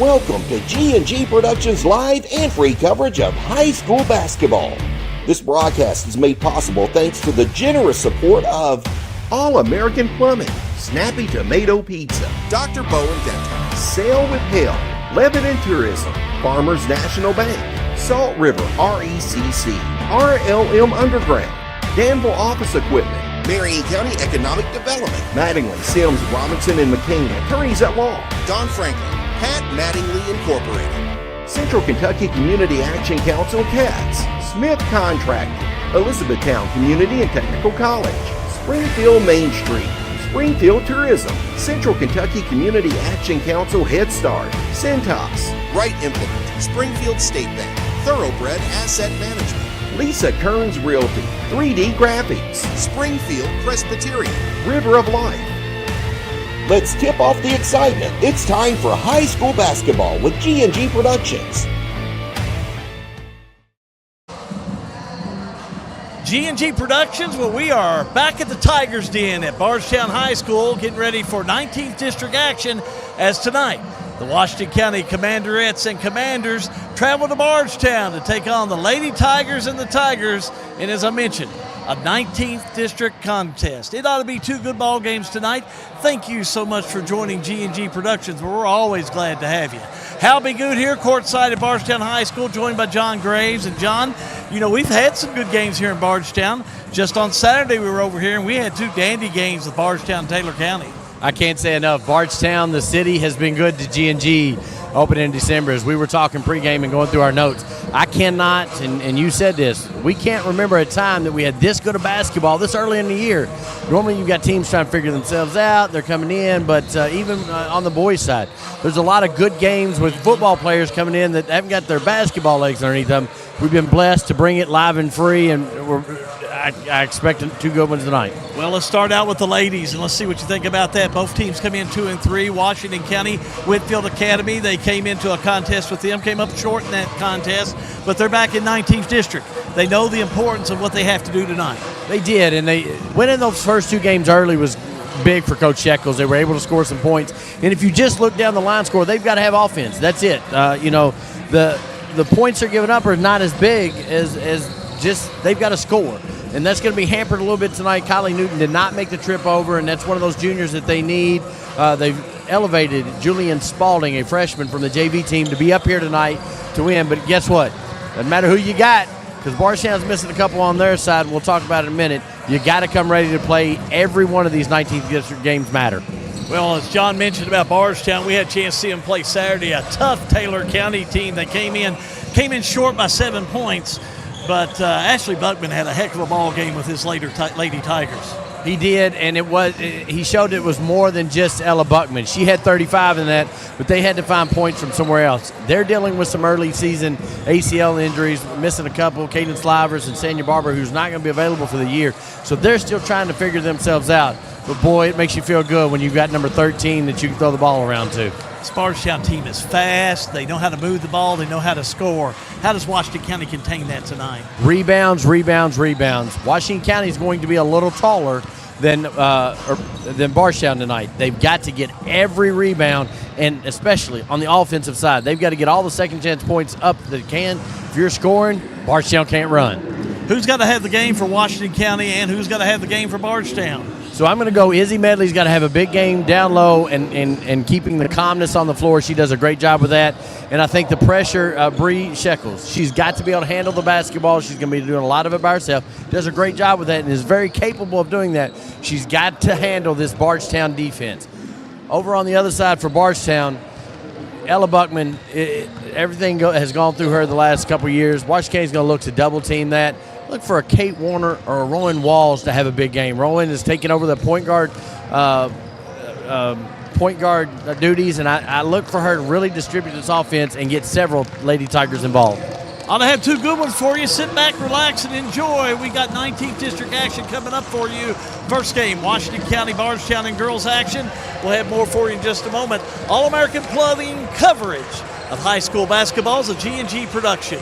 Welcome to G&G Productions live and free coverage of high school basketball. This broadcast is made possible thanks to the generous support of All-American Plumbing, Snappy Tomato Pizza, Dr. Bowen Dental, Sail with Hale, Lebanon Tourism, Farmers National Bank, Salt River RECC, RLM Underground, Danville Office Equipment, Marion County Economic Development, Mattingly, Sims, Robinson, and McCain, Attorneys at Law, Don Franklin, Pat Mattingly Incorporated, Central Kentucky Community Action Council, CATS, Smith Contracting, Elizabethtown Community and Technical College, Springfield Main Street, Springfield Tourism, Central Kentucky Community Action Council, Head Start, Centos, Right Implement, Springfield State Bank, Thoroughbred Asset Management, Lisa Kearns Realty, 3D Graphics, Springfield Presbyterian, River of Life. Let's tip off the excitement. It's time for high school basketball with G&G Productions. G&G Productions, well, we are back at the Tigers Den at Bardstown High School, getting ready for 19th District action as tonight the Washington County Commanderettes and Commanders travel to Bardstown to take on the Lady Tigers and the Tigers, and as I mentioned, a 19th District contest. It ought to be two good ball games tonight. Thank you so much for joining G&G Productions. We're always glad to have you. Hal B. Good here, courtside at Bardstown High School, joined by John Graves. And John, you know, we've had some good games here in Bardstown. Just on Saturday we were over here and we had two dandy games with Bardstown and Taylor County. I can't say enough. Bardstown, the city, has been good to G&G opening in December. As we were talking pregame and going through our notes, I cannot, and you said this, we can't remember a time that we had this good of basketball this early in the year. Normally you've got teams trying to figure themselves out. They're coming in, but even on the boys' side, there's a lot of good games with football players coming in that haven't got their basketball legs underneath them. We've been blessed to bring it live and free, and I expect two good ones tonight. Well, let's start out with the ladies, and let's see what you think about that. Both teams come in 2-3. Washington County, Whitfield Academy, they came into a contest with them, came up short in that contest, but they're back in 19th District. They know the importance of what they have to do tonight. They did, and they winning those first two games early was big for Coach Shekels. They were able to score some points, and if you just look down the line score, they've got to have offense. That's it. The points they're giving up are not as big as just they've got to score. And that's going to be hampered a little bit tonight. Kylie Newton did not make the trip over, and that's one of those juniors that they need. They've elevated Julian Spalding, a freshman from the JV team, to be up here tonight to win. But guess what? Doesn't matter who you got, because Bardstown's missing a couple on their side. We'll talk about it in a minute. You got to come ready to play. Every one of these 19th District games matter. Well, as John mentioned about Bardstown, we had a chance to see them play Saturday. A tough Taylor County team that came in short by 7 points. But Ashley Buckman had a heck of a ball game with his Lady Tigers. He did, and he showed it was more than just Ella Buckman. She had 35 in that, but they had to find points from somewhere else. They're dealing with some early season ACL injuries, missing a couple, Caden Slivers and Sanya Barber, who's not going to be available for the year. So they're still trying to figure themselves out. But, boy, it makes you feel good when you've got number 13 that you can throw the ball around to. This Bardstown team is fast. They know how to move the ball. They know how to score. How does Washington County contain that tonight? Rebounds. Washington County is going to be a little taller than Bardstown tonight. They've got to get every rebound, and especially on the offensive side, they've got to get all the second chance points up that they can. If you're scoring, Bardstown can't run. Who's got to have the game for Washington County, and who's got to have the game for Bardstown? So I'm going to go Izzy Medley's got to have a big game down low and keeping the calmness on the floor. She does a great job with that. And I think the pressure, Bree Shekels, she's got to be able to handle the basketball. She's going to be doing a lot of it by herself. Does a great job with that and is very capable of doing that. She's got to handle this Bardstown defense. Over on the other side for Bardstown, Ella Buckman, everything has gone through her the last couple of years. Washington County's going to look to double team that. Look for a Kate Warner or a Rowan Walls to have a big game. Rowan is taking over the point guard duties, and I look for her to really distribute this offense and get several Lady Tigers involved. Ought to have two good ones for you. Sit back, relax, and enjoy. We got 19th District action coming up for you. First game, Washington County, Bardstown, and girls action. We'll have more for you in just a moment. All-American Plumbing coverage of high school basketball is a G&G production.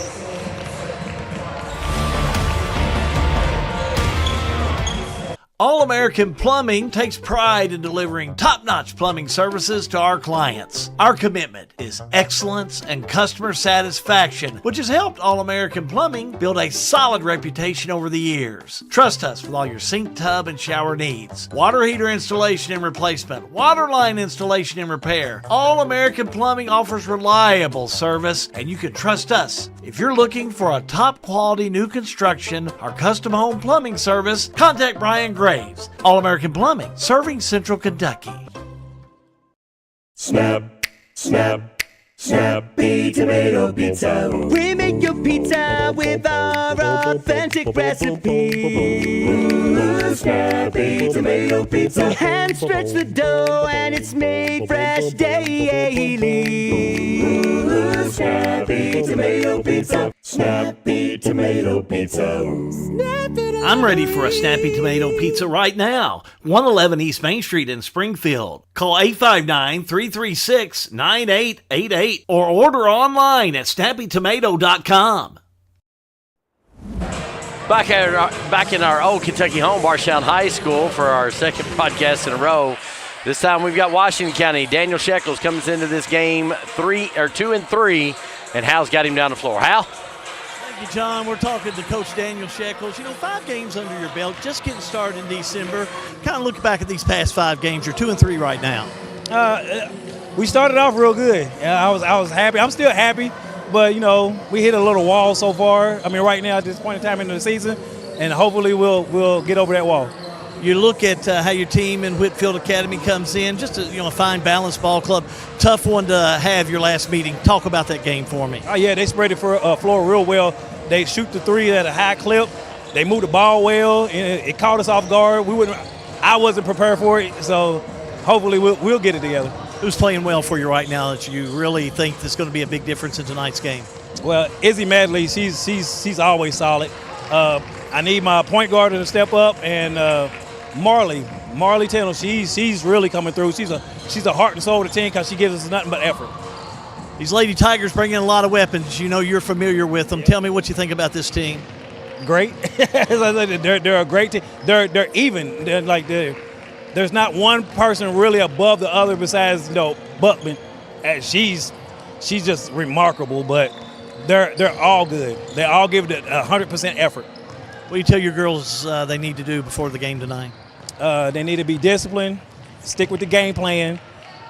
All-American Plumbing takes pride in delivering top-notch plumbing services to our clients. Our commitment is excellence and customer satisfaction, which has helped All-American Plumbing build a solid reputation over the years. Trust us with all your sink, tub, and shower needs. Water heater installation and replacement, water line installation and repair. All-American Plumbing offers reliable service, and you can trust us. If you're looking for a top-quality new construction or custom home plumbing service, contact Brian Graves. All-American Plumbing, serving Central Kentucky. Snap, snap, Snappy Tomato Pizza. We make your pizza with our authentic recipe. Ooh, Snappy Tomato Pizza. Hand stretch the dough and it's made fresh daily. Ooh, Snappy Tomato Pizza. Snappy Tomato Pizza. I'm ready for a Snappy Tomato Pizza right now. 111 East Main Street in Springfield. Call 859-336-9888 or order online at snappytomato.com. Back in our old Kentucky home, Bardstown High School, for our second podcast in a row. This time we've got Washington County. Daniel Shekels comes into this game 2-3, and Hal's got him down the floor. Hal? Thank you, John. We're talking to Coach Daniel Shekels. 5 games under your belt, just getting started in December. Kind of look back at these past 5 games. You're 2-3 right now. We started off real good. I was happy. I'm still happy, but we hit a little wall so far. Right now at this point in time in the season, and hopefully we'll get over that wall. You look at how your team in Whitfield Academy comes in, just a fine, balanced ball club. Tough one to have your last meeting. Talk about that game for me. Oh, yeah, they spread the floor real well. They shoot the three at a high clip. They move the ball well, and it caught us off guard. I wasn't prepared for it, so hopefully we'll get it together. Who's playing well for you right now that you really think that's going to be a big difference in tonight's game? Well, Izzy Medley, she's always solid. I need my point guard to step up, and Marley Taylor, she's really coming through. She's the heart and soul of the team because she gives us nothing but effort. These Lady Tigers bring in a lot of weapons. You're familiar with them. Tell me what you think about this team. Great. They're a great team. They're even. There's not one person really above the other besides Buckman. And she's just remarkable. But they're all good. They all give it 100% effort. What do you tell your girls they need to do before the game tonight? They need to be disciplined, stick with the game plan,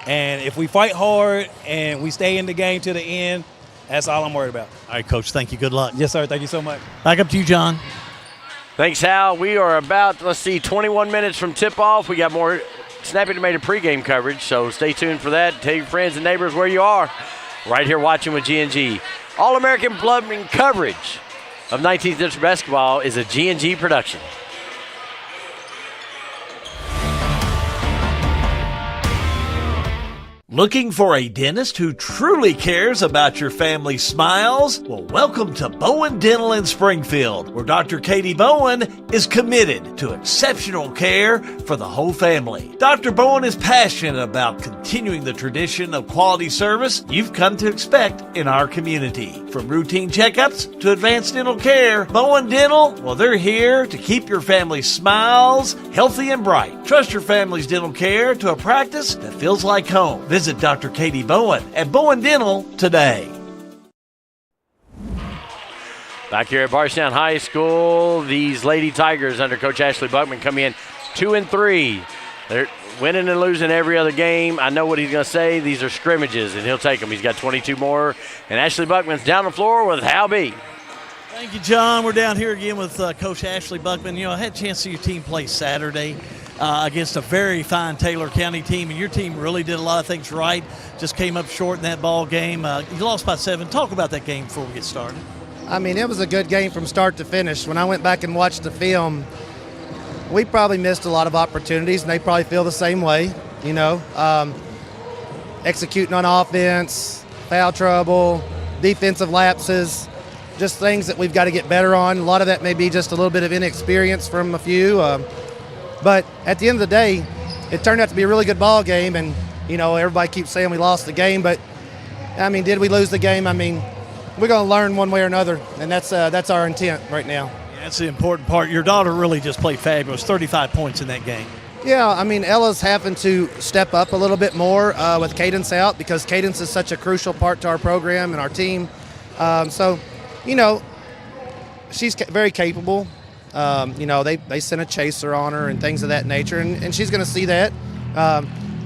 and if we fight hard and we stay in the game to the end, that's all I'm worried about. All right, Coach, thank you. Good luck. Yes, sir. Thank you so much. Back up to you, John. Thanks, Hal. We are about, 21 minutes from tip-off. We got more Snappy Tomato pregame coverage, so stay tuned for that. Tell your friends and neighbors where you are. Right here watching with G&G. All-American Plumbing coverage of 19th District Basketball is a G&G production. Looking for a dentist who truly cares about your family's smiles? Well, welcome to Bowen Dental in Springfield, where Dr. Katie Bowen is committed to exceptional care for the whole family. Dr. Bowen is passionate about continuing the tradition of quality service you've come to expect in our community. From routine checkups to advanced dental care, Bowen Dental, well, they're here to keep your family's smiles healthy and bright. Trust your family's dental care to a practice that feels like home. Visit Dr. Katie Bowen at Bowen Dental today. Back here at Bardstown High School, these Lady Tigers under Coach Ashley Buckman come in 2-3. They're winning and losing every other game. I know what he's going to say. These are scrimmages, and he'll take them. He's got 22 more. And Ashley Buckman's down the floor with Hal B. Thank you, John. We're down here again with Coach Ashley Buckman. I had a chance to see your team play Saturday against a very fine Taylor County team, and your team really did a lot of things right. Just came up short in that ball game. You lost by 7. Talk about that game before we get started. It was a good game from start to finish. When I went back and watched the film, we probably missed a lot of opportunities, and they probably feel the same way, executing on offense, foul trouble, defensive lapses, just things that we've got to get better on. A lot of that may be just a little bit of inexperience from a few. But at the end of the day, it turned out to be a really good ball game, and, everybody keeps saying we lost the game, but, did we lose the game? We're going to learn one way or another, and that's our intent right now. That's the important part. Your daughter really just played fabulous. 35 points in that game. Yeah, I mean, Ella's having to step up a little bit more with Cadence out because Cadence is such a crucial part to our program and our team. So, you know, she's very capable. You know, they sent a chaser on her and things of that nature, and she's going to see that.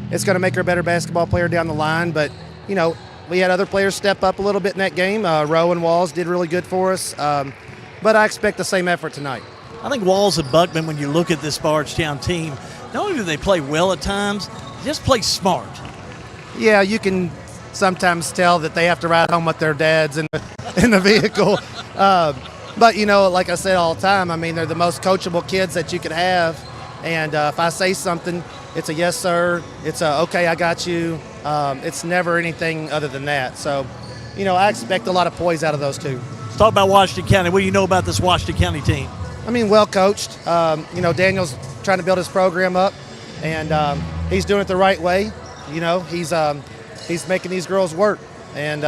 It's going to make her a better basketball player down the line. But, you know, we had other players step up a little bit in that game. Rowe and Walls did really good for us. But I expect the same effort tonight. I think Walls and Buckman, when you look at this Bardstown team, not only do they play well at times, they just play smart. Yeah, you can sometimes tell that they have to ride home with their dads in the vehicle. But, you know, like I said all the time, I mean, they're the most coachable kids that you could have. And if I say something, it's a yes, sir. It's a, okay, I got you. It's never anything other than that. So, you know, I expect a lot of poise out of those two. Let's talk about Washington County. What do you know about this Washington County team? I mean, well coached. You know, Daniel's trying to build his program up, and he's doing it the right way. You know, he's making these girls work. And,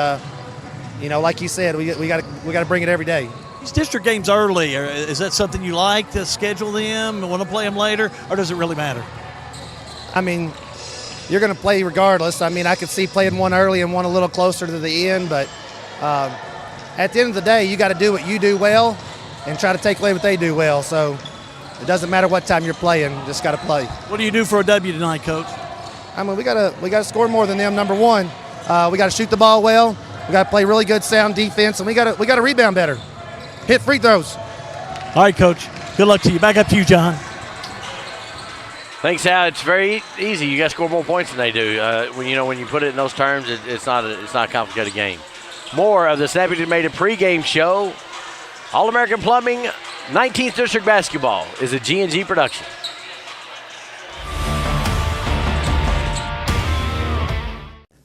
you know, like you said, we got to bring it every day. These district games early, is that something you like to schedule them and want to play them later, or does it really matter? I mean, you're going to play regardless. I mean, I could see playing one early and one a little closer to the end, but at the end of the day, you got to do what you do well and try to take away what they do well. So it doesn't matter what time you're playing, just got to play. What do you do for a W tonight, Coach? I mean, we got to score more than them. Number one, we got to shoot the ball well. We got to play really good, sound defense, and we got to rebound better. Hit free throws. All right, Coach. Good luck to you. Back up to you, John. Thanks, Al. It's very easy. You got to score more points than they do. When you put it in those terms, it's not a complicated game. More of the Snappy Tomato Pre-Game show. All-American Plumbing, 19th District Basketball is a G&G production.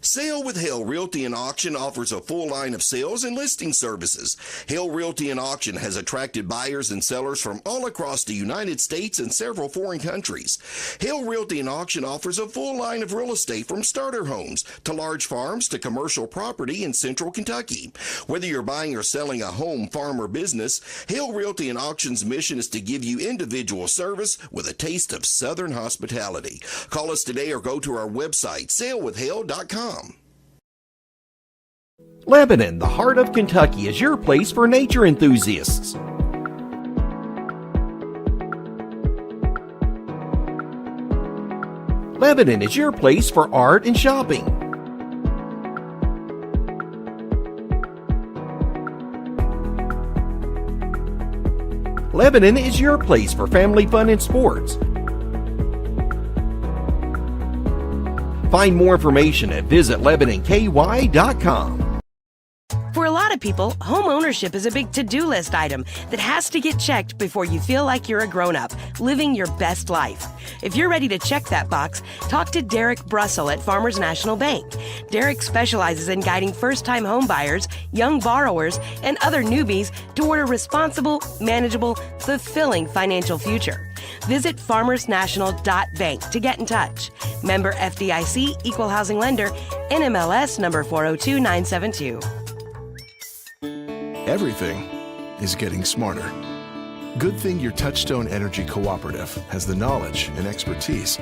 Sale with Hale Realty and Auction offers a full line of sales and listing services. Hale Realty and Auction has attracted buyers and sellers from all across the United States and several foreign countries. Hale Realty and Auction offers a full line of real estate from starter homes to large farms to commercial property in central Kentucky. Whether you're buying or selling a home, farm, or business, Hale Realty and Auction's mission is to give you individual service with a taste of Southern hospitality. Call us today or go to our website, salewithhale.com. Lebanon, the heart of Kentucky, is your place for nature enthusiasts. Lebanon is your place for art and shopping. Lebanon is your place for family fun and sports. Find more information at visitlebanonky.com. For a lot of people, home ownership is a big to-do list item that has to get checked before you feel like you're a grown-up, living your best life. If you're ready to check that box, talk to Derek Brussel at Farmers National Bank. Derek specializes in guiding first-time home buyers, young borrowers, and other newbies toward a responsible, manageable, fulfilling financial future. Visit farmersnational.bank to get in touch. Member FDIC, Equal Housing Lender, NMLS number 402972. Everything is getting smarter. Good thing your Touchstone Energy Cooperative has the knowledge and expertise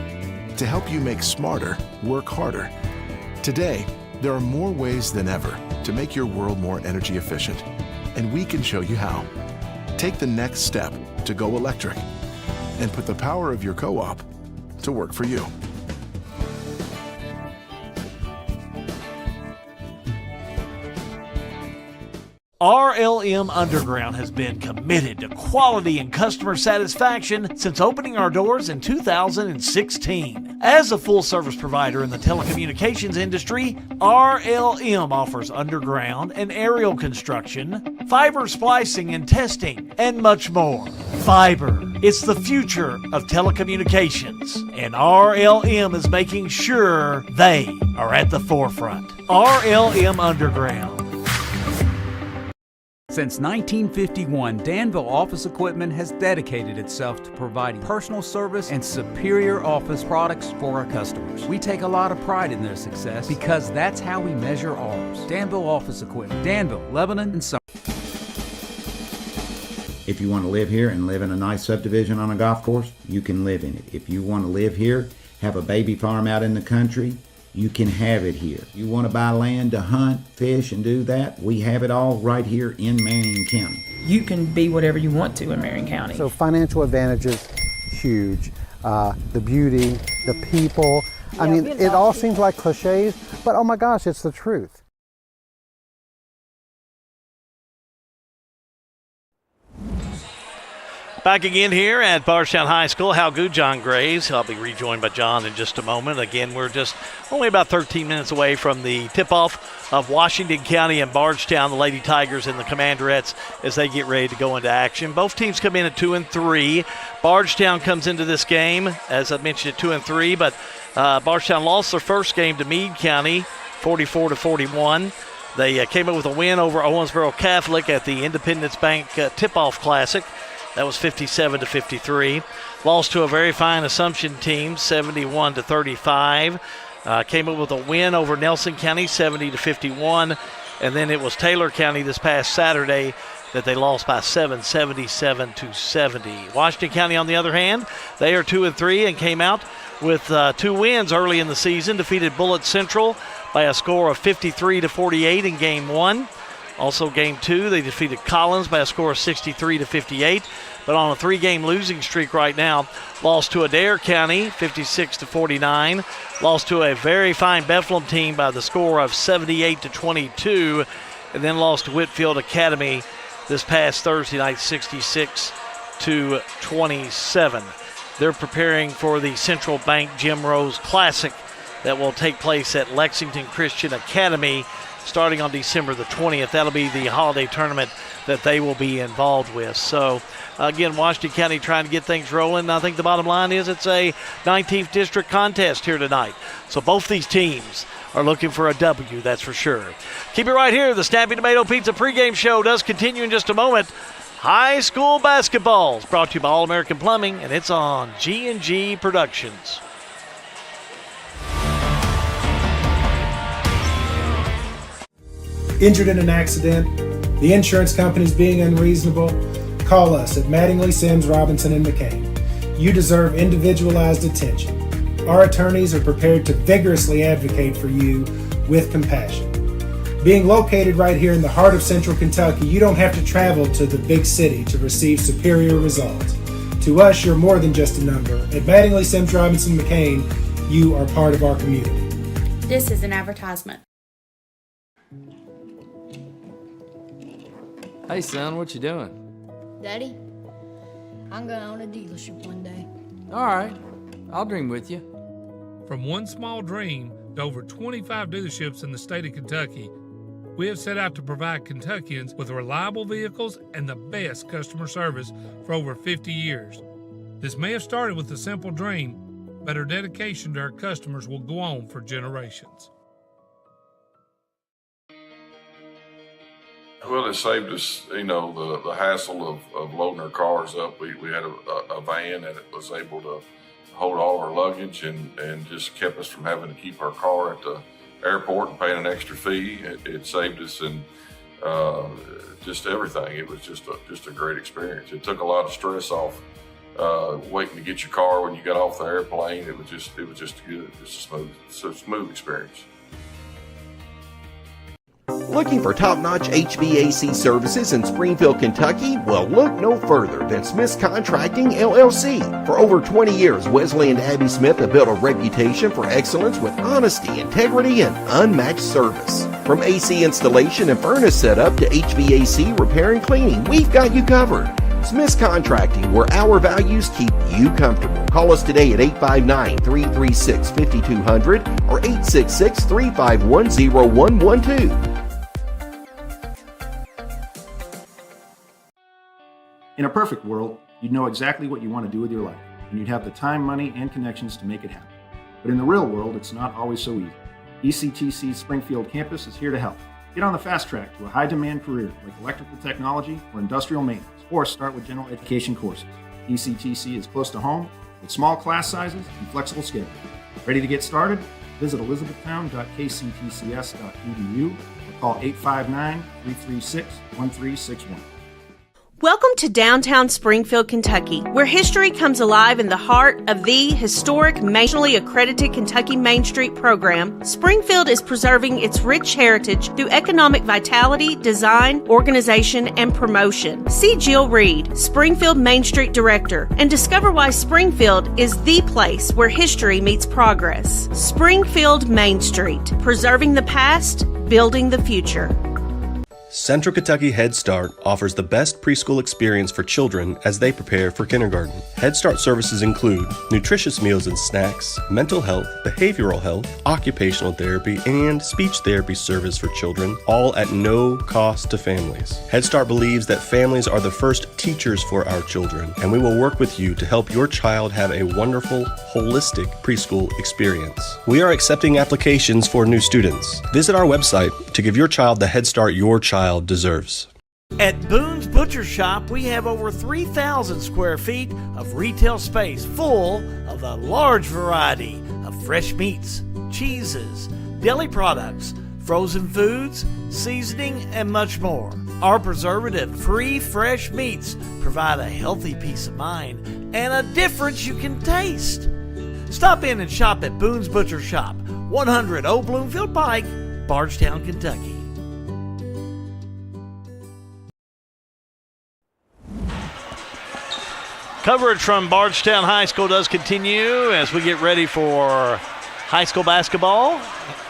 to help you make smarter work harder. Today, there are more ways than ever to make your world more energy efficient, and we can show you how. Take the next step to go electric and put the power of your co-op to work for you. RLM Underground has been committed to quality and customer satisfaction since opening our doors in 2016. As a full-service provider in the telecommunications industry, RLM offers underground and aerial construction, fiber splicing and testing, and much more. Fiber, it's the future of telecommunications, and RLM is making sure they are at the forefront. RLM Underground. Since 1951, Danville Office Equipment has dedicated itself to providing personal service and superior office products for our customers. We take a lot of pride in their success because that's how we measure ours. Danville Office Equipment, Danville, Lebanon, and Summer. If you want to live here and live in a nice subdivision on a golf course, you can live in it. If you want to live here, have a baby farm out in the country, you can have it here. You want to buy land to hunt, fish, and do that, we have it all right here in Marion County. You can be whatever you want to in Marion County. So financial advantages, huge. The beauty, the people. I mean, it all seems like cliches, but oh my gosh, it's the truth. Back again here at Bardstown High School. How good, John Graves. I'll be rejoined by John in just a moment. Again, we're just only about 13 minutes away from the tip-off of Washington County and Bardstown, the Lady Tigers and the Commanderettes, as they get ready to go into action. Both teams come in at 2-3. Bardstown comes into this game, as I mentioned, at 2-3, but Bardstown lost their first game to Meade County, 44-41. They came up with a win over Owensboro Catholic at the Independence Bank Tip-Off Classic. That was 57-53. Lost to a very fine Assumption team, 71-35. Came up with a win over Nelson County, 70-51. And then it was Taylor County this past Saturday that they lost by 7, 77-70. Washington County, on the other hand, they are 2-3 and came out with 2 wins early in the season. Defeated Bullitt Central by a score of 53-48 in Game 1. Also, Game 2, they defeated Collins by a score of 63-58. But on a 3-game losing streak right now, lost to Adair County, 56-49. Lost to a very fine Bethlehem team by the score of 78-22. And then lost to Whitfield Academy this past Thursday night, 66-27. They're preparing for the Central Bank Jim Rose Classic that will take place at Lexington Christian Academy starting on December the 20th. That'll be the holiday tournament that they will be involved with. So, again, Washington County trying to get things rolling. I think the bottom line is it's a 19th district contest here tonight. So both these teams are looking for a W, that's for sure. Keep it right here. The Snappy Tomato Pizza Pre-Game show does continue in just a moment. High school basketball is brought to you by All American Plumbing, and it's on G&G Productions. Injured in an accident, the insurance company's being unreasonable, call us at Mattingly, Sims, Robinson, and McCain. You deserve individualized attention. Our attorneys are prepared to vigorously advocate for you with compassion. Being located right here in the heart of Central Kentucky, you don't have to travel to the big city to receive superior results. To us, you're more than just a number. At Mattingly, Sims, Robinson, McCain, you are part of our community. This is an advertisement. Hey son, what you doing? Daddy, I'm gonna own a dealership one day. All right, I'll dream with you. From one small dream to over 25 dealerships in the state of Kentucky, we have set out to provide Kentuckians with reliable vehicles and the best customer service for over 50 years. This may have started with a simple dream, but our dedication to our customers will go on for generations. Well, it saved us, the hassle of loading our cars up. We had a van and it was able to hold all our luggage and just kept us from having to keep our car at the airport and paying an extra fee. It saved us and just everything. It was just a great experience. It took a lot of stress off waiting to get your car when you got off the airplane. It was just good, just a smooth experience. Looking for top-notch HVAC services in Springfield, Kentucky? Well, look no further than Smith's Contracting, LLC. For over 20 years, Wesley and Abby Smith have built a reputation for excellence with honesty, integrity, and unmatched service. From AC installation and furnace setup to HVAC repair and cleaning, we've got you covered. Smith's Contracting, where our values keep you comfortable. Call us today at 859-336-5200 or 866-351-0112. In a perfect world, you'd know exactly what you want to do with your life, and you'd have the time, money, and connections to make it happen. But in the real world, it's not always so easy. ECTC's Springfield campus is here to help. Get on the fast track to a high-demand career like electrical technology or industrial maintenance, or start with general education courses. ECTC is close to home with small class sizes and flexible schedules. Ready to get started? Visit elizabethtown.kctcs.edu or call 859-336-1361. Welcome to downtown Springfield, Kentucky, where history comes alive in the heart of the historic, nationally accredited Kentucky Main Street program. Springfield is preserving its rich heritage through economic vitality, design, organization, and promotion. See Jill Reed, Springfield Main Street Director, and discover why Springfield is the place where history meets progress. Springfield Main Street, preserving the past, building the future. Central Kentucky Head Start offers the best preschool experience for children as they prepare for kindergarten. Head Start services include nutritious meals and snacks, mental health, behavioral health, occupational therapy, and speech therapy service for children, all at no cost to families. Head Start believes that families are the first teachers for our children, and we will work with you to help your child have a wonderful, holistic preschool experience. We are accepting applications for new students. Visit our website to give your child the Head Start your child deserves. At Boone's Butcher Shop, we have over 3,000 square feet of retail space full of a large variety of fresh meats, cheeses, deli products, frozen foods, seasoning, and much more. Our preservative-free fresh meats provide a healthy peace of mind and a difference you can taste. Stop in and shop at Boone's Butcher Shop, 100 Old Bloomfield Pike, Bardstown, Kentucky. Coverage from Bardstown High School does continue as we get ready for high school basketball,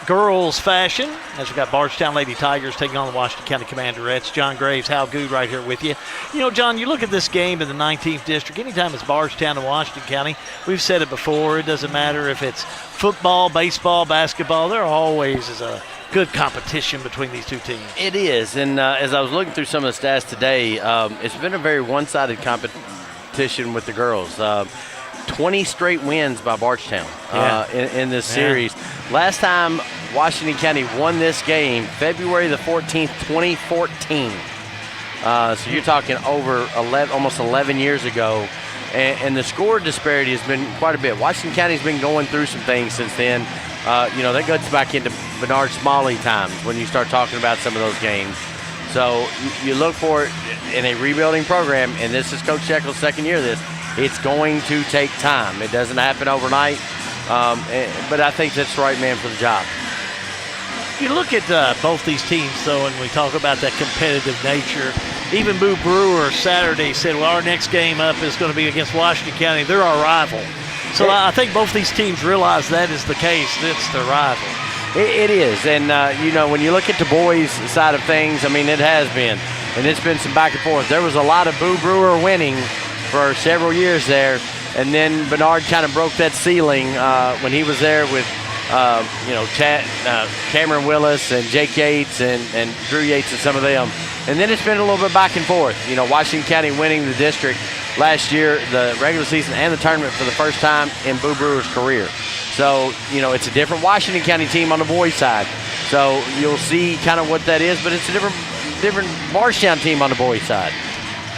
girls fashion, as we got Bardstown Lady Tigers taking on the Washington County Commanderettes. John Graves, Hal Good right here with you. You know, John, you look at this game in the 19th District, anytime it's Bardstown and Washington County, we've said it before, it doesn't matter if it's football, baseball, basketball, there always is a good competition between these two teams. It is, and as I was looking through some of the stats today, it's been a very one-sided competition with the girls. 20 straight wins by Bardstown in this series. Last time Washington County won this game, February the 14th, 2014. So you're talking over almost 11 years ago. And the score disparity has been quite a bit. Washington County's been going through some things since then. That goes back into Bernard Smalley times when you start talking about some of those games. So you look for it in a rebuilding program, and this is Coach Sheckle's second year of this. It's going to take time. It doesn't happen overnight, but I think that's the right man for the job. You look at both these teams, though, and we talk about that competitive nature. Even Boo Brewer Saturday said, well, our next game up is going to be against Washington County. They're our rival. So I think both these teams realize that is the case. It's their rival. It is, and when you look at the boys' side of things, I mean, it has been, and it's been some back and forth. There was a lot of Boo Brewer winning for several years there, and then Bernard kind of broke that ceiling when he was there with, Cameron Willis and Jake Yates and Drew Yates and some of them. And then it's been a little bit back and forth. Washington County winning the district last year, the regular season and the tournament for the first time in Boo Brewer's career. So, it's a different Washington County team on the boys' side. So you'll see kind of what that is, but it's a different Bardstown team on the boys' side.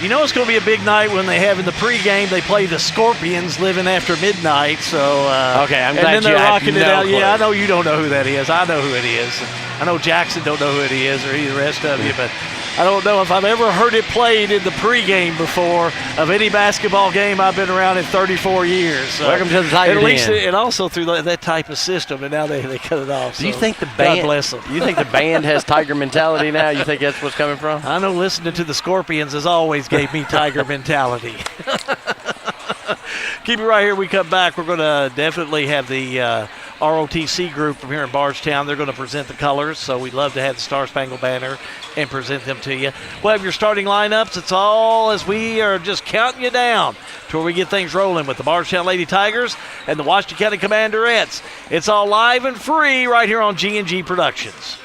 It's going to be a big night when they have in the pregame. They play the Scorpions living after midnight. So okay, I'm glad and then they're rocking it out. Clue. Yeah, I know you don't know who that is. I know who it is. I know Jackson don't know who it is, or any of the rest of you, but I don't know if I've ever heard it played in the pregame before of any basketball game I've been around in 34 years. So welcome to the Tiger Den. At least, Den. and also through that type of system, and now they cut it off. Do you so think the band? God bless them. You think the band has Tiger mentality now? You think that's what's coming from? I know listening to the Scorpions has always gave me Tiger mentality. Keep it right here. We come back. We're going to definitely have the ROTC group from here in Bardstown. They're going to present the colors, so we'd love to have the Star Spangled Banner and present them to you. We'll have your starting lineups. It's all as we are just counting you down to where we get things rolling with the Bardstown Lady Tigers and the Washington County Commanderettes. It's all live and free right here on G&G Productions.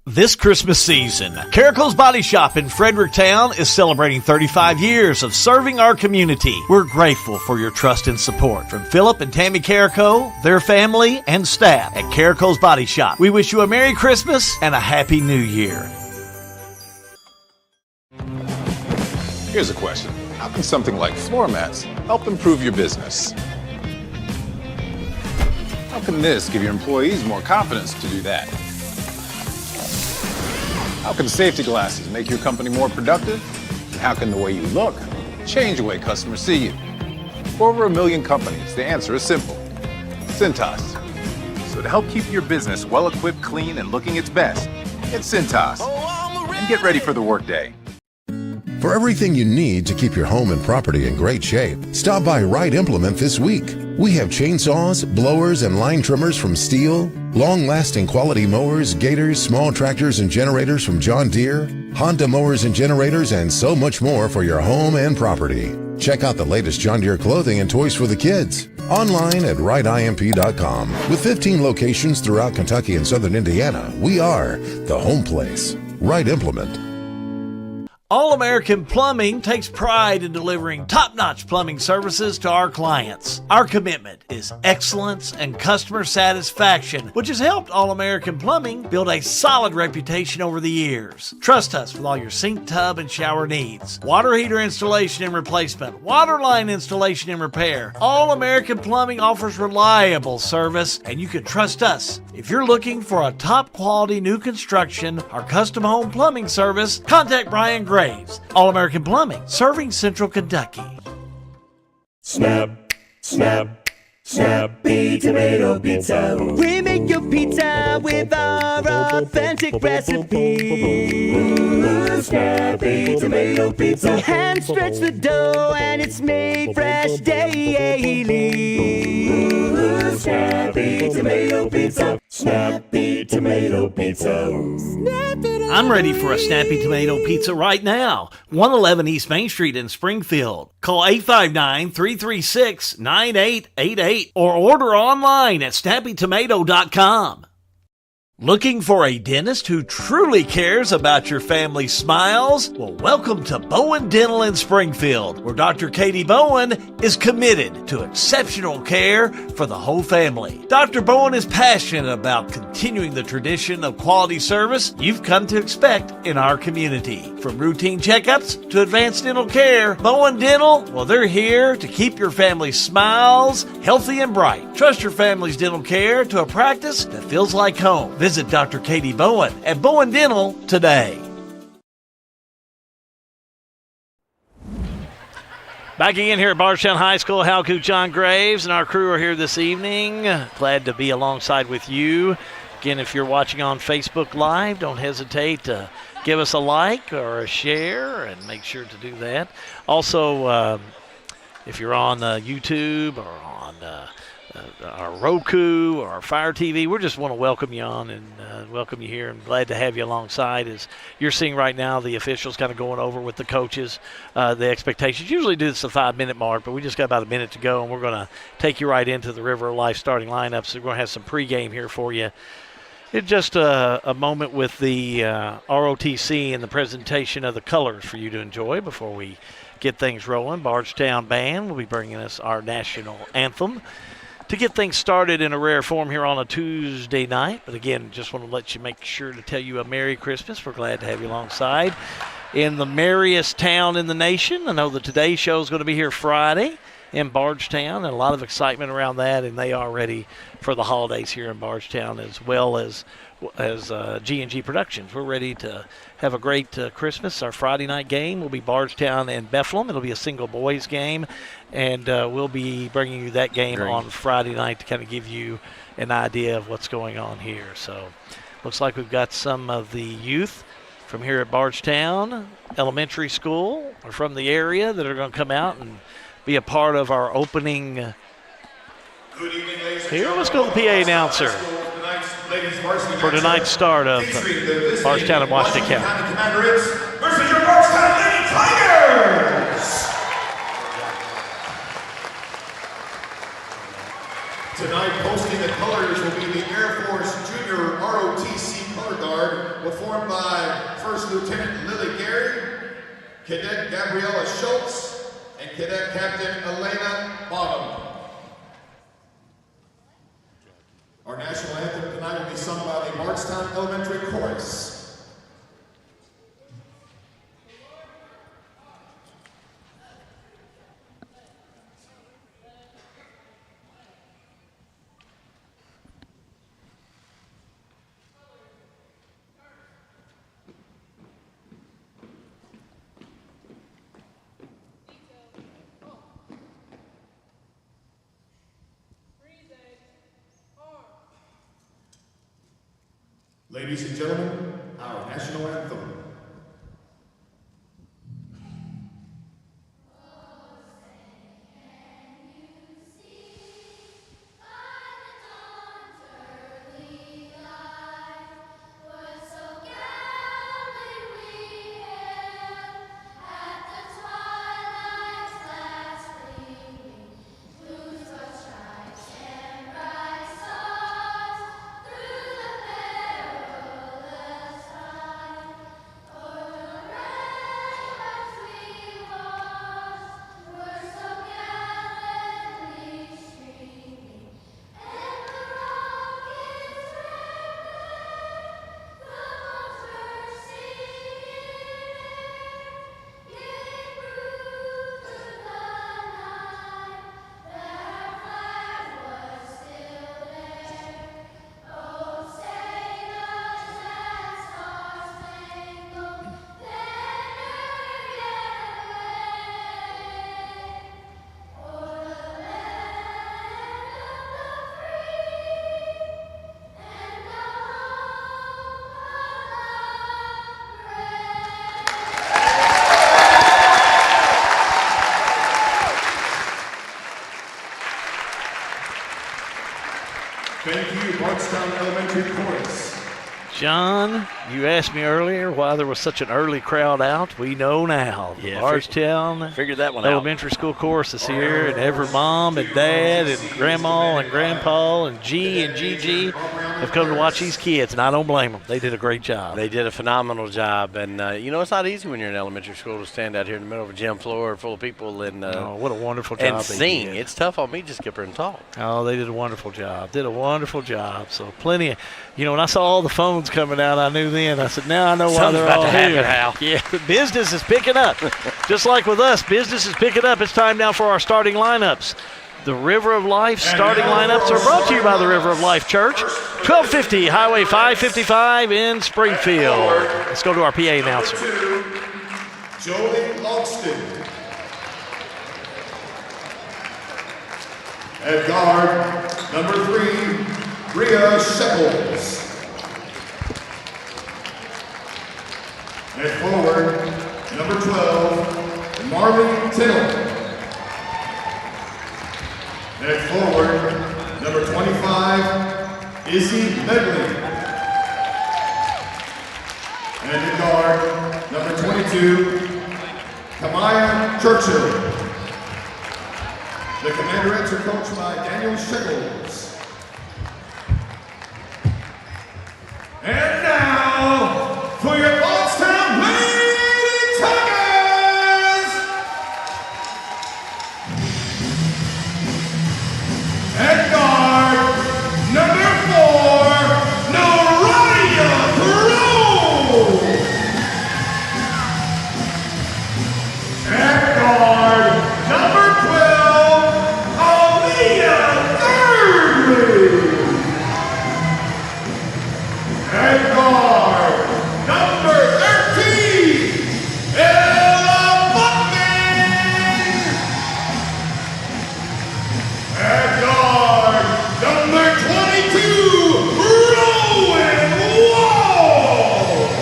This Christmas season, Carrico's Body Shop in Fredericktown is celebrating 35 years of serving our community. We're grateful for your trust and support from Philip and Tammy Carrico, their family, and staff at Carrico's Body Shop. We wish you a Merry Christmas and a Happy New Year. Here's a question. How can something like floor mats help improve your business? How can this give your employees more confidence to do that? How can safety glasses make your company more productive? And how can the way you look change the way customers see you? For over 1 million companies, the answer is simple. Cintas. So to help keep your business well-equipped, clean, and looking its best, get Cintas. And get ready for the workday. For everything you need to keep your home and property in great shape, stop by Wright Implement this week. We have chainsaws, blowers, and line trimmers from Steel, long-lasting quality mowers, gators, small tractors, and generators from John Deere, Honda mowers and generators, and so much more for your home and property. Check out the latest John Deere clothing and toys for the kids. Online at wrightimp.com. With 15 locations throughout Kentucky and southern Indiana, we are the home place. Wright Implement. All-American Plumbing takes pride in delivering top-notch plumbing services to our clients. Our commitment is excellence and customer satisfaction, which has helped All-American Plumbing build a solid reputation over the years. Trust us with all your sink, tub, and shower needs. Water heater installation and replacement, water line installation and repair. All-American Plumbing offers reliable service, and you can trust us. If you're looking for a top-quality new construction or custom home plumbing service, contact Brian Graves. All-American Plumbing, serving Central Kentucky. Snappy Tomato Pizza. We make your pizza with our authentic recipe. Snappy Tomato Pizza. Hand stretch the dough and it's made fresh daily. Snappy Tomato Pizza. Snappy Tomato Pizza. I'm ready for a Snappy Tomato Pizza right now. 111 East Main Street in Springfield. Call 859-336-9888 or order online at snappytomato.com. Looking for a dentist who truly cares about your family's smiles? Well, welcome to Bowen Dental in Springfield, where Dr. Katie Bowen is committed to exceptional care for the whole family. Dr. Bowen is passionate about continuing the tradition of quality service you've come to expect in our community. From routine checkups to advanced dental care, Bowen Dental, well, they're here to keep your family's smiles healthy and bright. Trust your family's dental care to a practice that feels like home. Visit Dr. Katie Bowen at Bowen Dental today. Back again here at Bardstown High School, Hal Coop, John Graves, and our crew are here this evening. Glad to be alongside with you. Again, if you're watching on Facebook Live, don't hesitate to give us a like or a share, and make sure to do that. Also, if you're on YouTube or on our Roku or our Fire TV, we just want to welcome you on and welcome you here. I'm glad to have you alongside. As you're seeing right now, the officials kind of going over with the coaches the expectations. Usually do this at the 5-minute mark, but we just got about a minute to go, and we're going to take you right into the River of Life starting lineup. So we're going to have some pregame here for you. It's just a moment with the ROTC and the presentation of the colors for you to enjoy before we get things rolling. Bardstown Band will be bringing us our national anthem to get things started in a rare form here on a Tuesday night. But again, just want to let you make sure to tell you a Merry Christmas. We're glad to have you alongside in the merriest town in the nation. I know the Today Show is going to be here Friday in Bardstown, and a lot of excitement around that, and they are ready for the holidays here in Bardstown, as well as G&G Productions. We're ready to have a great Christmas. Our Friday night game will be Bardstown and Bethlehem. It'll be a single boys game, and we'll be bringing you that game on Friday night to kind of give you an idea of what's going on here. So looks like we've got some of the youth from here at Bardstown Elementary School or from the area that are going to come out and be a part of our opening. Good evening, ladies and Here, let's go to the PA announcer for tonight's start of Bardstown and Washington County. Commanderettes versus your Bardstown Lady Tigers. Tonight, posting the colors will be the Air Force Junior ROTC color guard, will formed by First Lieutenant Lily Gary, Cadet Gabriella Schultz, and Cadet Captain Elena Bottom. Our national anthem tonight will be sung by the Bardstown Elementary Chorus. Ladies and gentlemen, our national anthem. Thank you, Bardstown Elementary Chorus. John, you asked me earlier why there was such an early crowd out. We know now. Yeah, Bardstown figured that one out. Elementary School Chorus is here, and every mom and dad and grandma and grandpa and G and Gigi have come to watch these kids, and I don't blame them. They did a great job. They did a phenomenal job, and it's not easy when you're in elementary school to stand out here in the middle of a gym floor full of people and what a wonderful job and they sing. did. It's tough on me just to get up here and talk. Oh, they did a wonderful job. So plenty of, when I saw all the phones coming out, I knew then. I said, now I know why Something's they're about all to happen, here. Hal. Yeah, but business is picking up. Just like with us, business is picking up. It's time now for our starting lineups. The River of Life starting lineups are brought to you by the River of Life Church, 1250 Highway 555 in Springfield. Let's go to our PA announcer. Jolie Logston. At guard, number 3, Rhea Shekels. At forward, number 12, Marley Tittle. At forward, number 25, Izzy Medley. And at guard, number 22, Kamaya Churchill. The Commanderettes are coached by Daniel Shekels. And now, for your Bardstown Lady Tigers! At guard, number 4, Naraya Peru! At guard, number 12, Aliyah Thirdly! At guard, number 13, Ella Buckman! At guard, number 22, Rowan Walls!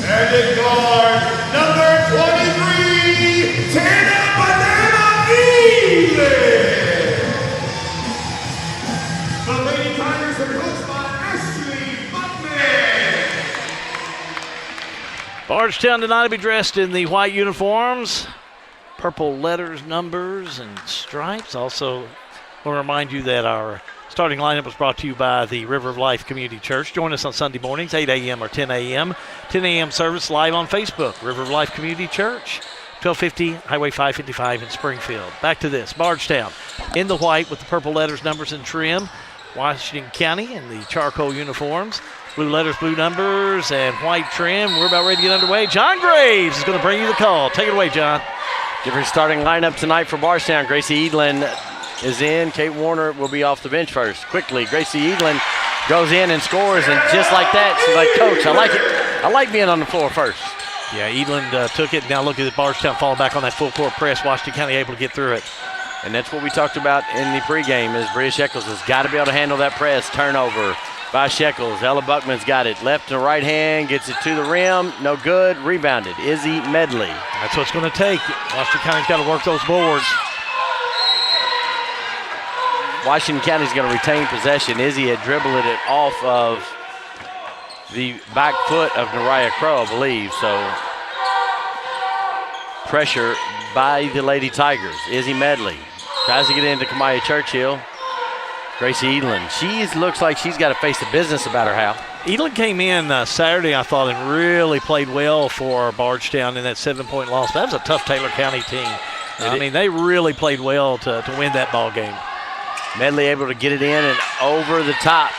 And at guard, number 23, Tana Banana Neely! The Lady Tigers are coached by Ashley Buckman! Bardstown tonight will be dressed in the white uniforms, purple letters, numbers, and stripes. Also, I want to remind you that our starting lineup was brought to you by the River of Life Community Church. Join us on Sunday mornings, 8 a.m. or 10 a.m. 10 a.m. service live on Facebook, River of Life Community Church, 1250 Highway 555 in Springfield. Back to this, Bardstown in the white with the purple letters, numbers, and trim. Washington County in the charcoal uniforms, blue letters, blue numbers, and white trim. We're about ready to get underway. John Graves is going to bring you the call. Take it away, John. Different starting lineup tonight for Bardstown. Gracie Edlin is in. Kate Warner will be off the bench first. Quickly, Gracie Edlin goes in and scores, and just like that, she's like, Coach, I like it. I like being on the floor first. Yeah, Edlin took it. Now look at Bardstown falling back on that full court press. Washington County able to get through it. And that's what we talked about in the pregame is Bria Shekels has got to be able to handle that press, turnover, by Shekels. Ella Buckman's got it. Left and right hand, gets it to the rim. No good. Rebounded. Izzy Medley. That's what it's going to take. Washington County's got to work those boards. Washington County's going to retain possession. Izzy had dribbled it off of the back foot of Nariah Crow, I believe. So pressure by the Lady Tigers. Izzy Medley tries to get into Kamaya Churchill. Gracie Edlin. She looks like she's got to face the business about her house. Edlin came in Saturday, I thought, and really played well for Bardstown in that 7-point loss. That was a tough Taylor County team. I mean, they really played well to win that ball game. Medley able to get it in and over the top.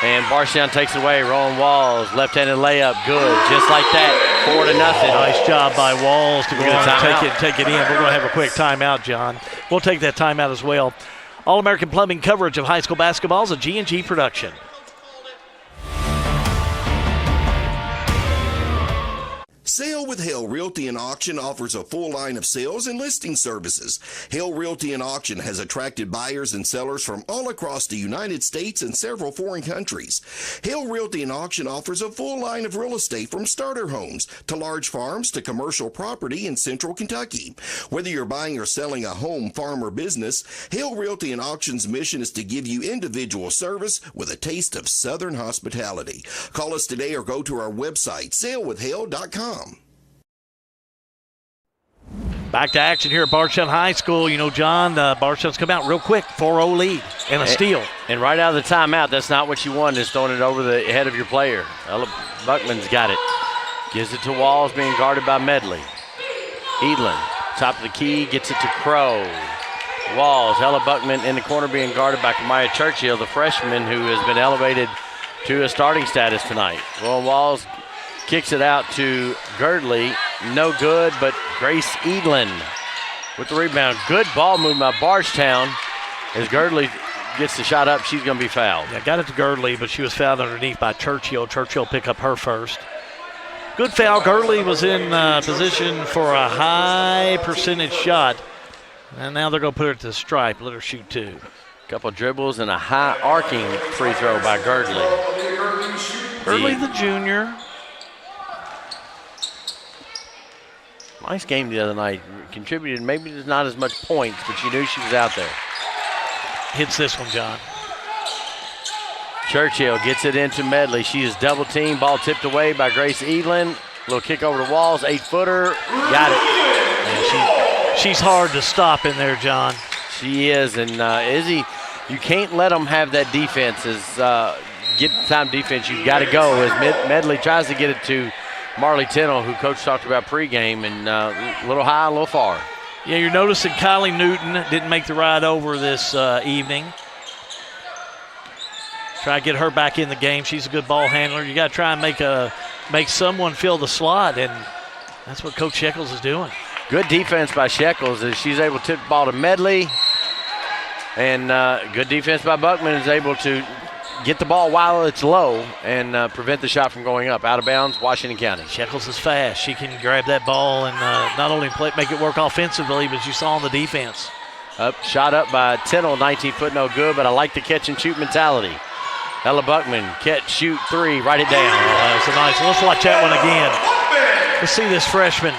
And Bardstown takes it away. Rolling Walls, left-handed layup, good, just like that, 4-0. Nice job by Walls to go and take it in. We're going to have a quick timeout, John. We'll take that timeout as well. All-American Plumbing coverage of high school basketball is a G&G production. Sale with Hale Realty and Auction offers a full line of sales and listing services. Hale Realty and Auction has attracted buyers and sellers from all across the United States and several foreign countries. Hale Realty and Auction offers a full line of real estate from starter homes to large farms to commercial property in central Kentucky. Whether you're buying or selling a home, farm, or business, Hale Realty and Auction's mission is to give you individual service with a taste of Southern hospitality. Call us today or go to our website, salewithhale.com. Back to action here at Bardstown High School. You know, John, Bardstown's come out real quick, 4-0 lead and a steal. And right out of the timeout, that's not what you want, is throwing it over the head of your player. Ella Buckman's got it. Gives it to Walls, being guarded by Medley. Edlin, top of the key, gets it to Crow. Walls, Ella Buckman in the corner being guarded by Kamaya Churchill, the freshman who has been elevated to a starting status tonight. Rolling Walls kicks it out to Girdley. No good, but Grace Edlin with the rebound. Good ball movement by Bardstown. As Girdley gets the shot up, she's going to be fouled. Yeah, got it to Girdley, but she was fouled underneath by Churchill. Churchill pick up her first. Good foul. Girdley was in position for a high percentage shot. And now they're going to put her to the stripe. Let her shoot two. Couple dribbles and a high arcing free throw by Girdley. Girdley, the junior. Nice game the other night. Contributed maybe not as much points, but you knew she was out there. Hits this one, John. Churchill gets it into Medley. She is double teamed. Ball tipped away by Grace Edlin. Little kick over the Walls. 8-footer. Got it. And she's hard to stop in there, John. She is. And Izzy, you can't let them have that defense. Get time defense. You've got to go. As Medley tries to get it to Marley Tennell, who Coach talked about pregame, and a little high, a little far. Yeah, you're noticing Kylie Newton didn't make the ride over this evening. Try to get her back in the game. She's a good ball handler. You got to try and make someone fill the slot, and that's what Coach Shekels is doing. Good defense by Shekels as she's able to tip the ball to Medley, and good defense by Buckman is able to get the ball while it's low and prevent the shot from going up. Out of bounds, Washington County. Shekels is fast. She can grab that ball and not only make it work offensively, but you saw on the defense. Shot up by Tennell, 19-foot, no good, but I like the catch-and-shoot mentality. Ella Buckman, catch, shoot, three, write it down. That's a nice one. Let's watch that one again. Let's see this freshman.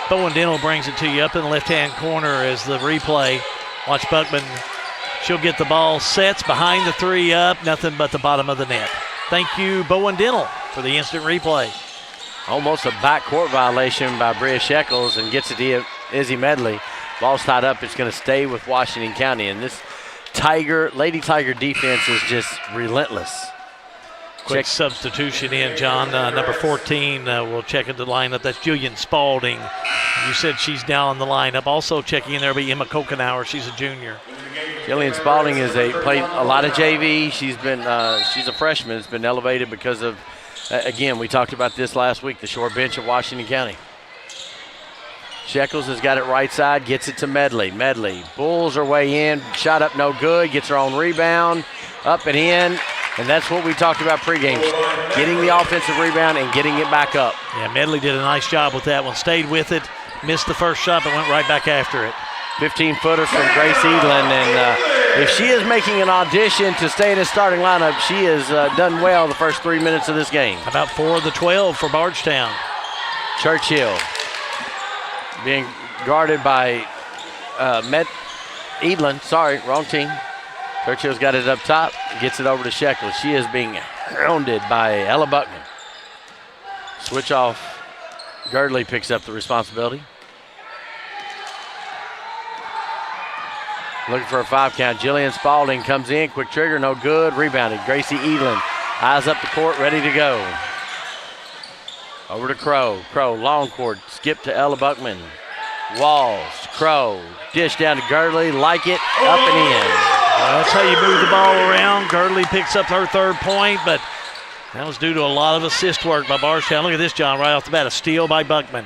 Bowen Dental brings it to you up in the left-hand corner as the replay. Watch Buckman. She'll get the ball, sets behind the three up, nothing but the bottom of the net. Thank you, Bowen Dental, for the instant replay. Almost a backcourt violation by Bria Shekels and gets it to Izzy Medley. Ball's tied up. It's going to stay with Washington County. And this Lady Tiger defense is just relentless. Quick substitution in, John. Number 14 will check into the lineup. That's Jillian Spalding. You said she's now in the lineup. Also checking in there will be Emma Kokenauer. She's a junior. Jillian Spalding played a lot of JV. She's a freshman. It's been elevated because of, again, we talked about this last week, the short bench of Washington County. Shekels has got it right side, gets it to Medley. Medley bulls her way in, shot up no good, gets her own rebound, up and in, and that's what we talked about pregame, getting the offensive rebound and getting it back up. Yeah, Medley did a nice job with that one, stayed with it, missed the first shot, but went right back after it. 15-footer from Grace Edlin, and If she is making an audition to stay in the starting lineup, she has done well the first 3 minutes of this game. About 4 of the 12 for Bardstown. Churchill being guarded by Edlin. Sorry, wrong team. Churchill's got it up top, gets it over to Shekels. She is being hounded by Ella Buckman. Switch off. Girdley picks up the responsibility. Looking for a 5 count. Jillian Spalding comes in. Quick trigger, no good. Rebounded. Gracie Edlin eyes up the court, ready to go. Over to Crow. Crow, long court. Skip to Ella Buckman. Walls. Crow. Dish down to Girdley. Like it. Up and in. Well, that's how you move the ball around. Girdley picks up her 3rd point, but that was due to a lot of assist work by Bardstown. Look at this, John, right off the bat. A steal by Buckman.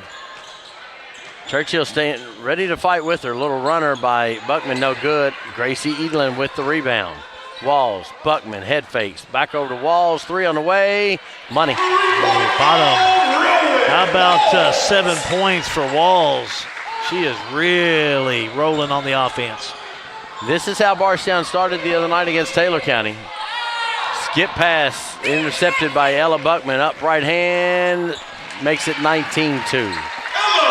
Churchill staying ready to fight with her. Little runner by Buckman, no good. Gracie Edlin with the rebound. Walls, Buckman, head fakes. Back over to Walls, 3 on the way. Money. Bottom. How about 7 points for Walls? She is really rolling on the offense. This is how Bardstown started the other night against Taylor County. Skip pass, intercepted by Ella Buckman. Up right hand, makes it 19-2.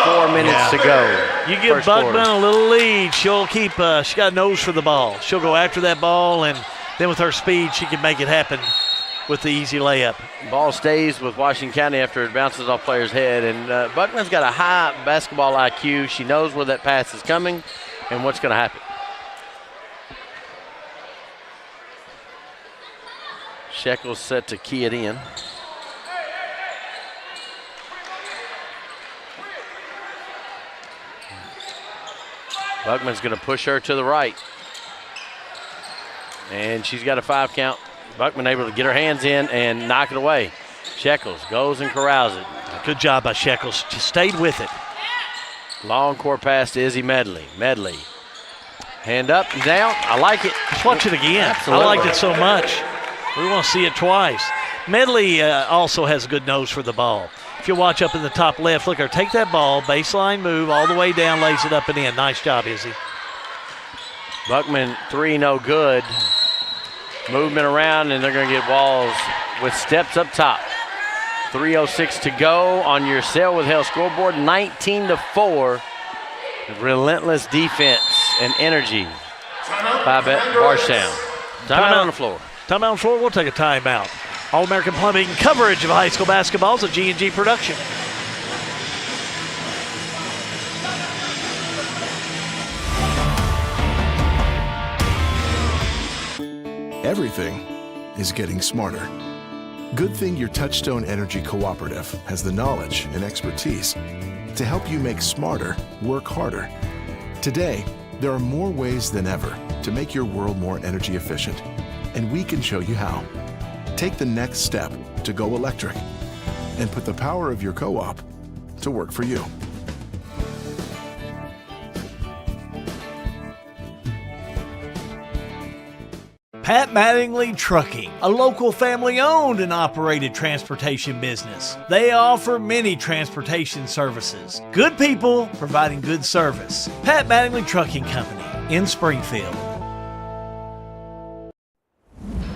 4 minutes to go. You give Buckman a little lead, she'll keep, she got a nose for the ball. She'll go after that ball, and then with her speed, she can make it happen with the easy layup. Ball stays with Washington County after it bounces off player's head, and Buckman's got a high basketball IQ. She knows where that pass is coming and what's going to happen. Shekels set to key it in. Buckman's going to push her to the right. And she's got a 5 count. Buckman able to get her hands in and knock it away. Shekels goes and corrals it. Good job by Shekels. She stayed with it. Long court pass to Izzy Medley. Medley. Hand up and down. I like it. Just watch it again. Absolutely. I liked it so much. We want to see it twice. Medley also has a good nose for the ball. If you watch up in the top left, look at her take that ball, baseline move, all the way down, lays it up and in. Nice job, Izzy. Buckman 3, no good. Movement around, and they're going to get Walls with steps up top. 3:06 to go on your Sail with Hell scoreboard, 19-4. Relentless defense and energy by Bardstown. Timeout on the floor. Timeout on the floor. We'll take a timeout. All-American Plumbing coverage of high school basketball is a G&G production. Everything is getting smarter. Good thing your Touchstone Energy Cooperative has the knowledge and expertise to help you make smarter work harder. Today, there are more ways than ever to make your world more energy efficient, and we can show you how. Take the next step to go electric and put the power of your co-op to work for you. Pat Mattingly Trucking, a local family-owned and operated transportation business. They offer many transportation services. Good people providing good service. Pat Mattingly Trucking Company in Springfield.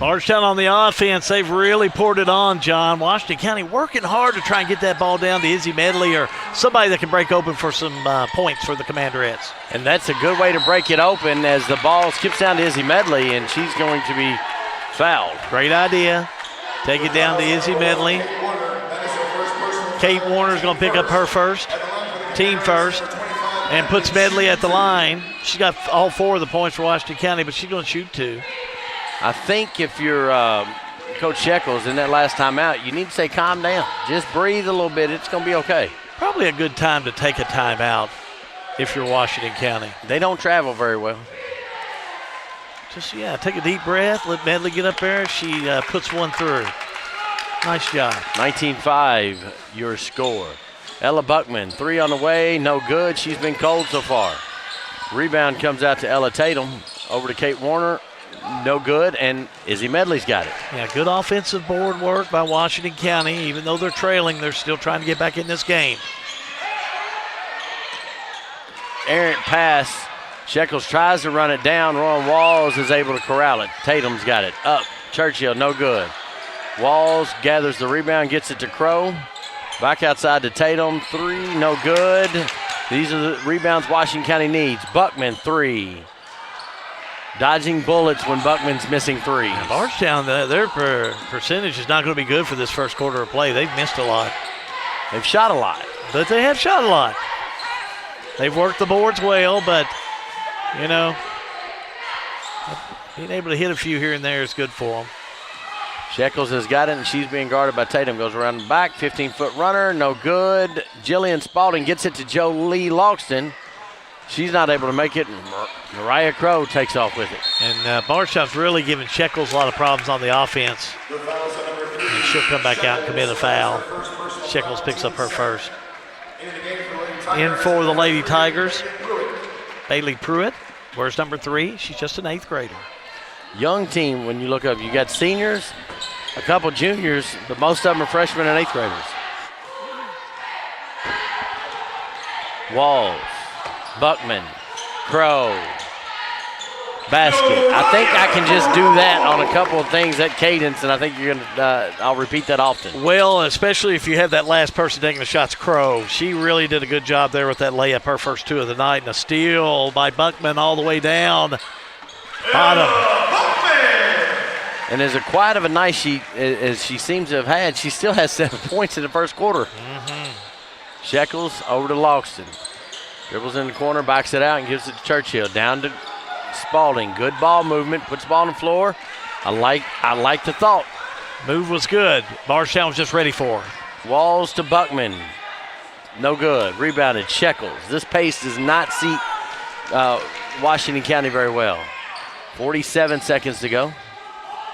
Bardstown on the offense, they've really poured it on, John. Washington County working hard to try and get that ball down to Izzy Medley or somebody that can break open for some points for the Commanderettes. And that's a good way to break it open as the ball skips down to Izzy Medley, and she's going to be fouled. Great idea. Take it down to Izzy Medley. Kate Warner's going to pick up her first, team first, and puts Medley at the line. She's got all 4 of the points for Washington County, but she's going to shoot 2. I think if you're Coach Shekels in that last timeout, you need to say calm down. Just breathe a little bit. It's going to be okay. Probably a good time to take a timeout if you're Washington County. They don't travel very well. Just, take a deep breath. Let Medley get up there. She puts one through. Nice job. 19-5, your score. Ella Buckman, 3 on the way. No good. She's been cold so far. Rebound comes out to Ella Tatum. Over to Kate Warner. No good, and Izzy Medley's got it. Yeah, good offensive board work by Washington County. Even though they're trailing, they're still trying to get back in this game. Errant pass. Shekels tries to run it down. Rowan Walls is able to corral it. Tatum's got it. Up. Churchill, no good. Walls gathers the rebound, gets it to Crow. Back outside to Tatum. 3, no good. These are the rebounds Washington County needs. Buckman, 3. Dodging bullets when Buckman's missing 3. Now, Bardstown, their percentage is not going to be good for this first quarter of play. They've missed a lot. They've shot a lot. But they have shot a lot. They've worked the boards well, but, you know, being able to hit a few here and there is good for them. Shekels has got it, and she's being guarded by Tatum. Goes around the back, 15-foot runner, no good. Jillian Spalding gets it to Jolie Logston. She's not able to make it, and Mariah Crow takes off with it. And Bardstown's really giving Shekels a lot of problems on the offense. And she'll come back out and commit a foul. Shekels picks up her first. In for the Lady Tigers, Bailey Pruitt wears number 3. She's just an 8th grader. Young team, when you look up, you got seniors, a couple juniors, but most of them are freshmen and 8th graders. Walls, Buckman, Crow, basket. I think I can just do that on a couple of things, that cadence, and I think you're gonna. I'll repeat that often. Well, especially if you have that last person taking the shots, Crow. She really did a good job there with that layup, her first 2 of the night, and a steal by Buckman all the way down. Bottom. And as quiet of a night as she seems to have had, she still has 7 points in the first quarter. Shekels over to Logston. Dribbles in the corner, backs it out, and gives it to Churchill. Down to Spalding. Good ball movement, puts the ball on the floor. I like the thought. Move was good. Bardstown was just ready for her. Walls to Buckman. No good. Rebounded. Shekels. This pace does not suit Washington County very well. 47 seconds to go.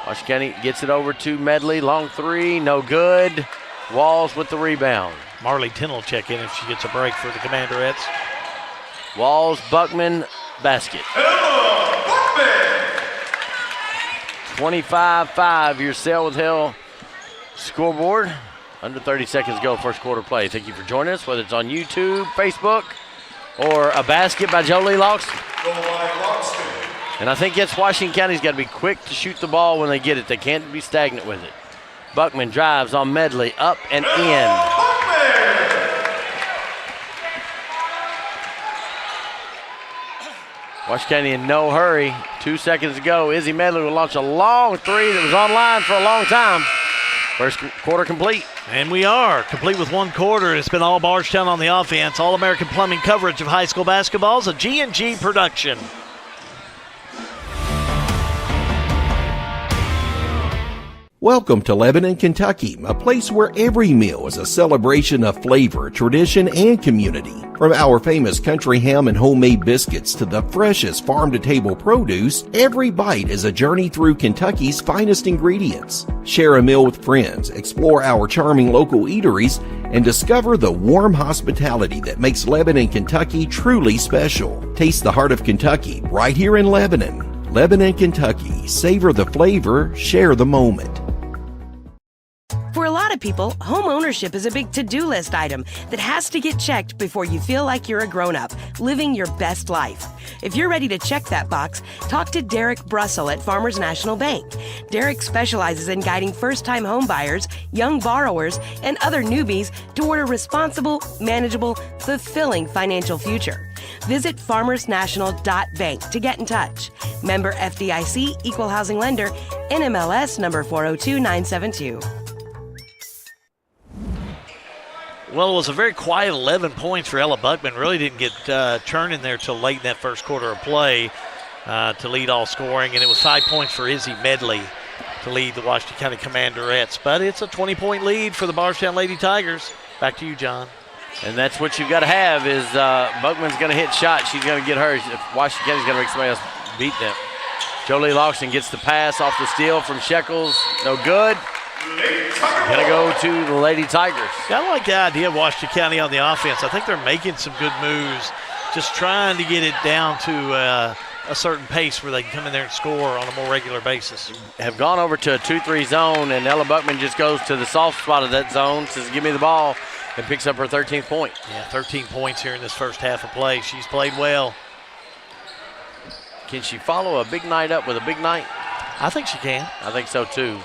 Washington County gets it over to Medley. Long 3, no good. Walls with the rebound. Marley Tin will check in if she gets a break for the Commanderettes. Walls, Buckman, basket. 25-5, your Sale with Hell scoreboard. Under 30 seconds to go, first quarter play. Thank you for joining us, whether it's on YouTube, Facebook, or a basket by Jolie Logston. And I think that's Washington County's got to be quick to shoot the ball when they get it. They can't be stagnant with it. Buckman drives on Medley, up and in. Washington County in no hurry. 2 seconds to go. Izzy Medley will launch a long 3 that was online for a long time. First quarter complete. And we are complete with 1 quarter. It's been all Bardstown on the offense. All-American Plumbing coverage of high school basketball is a G&G production. Welcome to Lebanon, Kentucky, a place where every meal is a celebration of flavor, tradition, and community. From our famous country ham and homemade biscuits to the freshest farm-to-table produce, every bite is a journey through Kentucky's finest ingredients. Share a meal with friends, explore our charming local eateries, and discover the warm hospitality that makes Lebanon, Kentucky truly special. Taste the heart of Kentucky right here in Lebanon. Lebanon, Kentucky. Savor the flavor, share the moment. For a lot of people, home ownership is a big to-do list item that has to get checked before you feel like you're a grown-up, living your best life. If you're ready to check that box, talk to Derek Brussel at Farmers National Bank. Derek specializes in guiding first-time home buyers, young borrowers, and other newbies toward a responsible, manageable, fulfilling financial future. Visit farmersnational.bank to get in touch. Member FDIC, Equal Housing Lender, NMLS number 402972. Well, it was a very quiet 11 points for Ella Buckman. Really didn't get turning there till late in that first quarter of play to lead all scoring. And it was 5 points for Izzy Medley to lead the Washington County Commanderettes. But it's a 20-point lead for the Bardstown Lady Tigers. Back to you, John. And that's what you've got to have is Buckman's going to hit shots. She's going to get hers. Washington County's going to make somebody else beat them. Jolie Logston gets the pass off the steal from Shekels. No good. Going to go to the Lady Tigers. I like the idea of Washington County on the offense. I think they're making some good moves, just trying to get it down to a certain pace where they can come in there and score on a more regular basis. Have gone over to a 2-3 zone, and Ella Buckman just goes to the soft spot of that zone, says, give me the ball, and picks up her 13th point. Yeah, 13 points here in this first half of play. She's played well. Can she follow a big night up with a big night? I think she can. I think so, too.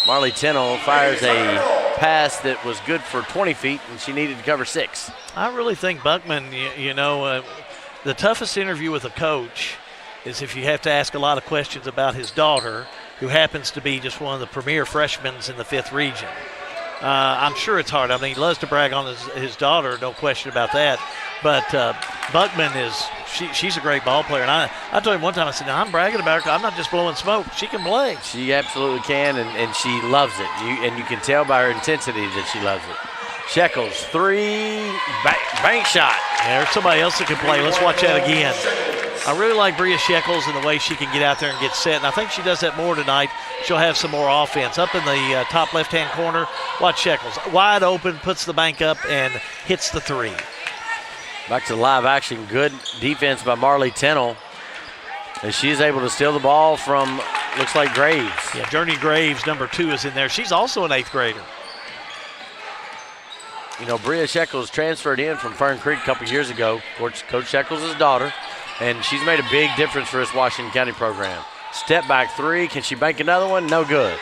Marley Tennell fires a pass that was good for 20 feet, and she needed to cover 6. I really think Buckman, the toughest interview with a coach is if you have to ask a lot of questions about his daughter, who happens to be just one of the premier freshmen in the 5th region. I'm sure it's hard. I mean, he loves to brag on his daughter, no question about that. But Buckman she's a great ball player. And I told him one time, I said, I'm bragging about her. I'm not just blowing smoke. She can play. She absolutely can, and she loves it. And you can tell by her intensity that she loves it. Shekels, 3, bank shot. There's somebody else that can play. Let's watch that again. I really like Bria Shekels and the way she can get out there and get set, and I think she does that more tonight. She'll have some more offense. Up in the top left-hand corner, watch Shekels. Wide open, puts the bank up, and hits the 3. Back to live action. Good defense by Marley Tennell, as she is able to steal the ball from, looks like Graves. Yeah, Journey Graves, number 2, is in there. She's also an 8th grader. Bria Shekels transferred in from Fern Creek a couple years ago. Coach Shekels' daughter, and she's made a big difference for this Washington County program. Step back 3. Can she bank another one? No good.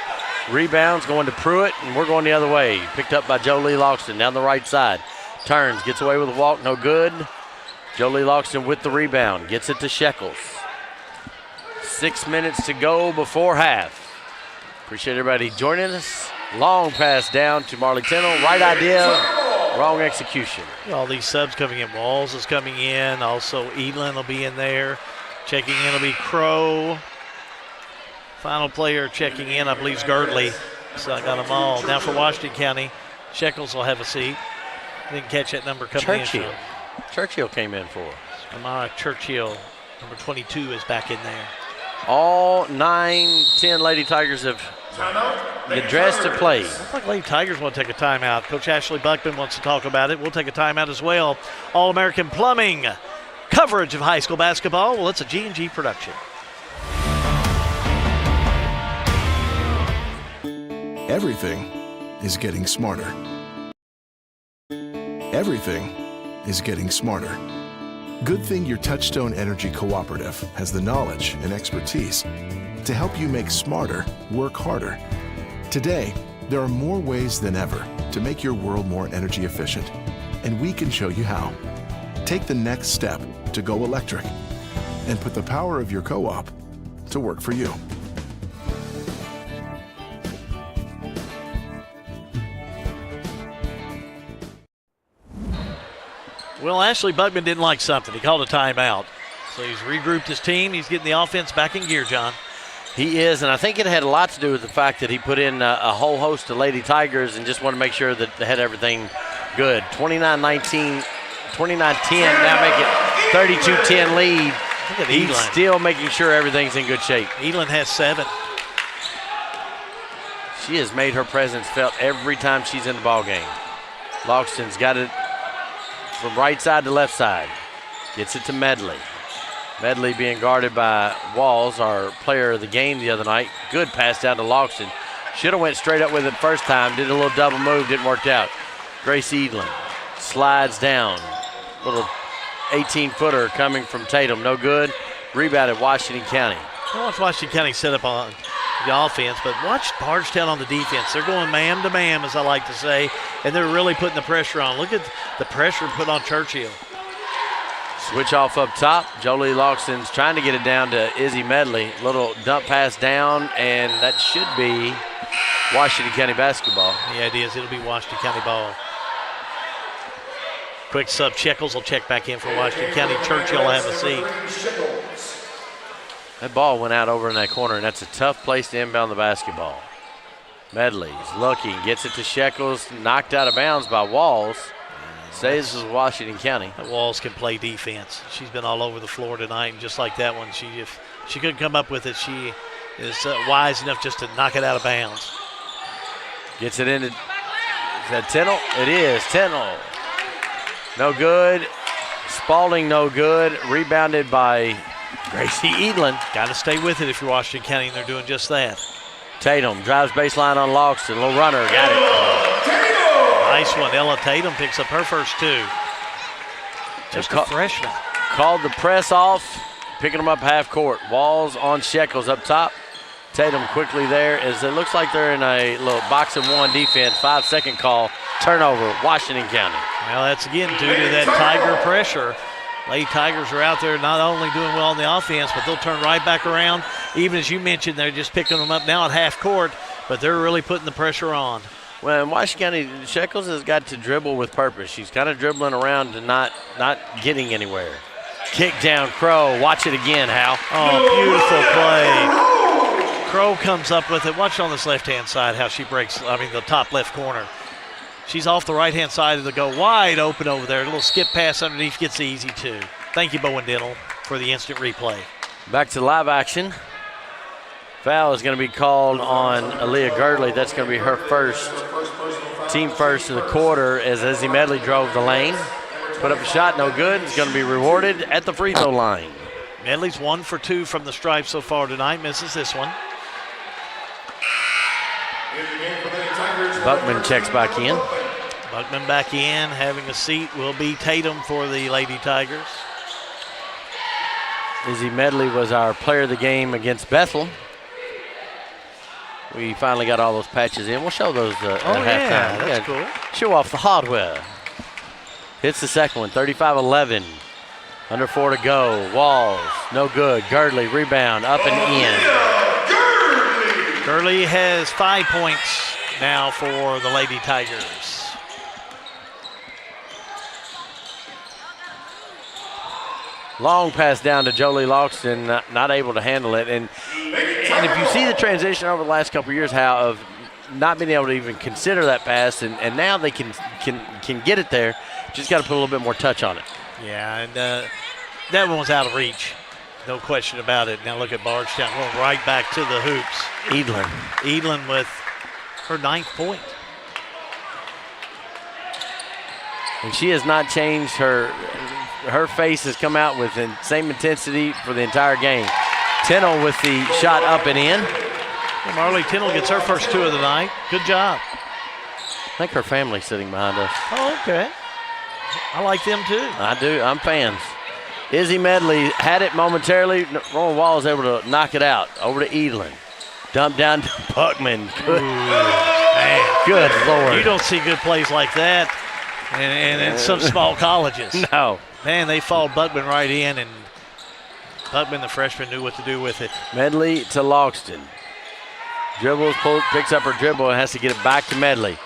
Rebounds going to Pruitt, and we're going the other way. Picked up by Jolie Loxton down the right side. Turns, gets away with a walk, no good. Jolie Loxton with the rebound, gets it to Shekels. 6 minutes to go before half. Appreciate everybody joining us. Long pass down to Marley Tennell. Right idea, wrong execution. All these subs coming in. Walls is coming in. Also, Edlin will be in there. Checking in will be Crow. Final player checking in, I believe, is Girdley. So I got them all. Now for Washington County, Shekels will have a seat. Didn't catch that number coming in. Churchill came in for us. Amara Churchill, number 22, is back in there. All 9, 10 Lady Tigers have get dressed to play. Looks like Lady Tigers want to take a timeout. Coach Ashley Buckman wants to talk about it. We'll take a timeout as well. All-American Plumbing coverage of high school basketball. Well, it's a G&G production. Everything is getting smarter. Everything is getting smarter. Good thing your Touchstone Energy Cooperative has the knowledge and expertise to help you make smarter work harder. Today, there are more ways than ever to make your world more energy efficient, and we can show you how. Take the next step to go electric and put the power of your co-op to work for you. Well, Ashley Buckman didn't like something. He called a timeout. So he's regrouped his team. He's getting the offense back in gear, John. He is, and I think it had a lot to do with the fact that he put in a whole host of Lady Tigers and just wanted to make sure that they had everything good. 29-19, 29-10, now make it 32-10 lead. Look at He's Elin. still making sure everything's in good shape. Elin has 7. She has made her presence felt every time she's in the ball game. Loxton's got it from right side to left side. Gets it to Medley. Medley being guarded by Walls, our player of the game the other night. Good pass down to Loxton. Should have went straight up with it first time. Did a little double move, didn't work out. Grace Edlin slides down. Little 18-footer coming from Tatum. No good. Rebounded Washington County. I watch Washington County set up on the offense, but watch Bardstown on the defense. They're going man to man, as I like to say, and they're really putting the pressure on. Look at the pressure put on Churchill. Switch off up top. Jolie Loxton's trying to get it down to Izzy Medley. Little dump pass down, and that should be Washington County basketball. Yeah, it is. It'll be Washington County ball. Quick sub. Shekels will check back in for Washington County. Churchill will have a seat. That ball went out over in that corner, and that's a tough place to inbound the basketball. Medley's looking, gets it to Shekels, knocked out of bounds by Walls. Says this is Washington County. That Walls can play defense. She's been all over the floor tonight, and just like that one, if she couldn't come up with it, she is wise enough just to knock it out of bounds. Gets it into, is that Tennell? It is, Tennell. No good. Spalding no good. Rebounded by Gracie Edlin. Got to stay with it if you're Washington County, and they're doing just that. Tatum drives baseline on Loxton. Little runner, got it. Nice one. Ella Tatum picks up her first 2. Just a freshman. Called the press off. picking them up half court. Walls on Shekels up top. Tatum quickly there as it looks like they're in a little box and one defense. 5-second call. Turnover, Washington County. Well, that's again due to that Tiger pressure. Lady Tigers are out there not only doing well on the offense, but they'll turn right back around. Even as you mentioned, they're just picking them up now at half court, but they're really putting the pressure on. Well, in Washington County, Shekels has got to dribble with purpose. She's kind of dribbling around and not getting anywhere. Kick down, Crow. Watch it again, Hal. Oh, beautiful play. Crow comes up with it. Watch on this left-hand side how she breaks, the top left corner. She's off the right-hand side of the goal, wide open over there. A little skip pass underneath gets the easy two. Thank you, Bowen Dental, for the instant replay. Back to live action. Foul is going to be called on Aaliyah Girdley. That's going to be her first, team first of the quarter as Izzy Medley drove the lane. Put up a shot, no good. It's going to be rewarded at the free throw line. Medley's 1 for 2 from the stripe so far tonight, misses this one. Buckman checks back in. Buckman back in, having a seat will be Tatum for the Lady Tigers. Izzy Medley was our player of the game against Bethel. We finally got all those patches in. We'll show those at halftime. That's cool. Show off the hardware. Hits the second one, 35-11. Under 4 to go. Walls, no good. Girdley, rebound, up and in. Girdley has 5 points now for the Lady Tigers. Long pass down to Jolie Loxton, not able to handle it. And if you see the transition over the last couple of years, how of not being able to even consider that pass, and now they can get it there, just got to put a little bit more touch on it. Yeah, and that one was out of reach. No question about it. Now look at Bardstown going right back to the hoops. Edlin with her 9th point. And she has not changed her face has come out with the same intensity for the entire game. Tennell with the shot up and in. Well, Marley Tennell gets her first 2 of the night. Good job. I think her family's sitting behind us. Oh, okay. I like them too. I do. I'm fans. Izzy Medley had it momentarily. Roland Wall is able to knock it out. Over to Edlin. Dump down to Buckman. Good, man. Good Lord. You don't see good plays like that in some small colleges. No. Man, they followed Buckman right in, and Buckman, the freshman, knew what to do with it. Medley to Loxton. Dribbles, picks up her dribble and has to get it back to Medley.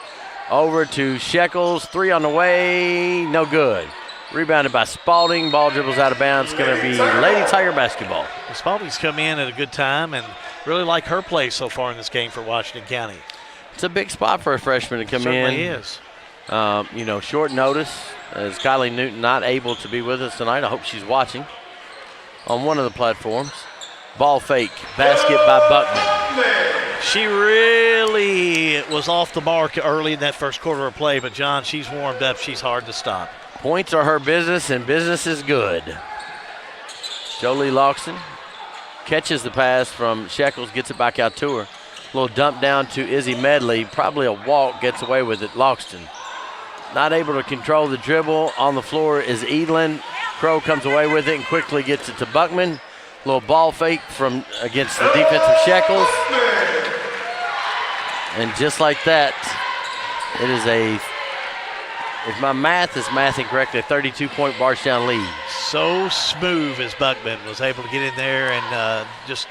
Over to Shekels. 3 on the way. No good. Rebounded by Spalding. Ball dribbles out of bounds. It's going to be Lady Tiger basketball. Well, Spalding's come in at a good time and really like her play so far in this game for Washington County. It's a big spot for a freshman to come Certainly in. Is. Short notice. As Kylie Newton not able to be with us tonight. I hope she's watching on one of the platforms. Ball fake. Basket by Buckman. She really was off the mark early in that first quarter of play, but John, she's warmed up. She's hard to stop. Points are her business, and business is good. Jolie Loxton catches the pass from Shekels, gets it back out to her. A little dump down to Izzy Medley. Probably a walk, gets away with it. Loxton not able to control the dribble. On the floor is Edlin. Crow comes away with it and quickly gets it to Buckman. A little ball fake from against the defense of Shekels. And just like that, it is if my math is mathing correctly, a 32-point Bardstown lead. So smooth as Buckman was able to get in there and just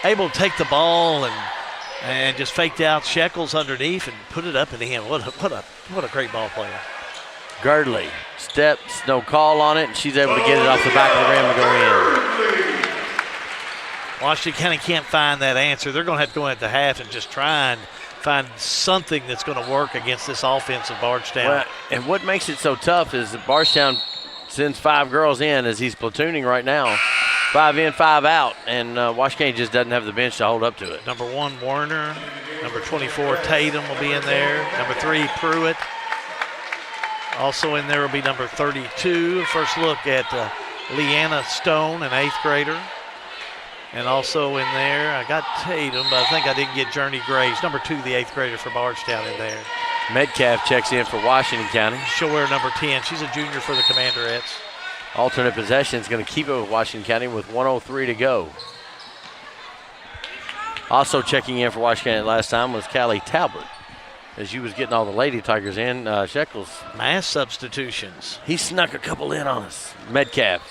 able to take the ball and just faked out Shekels underneath and put it up in the hand. What a great ball player. Girdley steps, no call on it, and she's able to get it off the back of the rim and go in. Washington County can't find that answer. They're going to have to go at the half and just try and find something that's going to work against this offense of Bardstown. Well, and what makes it so tough is that Bardstown sends 5 girls in as he's platooning right now. 5 in, 5 out, and Washington just doesn't have the bench to hold up to it. Number 1, Warner. Number 24, Tatum will be in there. Number 3, Pruitt. Also in there will be number 32. First look at Leanna Stone, an 8th grader. And also in there, I got Tatum, but I think I didn't get Journey Graves. Number 2, the 8th grader for Bardstown in there. Metcalf checks in for Washington County. She'll wear number 10. She's a junior for the Commanderettes. Alternate possession is going to keep it with Washington County with 1:03 to go. Also checking in for Washington County last time was Callie Talbot, as she was getting all the Lady Tigers in. Shekels. Mass substitutions. He snuck a couple in on us. Metcalf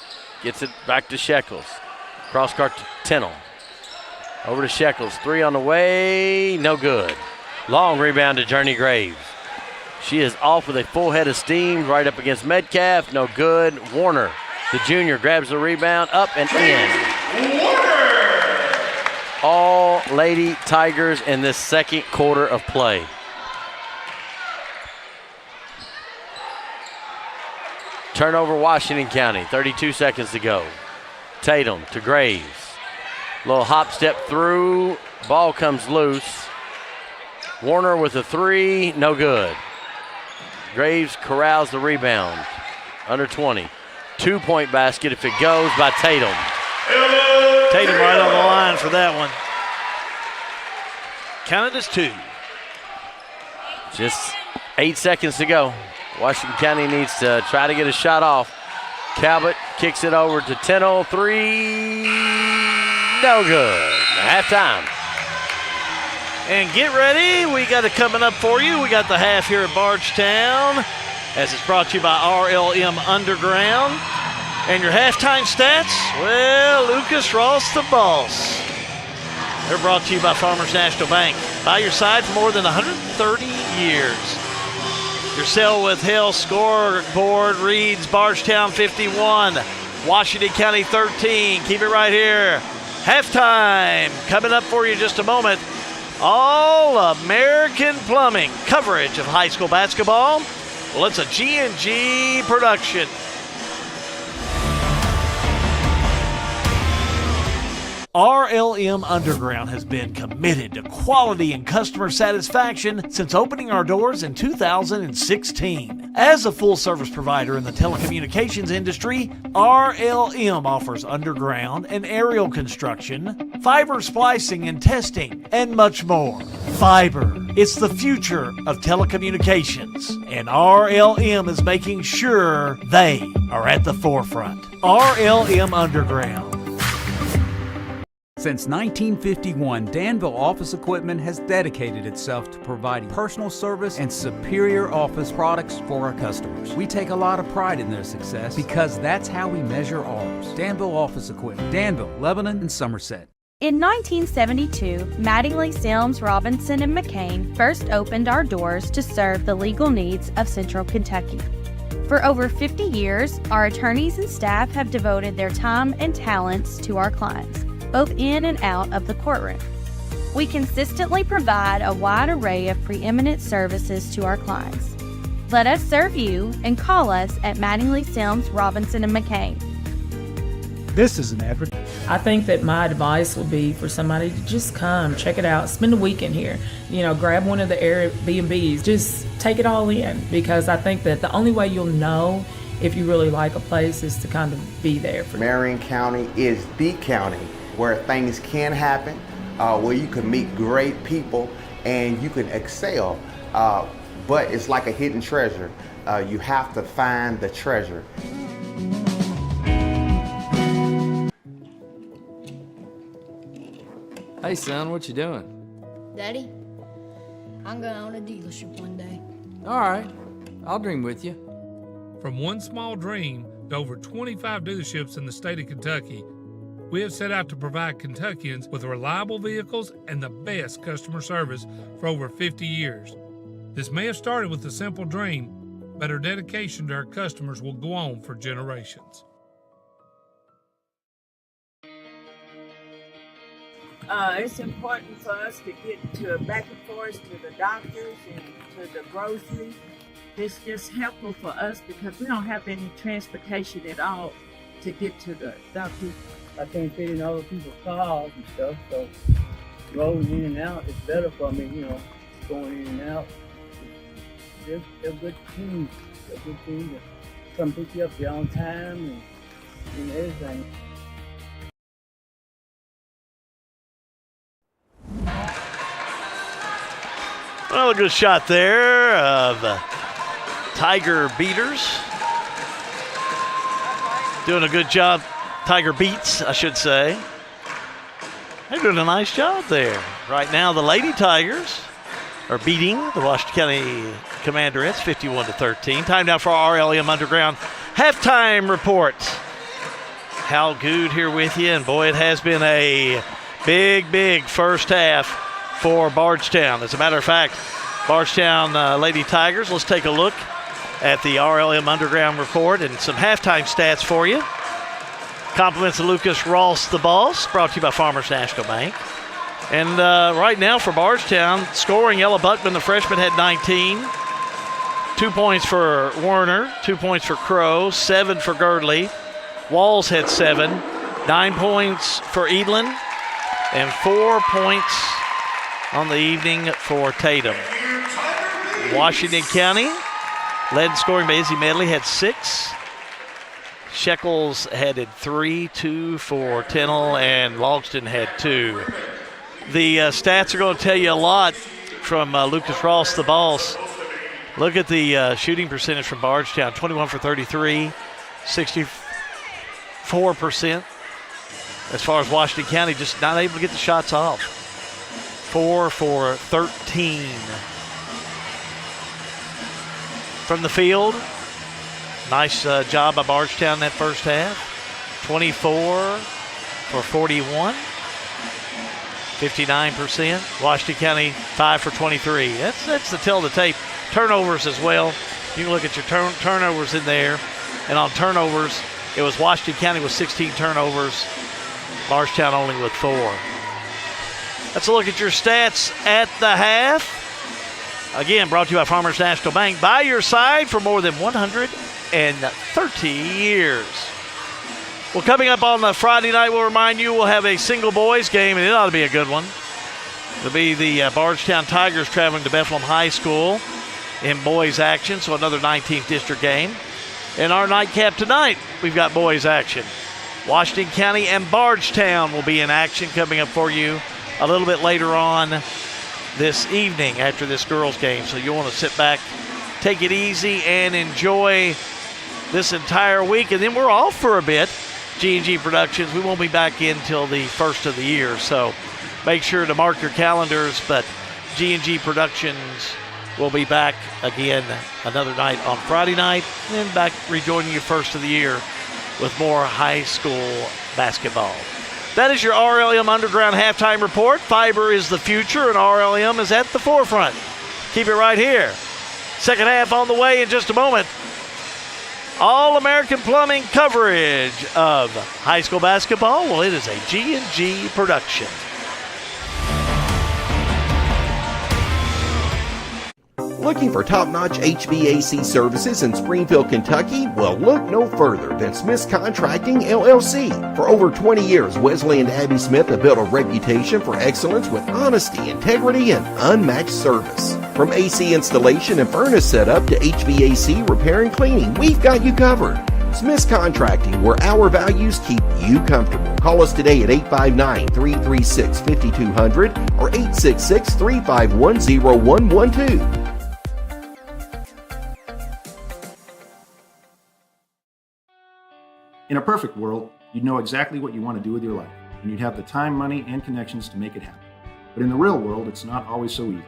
gets it back to Shekels. Cross court to Tennell. Over to Shekels. 3 on the way. No good. Long rebound to Journey Graves. She is off with a full head of steam right up against Metcalf. No good. Warner, the junior, grabs the rebound up and in. All Lady Tigers in this second quarter of play. Turnover Washington County, 32 seconds to go. Tatum to Graves. Little hop step through, ball comes loose. Warner with a 3, no good. Graves corrals the rebound, under 20. 2-point basket if it goes by Tatum. Tatum right on the line for that one. Count it as 2. Just 8 seconds to go. Washington County needs to try to get a shot off. Calvert kicks it over to Tennell. 3, no good. Halftime. And get ready, we got it coming up for you. We got the half here at Bardstown, as it's brought to you by RLM Underground. And your halftime stats, well, Lucas Ross the boss. They're brought to you by Farmers National Bank. By your side for more than 130 years. Your Sell with Hell scoreboard reads Bardstown 51, Washington County 13. Keep it right here. Halftime coming up for you in just a moment. All-American Plumbing coverage of high school basketball. Well, it's a G&G production. RLM Underground has been committed to quality and customer satisfaction since opening our doors in 2016. As a full-service provider in the telecommunications industry, RLM offers underground and aerial construction, fiber splicing and testing, and much more. Fiber, it's the future of telecommunications, and RLM is making sure they are at the forefront. RLM Underground. Since 1951, Danville Office Equipment has dedicated itself to providing personal service and superior office products for our customers. We take a lot of pride in their success because that's how we measure ours. Danville Office Equipment, Danville, Lebanon, and Somerset. In 1972, Mattingly, Sims, Robinson, and McCain first opened our doors to serve the legal needs of Central Kentucky. For over 50 years, our attorneys and staff have devoted their time and talents to our clients, both in and out of the courtroom. We consistently provide a wide array of preeminent services to our clients. Let us serve you and call us at Mattingly, Sims, Robinson, and McCain. This is an advert. I think that my advice would be for somebody to just come, check it out, spend a weekend here. You know, grab one of the Airbnbs, just take it all in, because I think that the only way you'll know if you really like a place is to kind of be there. Marion County is the county where things can happen, where you can meet great people and you can excel. But it's like a hidden treasure. You have to find the treasure. Hey son, what you doing? Daddy, I'm gonna own a dealership one day. All right, I'll dream with you. From one small dream to over 25 dealerships in the state of Kentucky, we have set out to provide Kentuckians with reliable vehicles and the best customer service for over 50 years. This may have started with a simple dream, but our dedication to our customers will go on for generations. It's important for us to get to back and forth to the doctors and to the grocery. It's just helpful for us because we don't have any transportation at all to get to the doctors. I can't fit in other people's cars and stuff, so rolling in and out is better for me, you know, going in and out. They're a good team. They're a good team to come pick you up there on time and everything. Well, a good shot there of Tiger Beaters. doing a good job. Tiger beats, I should say. They're doing a nice job there. Right now, the Lady Tigers are beating the Washington County Commanderettes 51-13. Time now for our RLM Underground halftime report. Hal Good here with you, and boy, it has been a big first half for Bardstown. As a matter of fact, Bardstown Lady Tigers, let's take a look at the RLM Underground report and some halftime stats for you. Compliments of Lucas Ross, the boss, brought to you by Farmers National Bank. And right now for Bardstown, scoring, Ella Buckman, the freshman, had 19. 2 points for Werner, 2 points for Crow, 7 for Girdley. Walls had 7. 9 points for Edlin, and 4 points on the evening for Tatum. Washington County led in scoring by Izzy Medley, had 6. Shekels had 3, 2 for Tennell, and Logston had 2. The stats are going to tell you a lot from Lucas Ross, the boss. Look at the shooting percentage from Bardstown, 21 for 33, 64%. As far as Washington County, just not able to get the shots off. 4 for 13. From the field, nice job by Bardstown in that first half. 24 for 41, 59%. Washington County 5 for 23. That's the tell of the tape. Turnovers as well. You can look at your turnovers in there. And on turnovers, it was Washington County with 16 turnovers. Bardstown only with 4. Let's look at your stats at the half. Again, brought to you by Farmers National Bank. By your side for more than 130 years. Well, coming up on the Friday night, we'll remind you we'll have a single boys game, and it ought to be a good one. It'll be the Bardstown Tigers traveling to Bethlehem High School in boys action, so another 19th district game. And our nightcap tonight, we've got boys action. Washington County and Bardstown will be in action coming up for you a little bit later on this evening after this girls game. So you want to sit back, take it easy, and enjoy this entire week. And then we're off for a bit. G&G Productions, we won't be back in till the first of the year. So make sure to mark your calendars. But G&G Productions will be back again another night on Friday night. And then back rejoining you first of the year with more high school basketball. That is your RLM Underground halftime report. Fiber is the future, and RLM is at the forefront. Keep it right here. Second half on the way in just a moment. All-American Plumbing coverage of high school basketball. Well, it is a G&G production. Looking for top-notch HVAC services in Springfield, Kentucky? Well, look no further than Smith's Contracting, LLC. For over 20 years, Wesley and Abby Smith have built a reputation for excellence with honesty, integrity, and unmatched service. From AC installation and furnace setup to HVAC repair and cleaning, we've got you covered. Smith's Contracting, where our values keep you comfortable. Call us today at 859-336-5200 or 866-351-0112. In a perfect world, you'd know exactly what you want to do with your life, and you'd have the time, money, and connections to make it happen. But in the real world, it's not always so easy.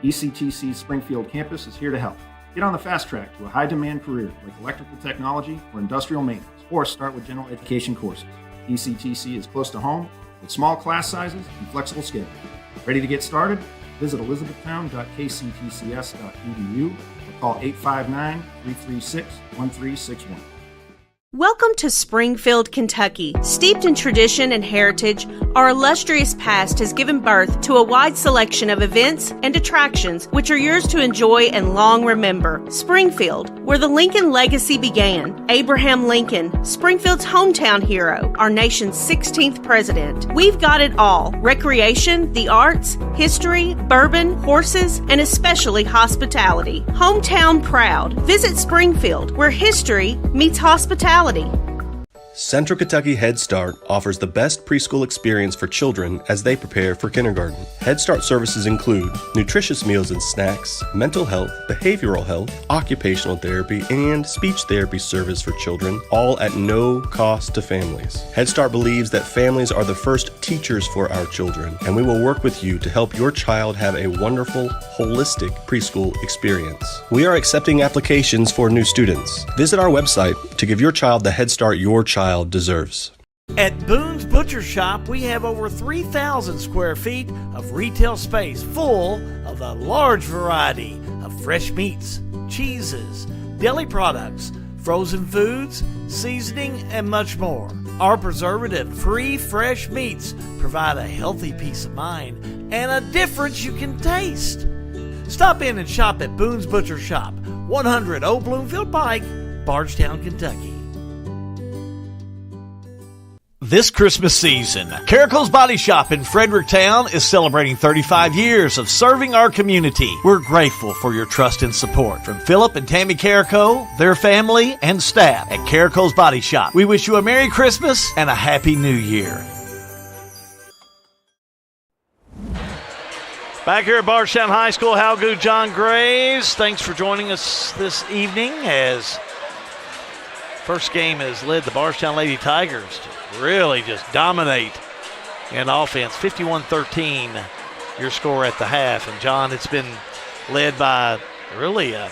ECTC's Springfield campus is here to help. Get on the fast track to a high-demand career like electrical technology or industrial maintenance, or start with general education courses. ECTC is close to home with small class sizes and flexible schedules. Ready to get started? Visit elizabethtown.kctcs.edu or call 859-336-1361. Welcome to Springfield, Kentucky. Steeped in tradition and heritage, our illustrious past has given birth to a wide selection of events and attractions which are yours to enjoy and long remember. Springfield, where the Lincoln legacy began. Abraham Lincoln, Springfield's hometown hero, our nation's 16th president. We've got it all. Recreation, the arts, history, bourbon, horses, and especially hospitality. Hometown proud. Visit Springfield, where history meets hospitality. Central Kentucky Head Start offers the best preschool experience for children as they prepare for kindergarten. Head Start services include nutritious meals and snacks, mental health, behavioral health, occupational therapy, and speech therapy service for children, all at no cost to families. Head Start believes that families are the first teachers for our children, and we will work with you to help your child have a wonderful, holistic preschool experience. We are accepting applications for new students. Visit our website to give your child the Head Start your child deserves. At Boone's Butcher Shop, we have over 3,000 square feet of retail space full of a large variety of fresh meats, cheeses, deli products, frozen foods, seasoning, and much more. Our preservative-free fresh meats provide a healthy peace of mind and a difference you can taste. Stop in and shop at Boone's Butcher Shop, 100 Old Bloomfield Pike, Bardstown, Kentucky. This Christmas season, Caracol's Body Shop in Fredericktown is celebrating 35 years of serving our community. We're grateful for your trust and support from Philip and Tammy Caracol, their family, and staff at Caracol's Body Shop. We wish you a Merry Christmas and a Happy New Year. Back here at Bardstown High School, how good John Graves. Thanks for joining us this evening as first game has led the Bardstown Lady Tigers to really just dominate in offense. 51-13, your score at the half. And, John, it's been led by really a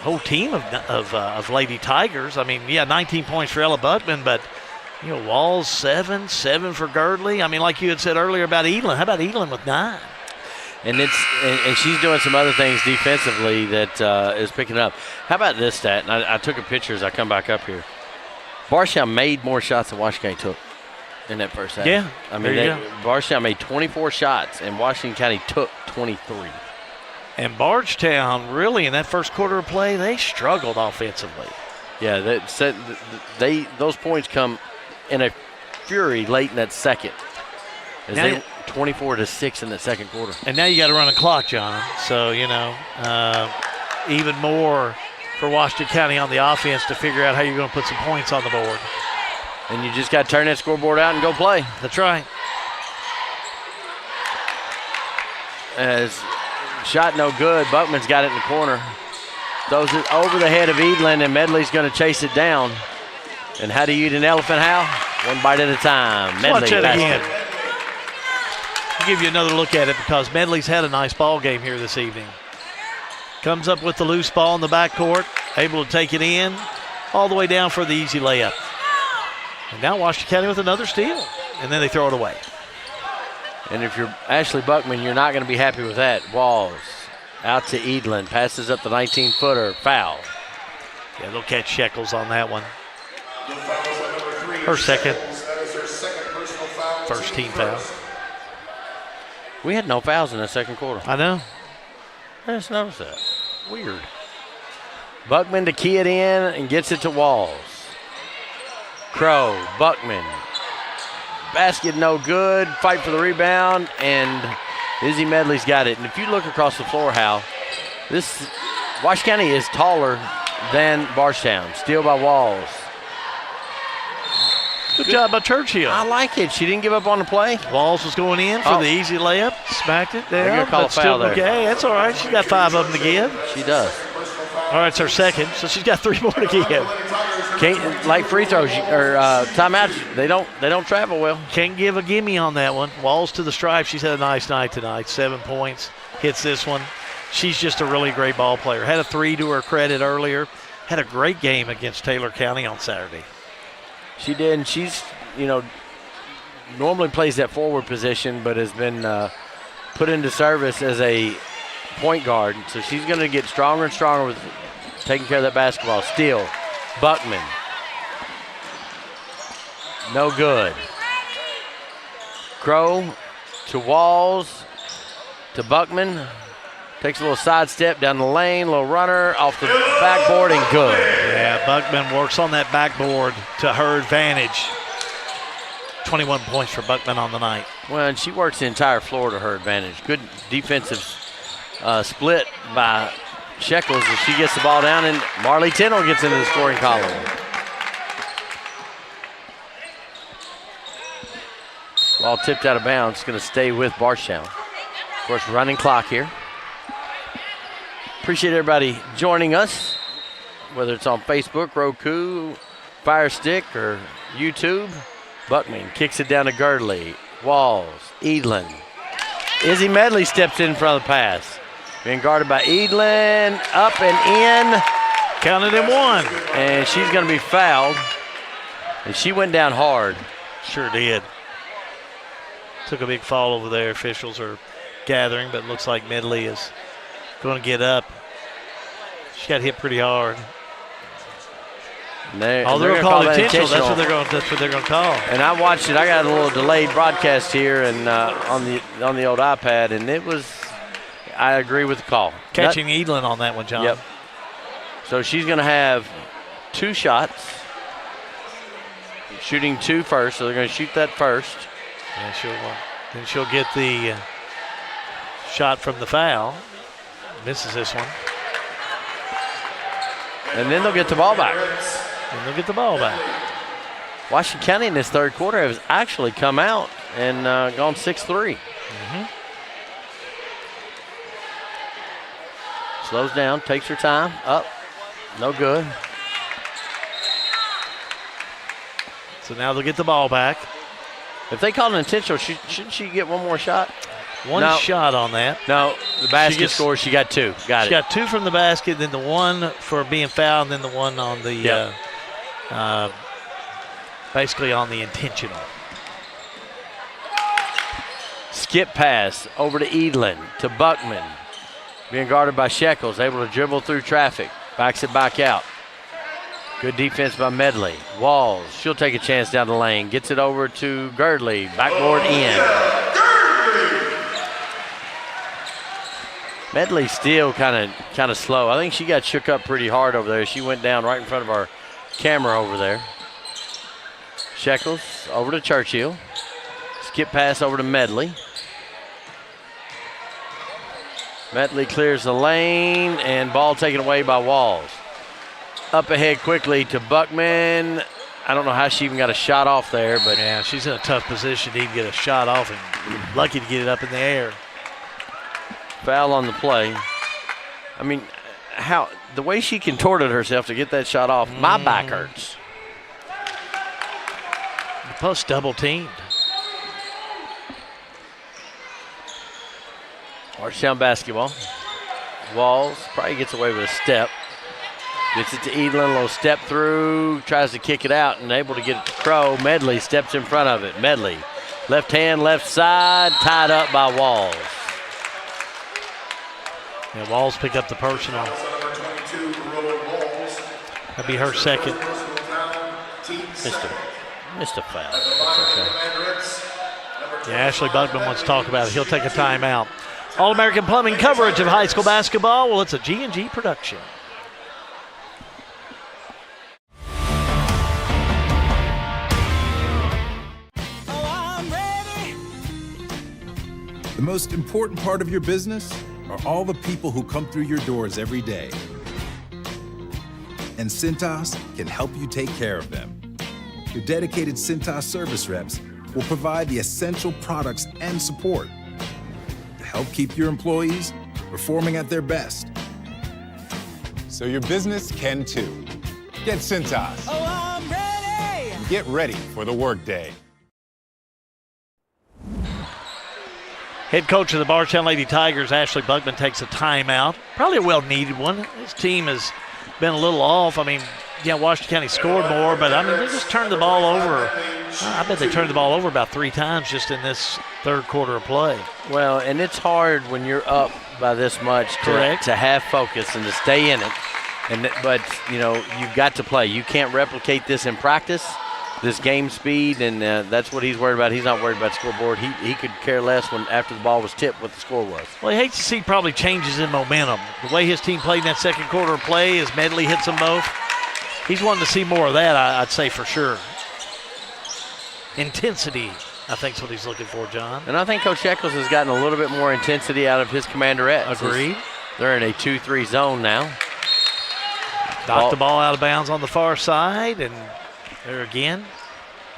whole team of Lady Tigers. I mean, 19 points for Ella Buckman, but, Walls 7 for Girdley. I mean, like you had said earlier about Edlin. How about Edlin with 9? And she's doing some other things defensively that is picking up. How about this stat? And I took a picture as I come back up here. Bardstown made more shots than Washington County took in that first half. Yeah, I mean, Bardstown made 24 shots, and Washington County took 23. And Bardstown, really, in that first quarter of play, they struggled offensively. Yeah, those points come in a fury late in that second. As now, they 24-6 in the second quarter. And now you got to run a clock, John. So, even more for Washington County on the offense to figure out how you're going to put some points on the board. And you just got to turn that scoreboard out and go play. That's right. As shot no good, Buckman's got it in the corner. Throws it over the head of Edlin, and Medley's going to chase it down. And how do you eat an elephant, Hal? One bite at a time. Medley, watch that again. I'll give you another look at it because Medley's had a nice ball game here this evening. Comes up with the loose ball in the backcourt, able to take it in, all the way down for the easy layup. And now Washington County with another steal, and then they throw it away. And if you're Ashley Buckman, you're not going to be happy with that. Walls out to Edlin, passes up the 19-footer, foul. Yeah, they'll catch Shekels on that one. Her second. First team foul. We had no fouls in the second quarter. I know. I just noticed that. Weird. Buckman to key it in and gets it to Walls. Crow, Buckman. Basket no good. Fight for the rebound, and Izzy Medley's got it. And if you look across the floor, Hal, this Washington County is taller than Bardstown. Steal by Walls. Good job by Churchill. I like it. She didn't give up on the play. Walls was going in for the easy layup. Smacked it there. They're gonna call a foul there. Okay, that's all right. She's got 5 of them to give. She does. All right, it's her second, so she's got 3 more to give. Can't, like free throws or timeouts, they don't travel well. Can't give a gimme on that one. Walls to the stripe. She's had a nice night tonight. 7 points. Hits this one. She's just a really great ball player. Had a 3 to her credit earlier. Had a great game against Taylor County on Saturday. She did, and she's, normally plays that forward position, but has been put into service as a point guard. So she's going to get stronger and stronger with taking care of that basketball. Steal, Buckman. No good. Crow to Walls, to Buckman. Takes a little sidestep down the lane, little runner off the backboard, and good. Yeah, Buckman works on that backboard to her advantage. 21 points for Buckman on the night. Well, and she works the entire floor to her advantage. Good defensive split by Shekels as she gets the ball down, and Marley Tindall gets into the scoring column. Ball tipped out of bounds. It's going to stay with Bardstown. Of course, running clock here. Appreciate everybody joining us, whether it's on Facebook, Roku, Fire Stick, or YouTube. Buckman kicks it down to Girdley. Walls, Edlin. Izzy Medley steps in front of the pass. Being guarded by Edlin, up and in. Counted in one. And she's going to be fouled. And she went down hard. Sure did. Took a big fall over there. Officials are gathering, but it looks like Medley is going to get up. She got hit pretty hard. They're going to call intentional. That's what they're going to call. And I watched it. I got a little delayed broadcast here and on the old iPad, and it was. I agree with the call. Catching Edlin on that one, John. Yep. So she's going to have 2 shots. Shooting 2 first, so they're going to shoot that first. Yeah, then she'll get the shot from the foul. Misses this one. And then they'll get the ball back. Washington County in this third quarter has actually come out and gone 6-3. Slows down, takes her time, up, no good. So now they'll get the ball back. If they call it intentional, shouldn't she get one more shot? One shot on that. No, the basket score, she got 2. She got 2 from the basket, then the one for being fouled, and then the one on the basically on the intentional. Skip pass over to Edlin, to Buckman. Being guarded by Shekels, able to dribble through traffic. Backs it back out. Good defense by Medley. Walls, she'll take a chance down the lane. Gets it over to Girdley. Backboard in. Medley still kind of slow. I think she got shook up pretty hard over there. She went down right in front of our camera over there. Shekels over to Churchill. Skip pass over to Medley. Medley clears the lane, and ball taken away by Walls. Up ahead quickly to Buckman. I don't know how she even got a shot off there, but yeah, she's in a tough position to even get a shot off, and lucky to get it up in the air. Foul on the play. I mean, the way she contorted herself to get that shot off, my back hurts. The post double teamed. Bardstown basketball. Walls probably gets away with a step. Gets it to Edlin, a little step through, tries to kick it out and able to get it to Crow. Medley steps in front of it. Medley, left hand, left side, tied up by Walls. Yeah, Walls picked up the personal. That'd be her second. Missed a foul. That's okay. Yeah, Ashley Buckman wants to talk about it. He'll take a timeout. All-American Plumbing coverage of high school basketball. Well, it's a G&G production. The most important part of your business are all the people who come through your doors every day. And Cintas can help you take care of them. Your dedicated Cintas service reps will provide the essential products and support to help keep your employees performing at their best. So your business can too. Get Cintas. Oh, I'm ready! Get ready for the workday. Head coach of the Bardstown Lady Tigers, Ashley Buckman, takes a timeout. Probably a well-needed one. His team has been a little off. I mean, yeah, Washington County scored more, but I mean, they just turned the ball over. I bet they turned the ball over about 3 times just in this third quarter of play. Well, and it's hard when you're up by this much to have focus and to stay in it. But, you know, you've got to play. You can't replicate this in practice, this game speed, and that's what he's worried about. He's not worried about scoreboard. He could care less when after the ball was tipped what the score was. Well, he hates to see probably changes in momentum. The way his team played in that second quarter of play as Medley hits them both, he's wanting to see more of that, I'd say for sure. Intensity, I think, is what he's looking for, John. And I think Coach Eccles has gotten a little bit more intensity out of his Commanderettes. Agreed. They're in a 2-3 zone now. Knocked the ball out of bounds on the far side, and there again.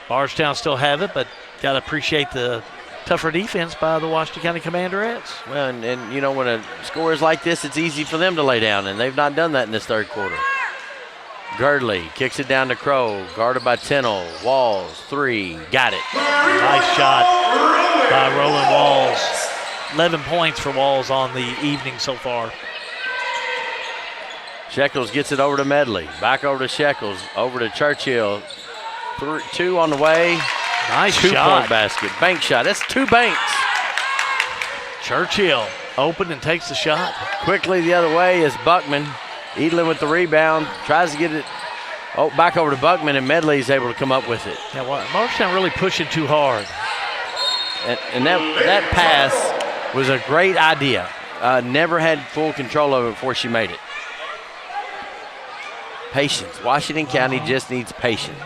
Bardstown still have it, but got to appreciate the tougher defense by the Washington County Commanderettes. Well, and you know, when a score is like this, it's easy for them to lay down, and they've not done that in this third quarter. Girdley kicks it down to Crow, guarded by Tennell. Walls, 3, got it. Nice shot by Roland Walls. 11 points for Walls on the evening so far. Shekels gets it over to Medley. Back over to Shekels, over to Churchill. 2 on the way. Nice shot. 2-point basket. Bank shot. That's 2 banks. Churchill open and takes the shot. Quickly the other way is Buckman. Edlin with the rebound. Tries to get it back over to Buckman, and Medley's able to come up with it. Yeah, well, Bardstown really pushing too hard. And that pass was a great idea. Never had full control of it before she made it. Patience. Washington County just needs patience.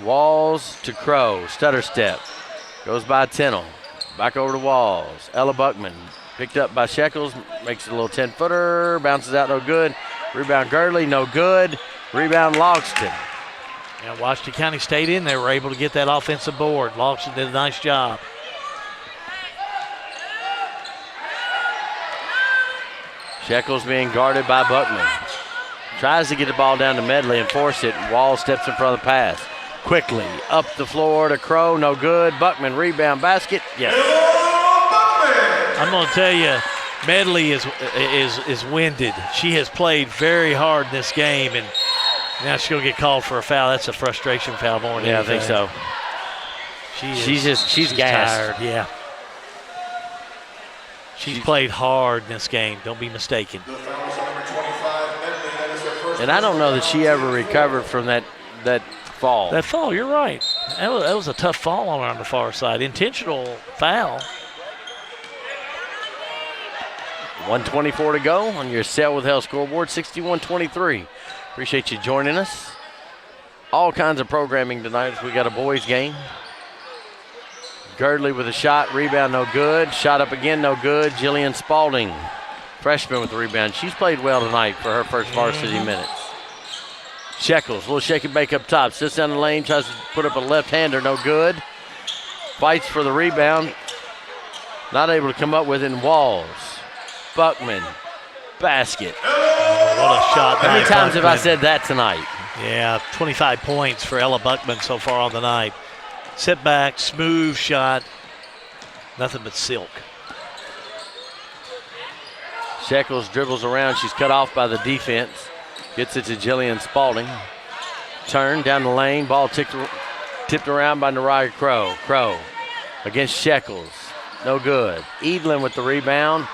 Walls to Crow. Stutter step. Goes by Tennell. Back over to Walls. Ella Buckman picked up by Shekels. Makes it a little 10-footer. Bounces out, no good. Rebound Girdley, no good. Rebound Logston. Yeah, Washington County stayed in. They were able to get that offensive board. Logston did a nice job. Shekels being guarded by Buckman. Tries to get the ball down to Medley and force it. Wall steps in front of the pass. Quickly up the floor to Crow, no good. Buckman rebound basket, yes. I'm going to tell you, Medley is winded. She has played very hard in this game, and now she's going to get called for a foul. That's a frustration foul more than anything. I think so. She's gassed. Tired, yeah. She's played hard in this game. Don't be mistaken. And I don't know that she ever recovered from that fall. That fall, you're right. That was a tough fall on the far side. Intentional foul. 1:24 to go on your Sale with Hell scoreboard, 61-23. Appreciate you joining us. All kinds of programming tonight. We got a boys game. Girdley with a shot, rebound, no good. Shot up again, no good. Jillian Spalding, freshman with the rebound. She's played well tonight for her first varsity minutes. Shekels, little shake and bake up top. Sits down the lane, tries to put up a left-hander, no good. Fights for the rebound. Not able to come up with it in Walls. Buckman, basket. Oh, what a shot. How many times have I said that tonight? Yeah, 25 points for Ella Buckman so far on the night. Sit back, smooth shot. Nothing but silk. Shekels dribbles around. She's cut off by the defense. Gets it to Jillian Spalding. Turn down the lane. Ball tipped around by Nariah Crow. Crow against Shekels. No good. Edlin with the rebound.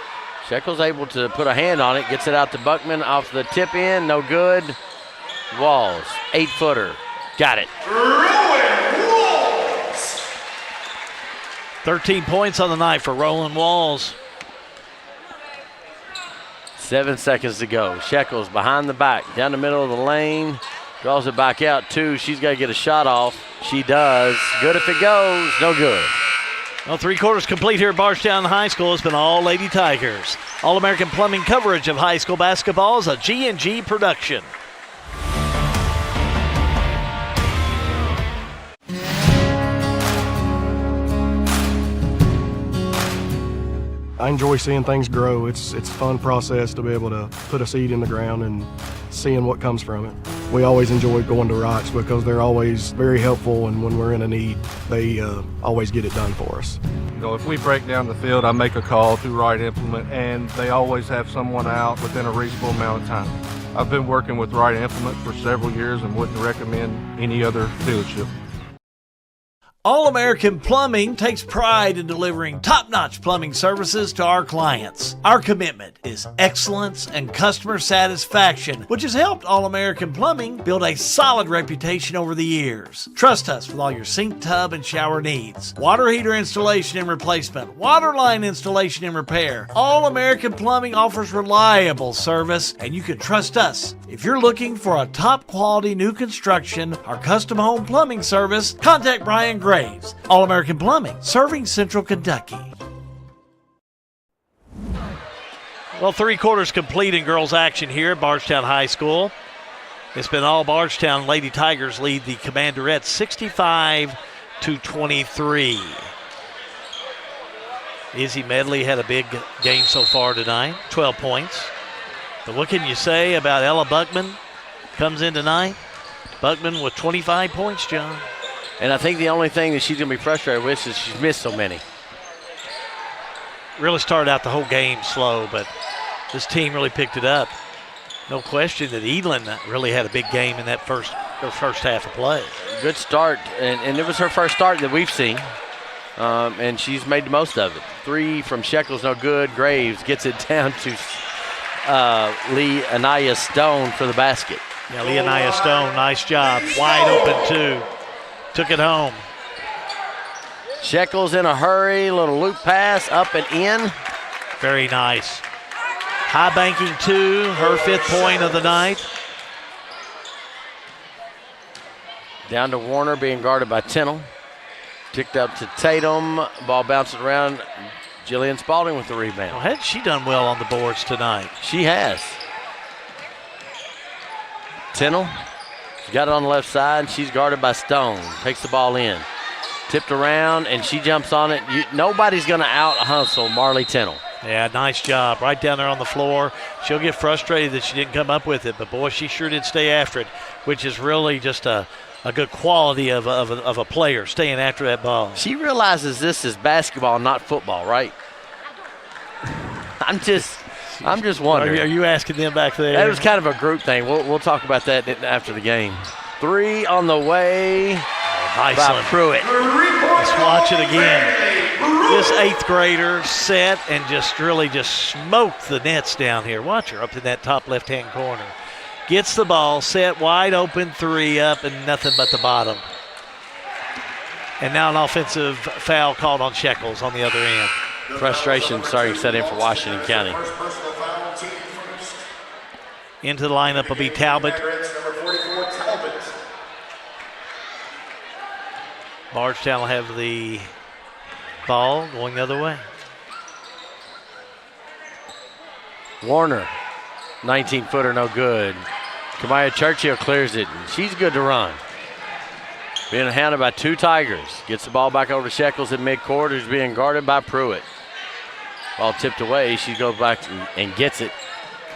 Shekels able to put a hand on it. Gets it out to Buckman off the tip in. No good. Walls. 8-footer. Got it. 13 points on the night for Roland Walls. 7 seconds to go. Shekels behind the back, down the middle of the lane. Draws it back out, 2. She's got to get a shot off. She does. Good if it goes. No good. Well, 3 quarters complete here at Bardstown High School. It's been all Lady Tigers. All-American Plumbing coverage of high school basketball is a G&G production. I enjoy seeing things grow. It's a fun process to be able to put a seed in the ground and seeing what comes from it. We always enjoy going to Rocks because they're always very helpful, and when we're in a need, they always get it done for us. You know, if we break down the field, I make a call to Right Implement, and they always have someone out within a reasonable amount of time. I've been working with Right Implement for several years and wouldn't recommend any other dealership. All-American Plumbing takes pride in delivering top-notch plumbing services to our clients. Our commitment is excellence and customer satisfaction, which has helped All-American Plumbing build a solid reputation over the years. Trust us with all your sink, tub, and shower needs. Water heater installation and replacement, water line installation and repair. All-American Plumbing offers reliable service, and you can trust us. If you're looking for a top-quality new construction or custom home plumbing service, contact Brian Graves. All-American Plumbing, serving Central Kentucky. Well, 3 quarters complete in girls action here at Bardstown High School. It's been all Bardstown. Lady Tigers lead the Commanderettes 65-23. Izzy Medley had a big game so far tonight, 12 points. But what can you say about Ella Buckman? Comes in tonight. Buckman with 25 points, John. And I think the only thing that she's going to be frustrated with is she's missed so many. Really started out the whole game slow, but this team really picked it up. No question that Edlin really had a big game in that first half of play. Good start, and it was her first start that we've seen, and she's made the most of it. 3 from Shekels, no good. Graves gets it down to Lee Anaya Stone for the basket. Yeah, Lee Anaya Stone, nice job. Wide open, too. Took it home. Shekels in a hurry, little loop pass, up and in. Very nice. High banking, too, her 5th point of the night. Down to Warner, being guarded by Tennell. Ticked up to Tatum. Ball bouncing around. Jillian Spalding with the rebound. Well, hasn't she done well on the boards tonight? She has. Tennell got it on the left side. She's guarded by Stone. Takes the ball in. Tipped around, and she jumps on it. Nobody's going to out-hustle Marley Tennell. Yeah, nice job. Right down there on the floor. She'll get frustrated that she didn't come up with it, but, boy, she sure did stay after it, which is really just a good quality of a player, staying after that ball. She realizes this is basketball, not football, right? I'm just wondering. Are you asking them back there? That was kind of a group thing. We'll talk about that after the game. 3 on the way. Nice by one. Pruitt. Let's watch it again. This 8th grader set and really smoked the nets down here. Watch her up in that top left-hand corner. Gets the ball, set wide open, 3 up, and nothing but the bottom. And now an offensive foul called on Shekels on the other end. Frustration starting to set in for Washington County. Into the lineup will be Talbot. Bardstown will have the ball going the other way. Warner, 19-footer, no good. Kamaya Churchill clears it, and she's good to run. Being hounded by 2 Tigers. Gets the ball back over to Shekels in midcourt, who's being guarded by Pruitt. Ball tipped away. She goes back and gets it.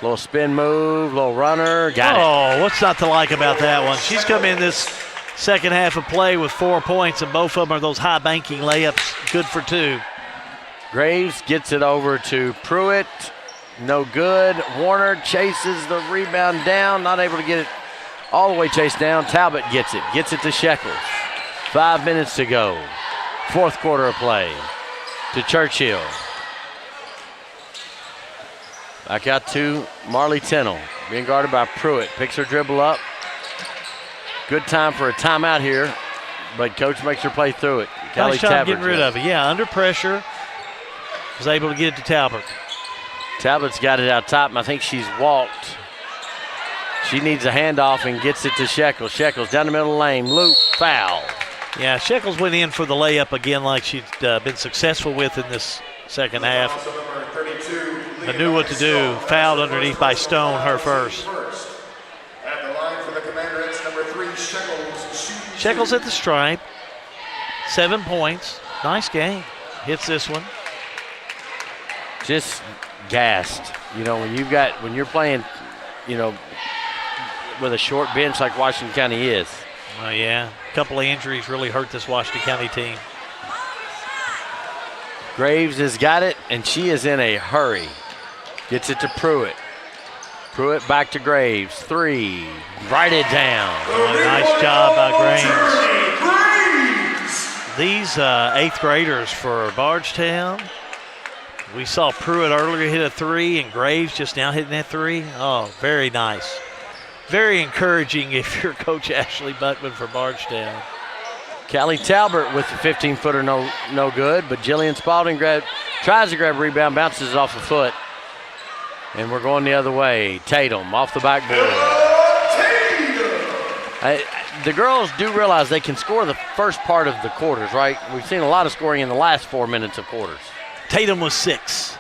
Little spin move, little runner. Got it. Oh, what's not to like about that one? She's come in this second half of play with 4 points, and both of them are those high banking layups, good for 2. Graves gets it over to Pruitt. No good. Warner chases the rebound down, not able to get it all the way chased down. Talbot gets it to Shekels. 5 minutes to go. 4th quarter of play. To Churchill. Back out to Marley Tennell. Being guarded by Pruitt. Picks her dribble up. Good time for a timeout here, but coach makes her play through it. Nice job getting rid of it. Yeah, under pressure. Was able to get it to Talbot. Talbot's got it out top, and I think she's walked. She needs a handoff and gets it to Shekels. Shekels down the middle of the lane. Loop, foul. Yeah, Shekels went in for the layup again like she'd been successful with in this second half. But knew what to do. Fouled underneath by Stone, her first. At the line for the Commanderettes, number 3, Shekels. Shekels at the stripe. 7 points. Nice game. Hits this one. Just gassed. You know, when you're playing, with a short bench like Washington County is. Oh, yeah. A couple of injuries really hurt this Washington County team. Graves has got it, and she is in a hurry. Gets it to Pruitt. Pruitt back to Graves. 3. Write it down. Oh, nice job by Graves. These 8th graders for Bardstown. We saw Pruitt earlier hit a 3, and Graves just now hitting that 3. Oh, very nice. Very encouraging if you're Coach Ashley Buckman for Bardstown. Callie Talbot with the 15-footer, no good, but Jillian Spalding tries to grab a rebound, bounces it off the foot, and we're going the other way. Tatum off the backboard. The girls do realize they can score the first part of the quarters, right? We've seen a lot of scoring in the last 4 minutes of quarters. Tatum was 6.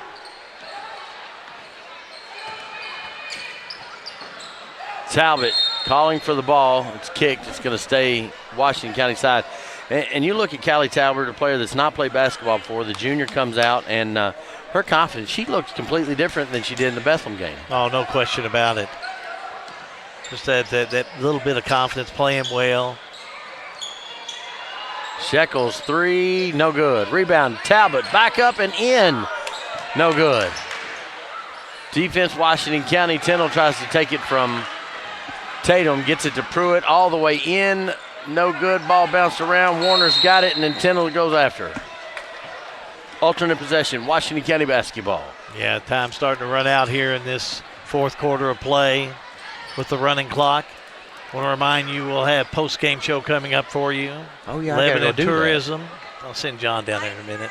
Talbot calling for the ball. It's kicked. It's going to stay Washington County side. And you look at Callie Talbert, a player that's not played basketball before. The junior comes out, and her confidence, she looks completely different than she did in the Bethlehem game. Oh, no question about it. Just that little bit of confidence, playing well. Shekels, 3, no good. Rebound, Talbot, back up and in. No good. Defense, Washington County. Tindall tries to take it from Tatum, gets it to Pruitt, all the way in. No good. Ball bounced around. Warner's got it, and then Tindall goes after. Alternate possession, Washington County basketball. Yeah, time starting to run out here in this fourth quarter of play with the running clock. Want to remind you, we'll have post-game show coming up for you. Oh, yeah, Lebanon Tourism. I'll send John down there in a minute.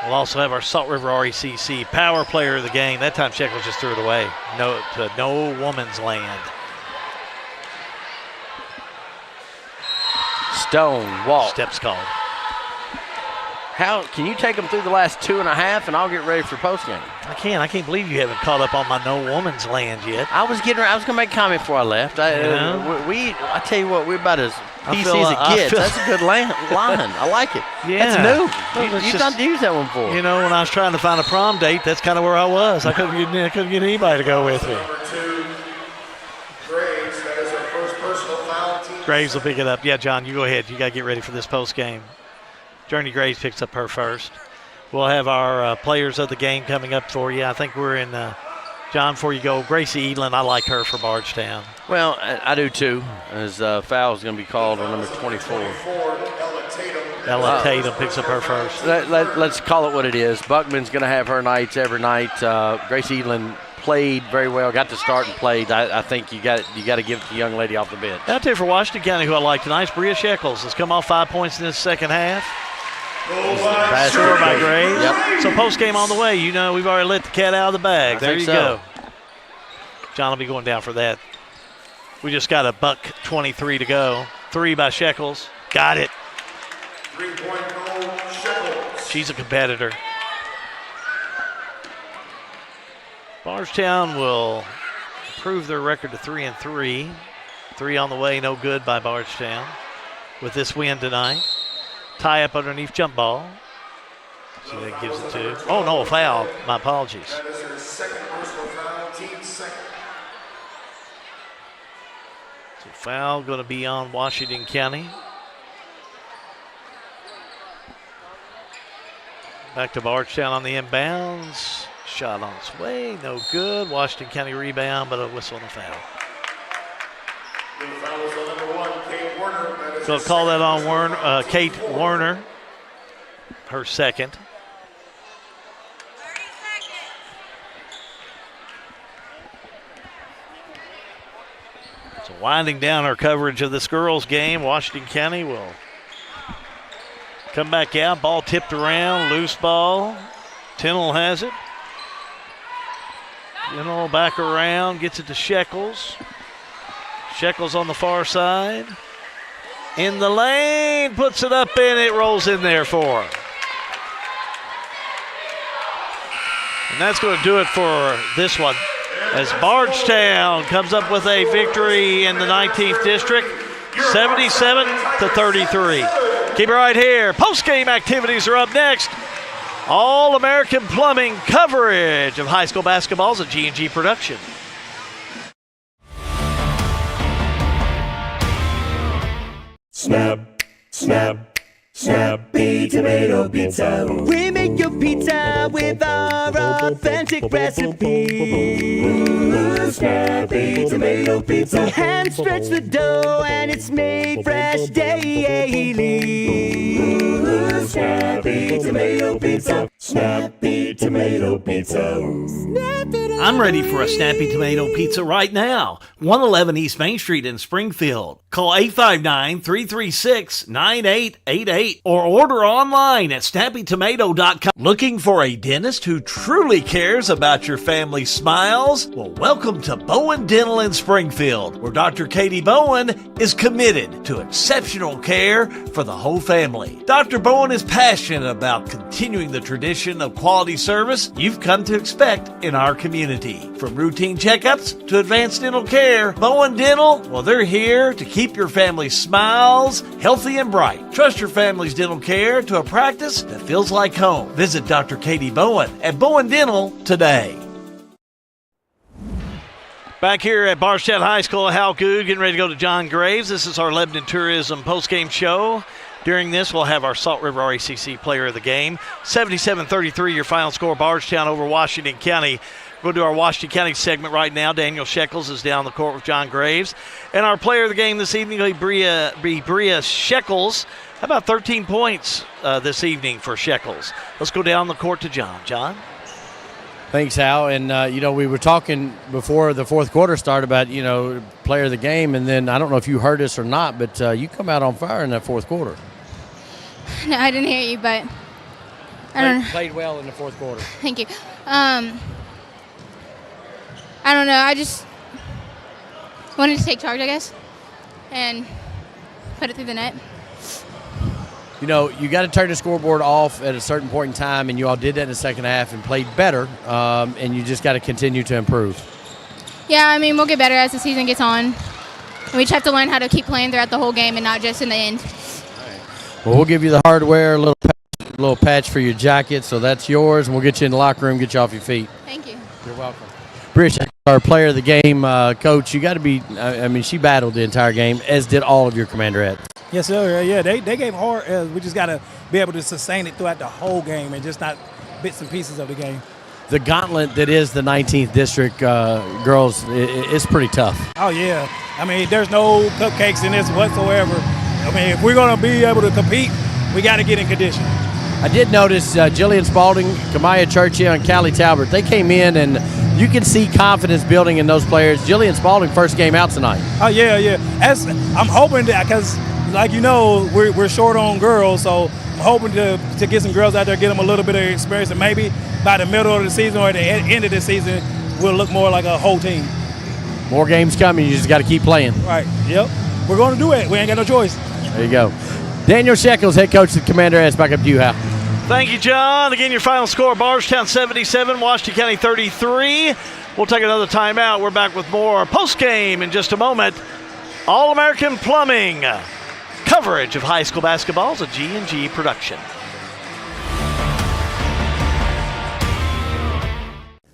We'll also have our Salt River RECC Power Player of the game. That time Shekels just threw it away. No woman's land. Stone, Walt. Steps called. How can you take them through the last 2.5, and I'll get ready for postgame? I can't believe you haven't caught up on my no woman's land yet. I was going to make a comment before I left. I tell you what, we're about as PC as it gets. That's a good line. I like it. Yeah. That's new. You've not used that one before. You know, when I was trying to find a prom date, that's kind of where I was. I couldn't get anybody to go with me. Number 2, Graves. That is our first personal foul. Graves will pick it up. Yeah, John, you go ahead. You got to get ready for this post game. Journey Graves picks up her first. We'll have our players of the game coming up for you. I think we're in, John, before you go, Gracie Edlin, I like her for Bardstown. Well, I do too, as foul is going to be called on number 24. Ella Tatum picks up her first. Let's call it what it is. Buckman's going to have her nights every night. Gracie Edlin played very well, got to start and played. I think you got to give it to the young lady off the bench. I'll tell you, for Washington County, who I like tonight, Bria Shekels has come off 5 points in this second half. Score by Graves. Yep. So post game on the way. You know, we've already let the cat out of the bag. There you go. John will be going down for that. We just got a $1:23 to go. 3 by Shekels. Got it. 3-point goal, Shekels. She's a competitor. Bardstown will improve their record to 3-3. 3 on the way, no good by Bardstown with this win tonight. Tie up underneath jump ball. So that gives it to. Oh, no, a foul. My apologies. That is her second personal foul, team second. So foul going to be on Washington County. Back to Bardstown on the inbounds. Shot on its way, no good. Washington County rebound, but a whistle and a foul. The foul is on number 1, Kate Warner. So call that on Kate Warner, her second. 30 seconds. So winding down our coverage of this girls' game, Washington County will come back out. Ball tipped around, loose ball. Tindall has it. Tindall back around, gets it to Shekels. Shekels on the far side. In the lane, puts it up and it rolls in there for her. And that's going to do it for this one. As Bardstown comes up with a victory in the 19th district, 77-33. Keep it right here. Post-game activities are up next. All-American Plumbing coverage of high school basketball is a G&G production. Snap, snap, Snappy Tomato Pizza. We make your pizza with our authentic recipe. Snappy Tomato Pizza. Hand stretch the dough and it's made fresh daily. Snappy Tomato Pizza. Snappy Tomato Pizza. I'm ready for a Snappy Tomato Pizza right now. 111 East Main Street in Springfield. Call 859-336-9888 or order online at snappytomato.com. Looking for a dentist who truly cares about your family's smiles? Well, welcome to Bowen Dental in Springfield, where Dr. Katie Bowen is committed to exceptional care for the whole family. Dr. Bowen is passionate about continuing continuing the tradition of quality service you've come to expect in our community. From routine checkups to advanced dental care, Bowen Dental, well, they're here to keep your family's smiles healthy and bright. Trust your family's dental care to a practice that feels like home. Visit Dr. Katie Bowen at Bowen Dental today. Back here at Bardstown High School, Hal Good getting ready to go to John Graves. This is our Lebanon Tourism postgame show. During this, we'll have our Salt River RACC player of the game. 77-33, your final score, Bardstown over Washington County. We'll do our Washington County segment right now. Daniel Shekels is down the court with John Graves. And our player of the game this evening will be Bria Shekels. How about 13 points this evening for Shekels? Let's go down the court to John. John? Thanks, Hal. And, we were talking before the fourth quarter started about, player of the game. And then I don't know if you heard us or not, but you come out on fire in that fourth quarter. No, I didn't hear you, but I don't know. Played well in the fourth quarter. Thank you. I don't know. I just wanted to take charge, I guess, and put it through the net. You got to turn the scoreboard off at a certain point in time, and you all did that in the second half and played better, and you just got to continue to improve. Yeah, we'll get better as the season gets on. We just have to learn how to keep playing throughout the whole game and not just in the end. Well, we'll give you the hardware, a little patch for your jacket, so that's yours, and we'll get you in the locker room, get you off your feet. Thank you. You're welcome. Appreciate our player of the game, Coach. You got to be. She battled the entire game, as did all of your Commanderettes. Yes, sir. Yeah, they gave hard. We just got to be able to sustain it throughout the whole game and just not bits and pieces of the game. The gauntlet that is the 19th District girls, it's pretty tough. Oh, yeah. There's no cupcakes in this whatsoever. If we're going to be able to compete, we got to get in condition. I did notice Jillian Spalding, Kamaya Churchill, and Callie Talbert. They came in, and you can see confidence building in those players. Jillian Spalding, first game out tonight. Oh, yeah. I'm hoping that, because, like we're short on girls, so I'm hoping to get some girls out there, get them a little bit of experience, and maybe by the middle of the season or the end of the season, we'll look more like a whole team. More games coming. You just got to keep playing. Right. Yep. We're going to do it. We ain't got no choice. There you go. Daniel Shekels, head coach of the Commanderettes. Back up to you, Hal. Thank you, John. Again, your final score, Bardstown 77, Washington County 33. We'll take another timeout. We're back with more post-game in just a moment. All-American Plumbing. Coverage of high school basketball is a G&G production.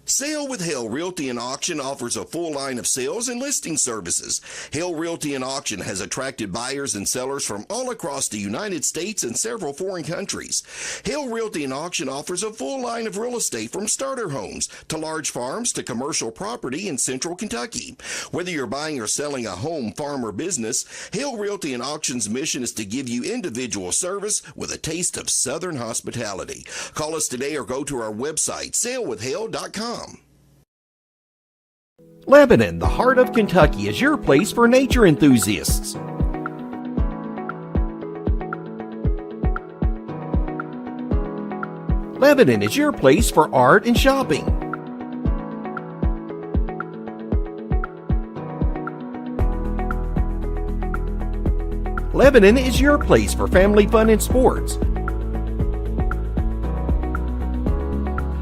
Sale with Hale Realty and Auction offers a full line of sales and listing services. Hale Realty and Auction has attracted buyers and sellers from all across the United States and several foreign countries. Hale Realty and Auction offers a full line of real estate from starter homes to large farms to commercial property in central Kentucky. Whether you're buying or selling a home, farm, or business, Hale Realty and Auction's mission is to give you individual service with a taste of Southern hospitality. Call us today or go to our website, salewithhale.com. Lebanon, the heart of Kentucky, is your place for nature enthusiasts. Lebanon is your place for art and shopping. Lebanon is your place for family fun and sports.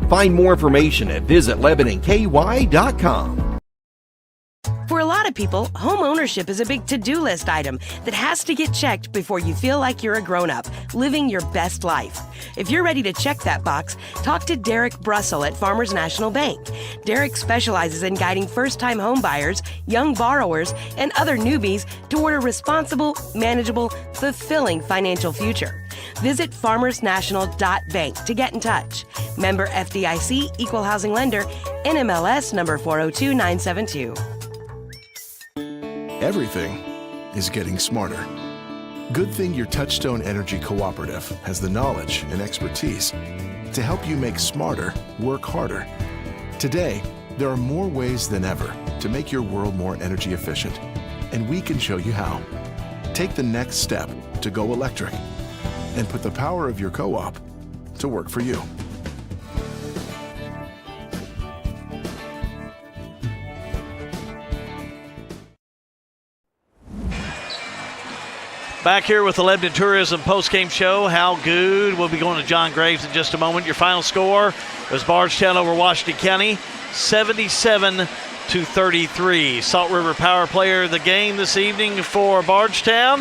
Find more information at visitlebanonky.com. For a lot of people, home ownership is a big to-do list item that has to get checked before you feel like you're a grown-up, living your best life. If you're ready to check that box, talk to Derek Brussel at Farmers National Bank. Derek specializes in guiding first-time home buyers, young borrowers, and other newbies toward a responsible, manageable, fulfilling financial future. Visit farmersnational.bank to get in touch. Member FDIC, Equal Housing Lender, NMLS number 402972. Everything is getting smarter. Good thing your Touchstone Energy Cooperative has the knowledge and expertise to help you make smarter work harder. Today, there are more ways than ever to make your world more energy efficient, and we can show you how. Take the next step to go electric and put the power of your co-op to work for you. Back here with the Lebanon Tourism post-game show. How good? We'll be going to John Graves in just a moment. Your final score was Bardstown over Washington County, 77-33. Salt River Power Player of the game this evening for Bardstown.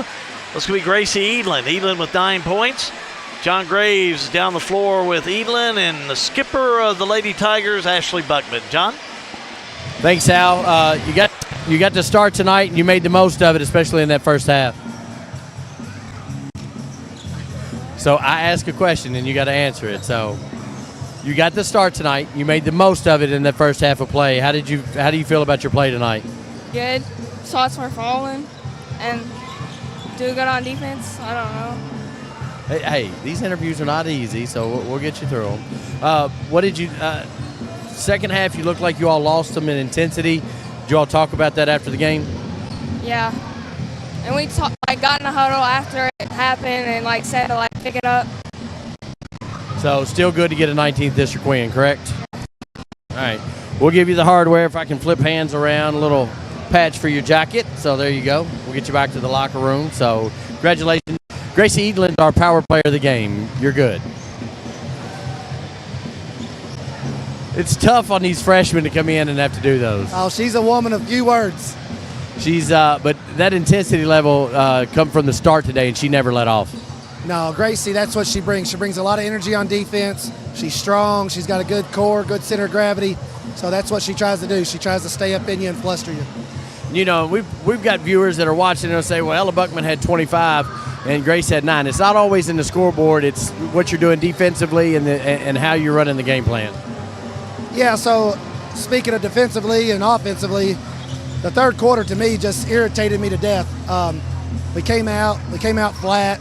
That's going to be Gracie Edlin. Edlin with 9 points. John Graves down the floor with Edlin, and the skipper of the Lady Tigers, Ashley Buckman. John? Thanks, Al. You got to start tonight, and you made the most of it, especially in that first half. So I ask a question, and you got to answer it. So you got to start tonight. You made the most of it in the first half of play. How do you feel about your play tonight? Good. Shots were falling, and do good on defense. I don't know. Hey, these interviews are not easy, so we'll get you through them. What did you? Second half, you looked like you all lost them in intensity. Did you all talk about that after the game? Yeah. And we got in a huddle after it happened and said to pick it up. So still good to get a 19th district win, correct? All right. We'll give you the hardware if I can flip hands around, a little patch for your jacket. So there you go. We'll get you back to the locker room. So congratulations. Gracie Edlin, our power player of the game. You're good. It's tough on these freshmen to come in and have to do those. Oh, she's a woman of few words. She's, but that intensity level come from the start today, and she never let off. No, Gracie, that's what she brings. She brings a lot of energy on defense. She's strong. She's got a good core, good center of gravity. So that's what she tries to do. She tries to stay up in you and fluster you. You know, we've got viewers that are watching and say, well, Ella Buckman had 25 and Grace had 9. It's not always in the scoreboard. It's what you're doing defensively and how you're running the game plan. Yeah, so speaking of defensively and offensively, the third quarter to me just irritated me to death. We came out flat.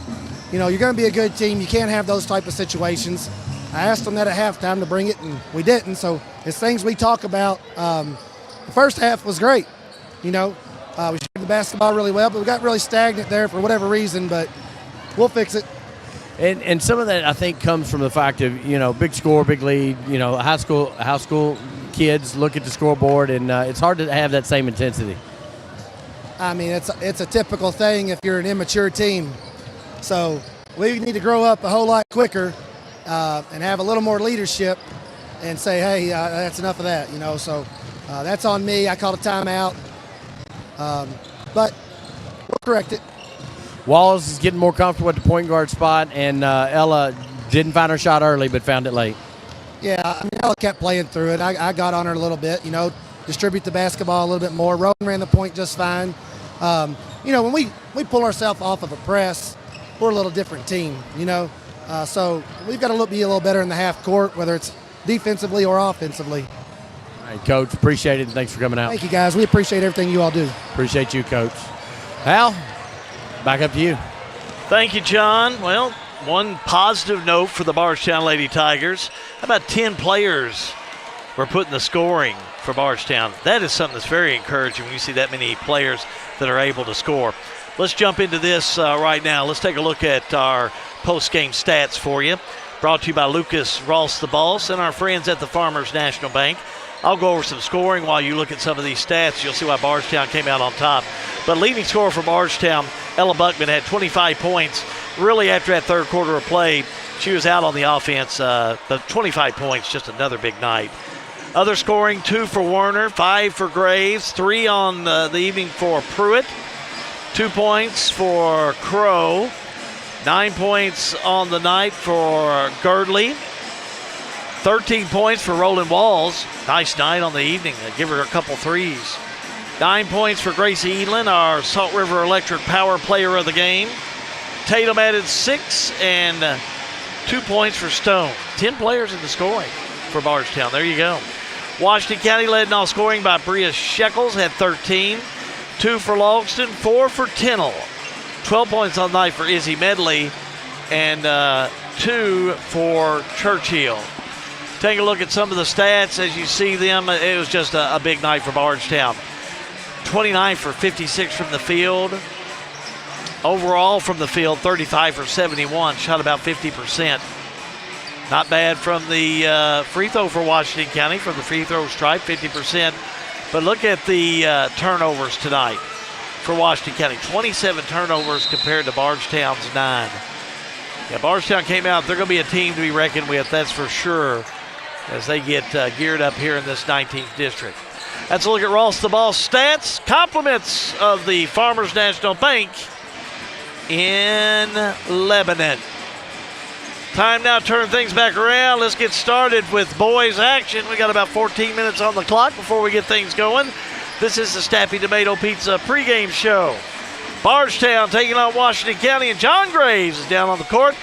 You know, you're going to be a good team. You can't have those type of situations. I asked them that at halftime to bring it, and we didn't. So it's things we talk about. The first half was great. You know, we shot the basketball really well, but we got really stagnant there for whatever reason, but we'll fix it. And some of that, I think, comes from the fact of, you know, big score, big lead. You know, high school kids look at the scoreboard, and it's hard to have that same intensity. I mean, it's a typical thing if you're an immature team. So we need to grow up a whole lot quicker and have a little more leadership and say, hey, that's enough of that, you know. So that's on me. I called a timeout. But we'll correct it. Wallace is getting more comfortable at the point guard spot, and Ella didn't find her shot early but found it late. Yeah, I mean, Ella kept playing through it. I got on her a little bit, you know, distribute the basketball a little bit more. Rowan ran the point just fine. You know, when we pull ourselves off of a press, we're a little different team, you know. So we've got to be a little better in the half court, whether it's defensively or offensively. All right, Coach, appreciate it, and thanks for coming out. Thank you, guys. We appreciate everything you all do. Appreciate you, Coach. Al, back up to you. Thank you, John. Well, one positive note for the Bardstown Lady Tigers. How about 10 players were put in the scoring for Bardstown? That is something that's very encouraging when you see that many players that are able to score. Let's jump into this right now. Let's take a look at our post-game stats for you. Brought to you by Lucas Ross the Boss and our friends at the Farmers National Bank. I'll go over some scoring while you look at some of these stats. You'll see why Bardstown came out on top. But leading scorer for Bardstown, Ella Buckman, had 25 points. Really, after that third quarter of play, she was out on the offense. But 25 points, just another big night. Other scoring, 2 for Werner, 5 for Graves, 3 on the evening for Pruitt, 2 points for Crow, 9 points on the night for Girdley, 13 points for Roland Walls. Nice night on the evening. Give her a couple threes. 9 points for Gracie Edlin, our Salt River Electric Power Player of the game. Tatum added 6 and 2 points for Stone. 10 players in the scoring for Bardstown. There you go. Washington County led in all scoring by Bria Shekels, had 13. 2 for Logston, 4 for Tennell. 12 points on the night for Izzy Medley, and 2 for Churchill. Take a look at some of the stats as you see them. It was just a big night for Bardstown. 29 for 56 from the field. Overall from the field, 35 for 71. Shot about 50%. Not bad from the free throw for Washington County, from the free throw stripe, 50%. But look at the turnovers tonight. for Washington County. 27 turnovers compared to Bardstown's 9. Yeah, Bardstown came out. They're going to be a team to be reckoned with, that's for sure, as they get geared up here in this 19th district. That's a look at Ross the Ball stats. Compliments of the Farmers National Bank in Lebanon. Time now to turn things back around. Let's get started with boys action. We got about 14 minutes on the clock before we get things going. This is the Snappy Tomato Pizza Pre-Game show. Bardstown taking on Washington County, and John Graves is down on the court.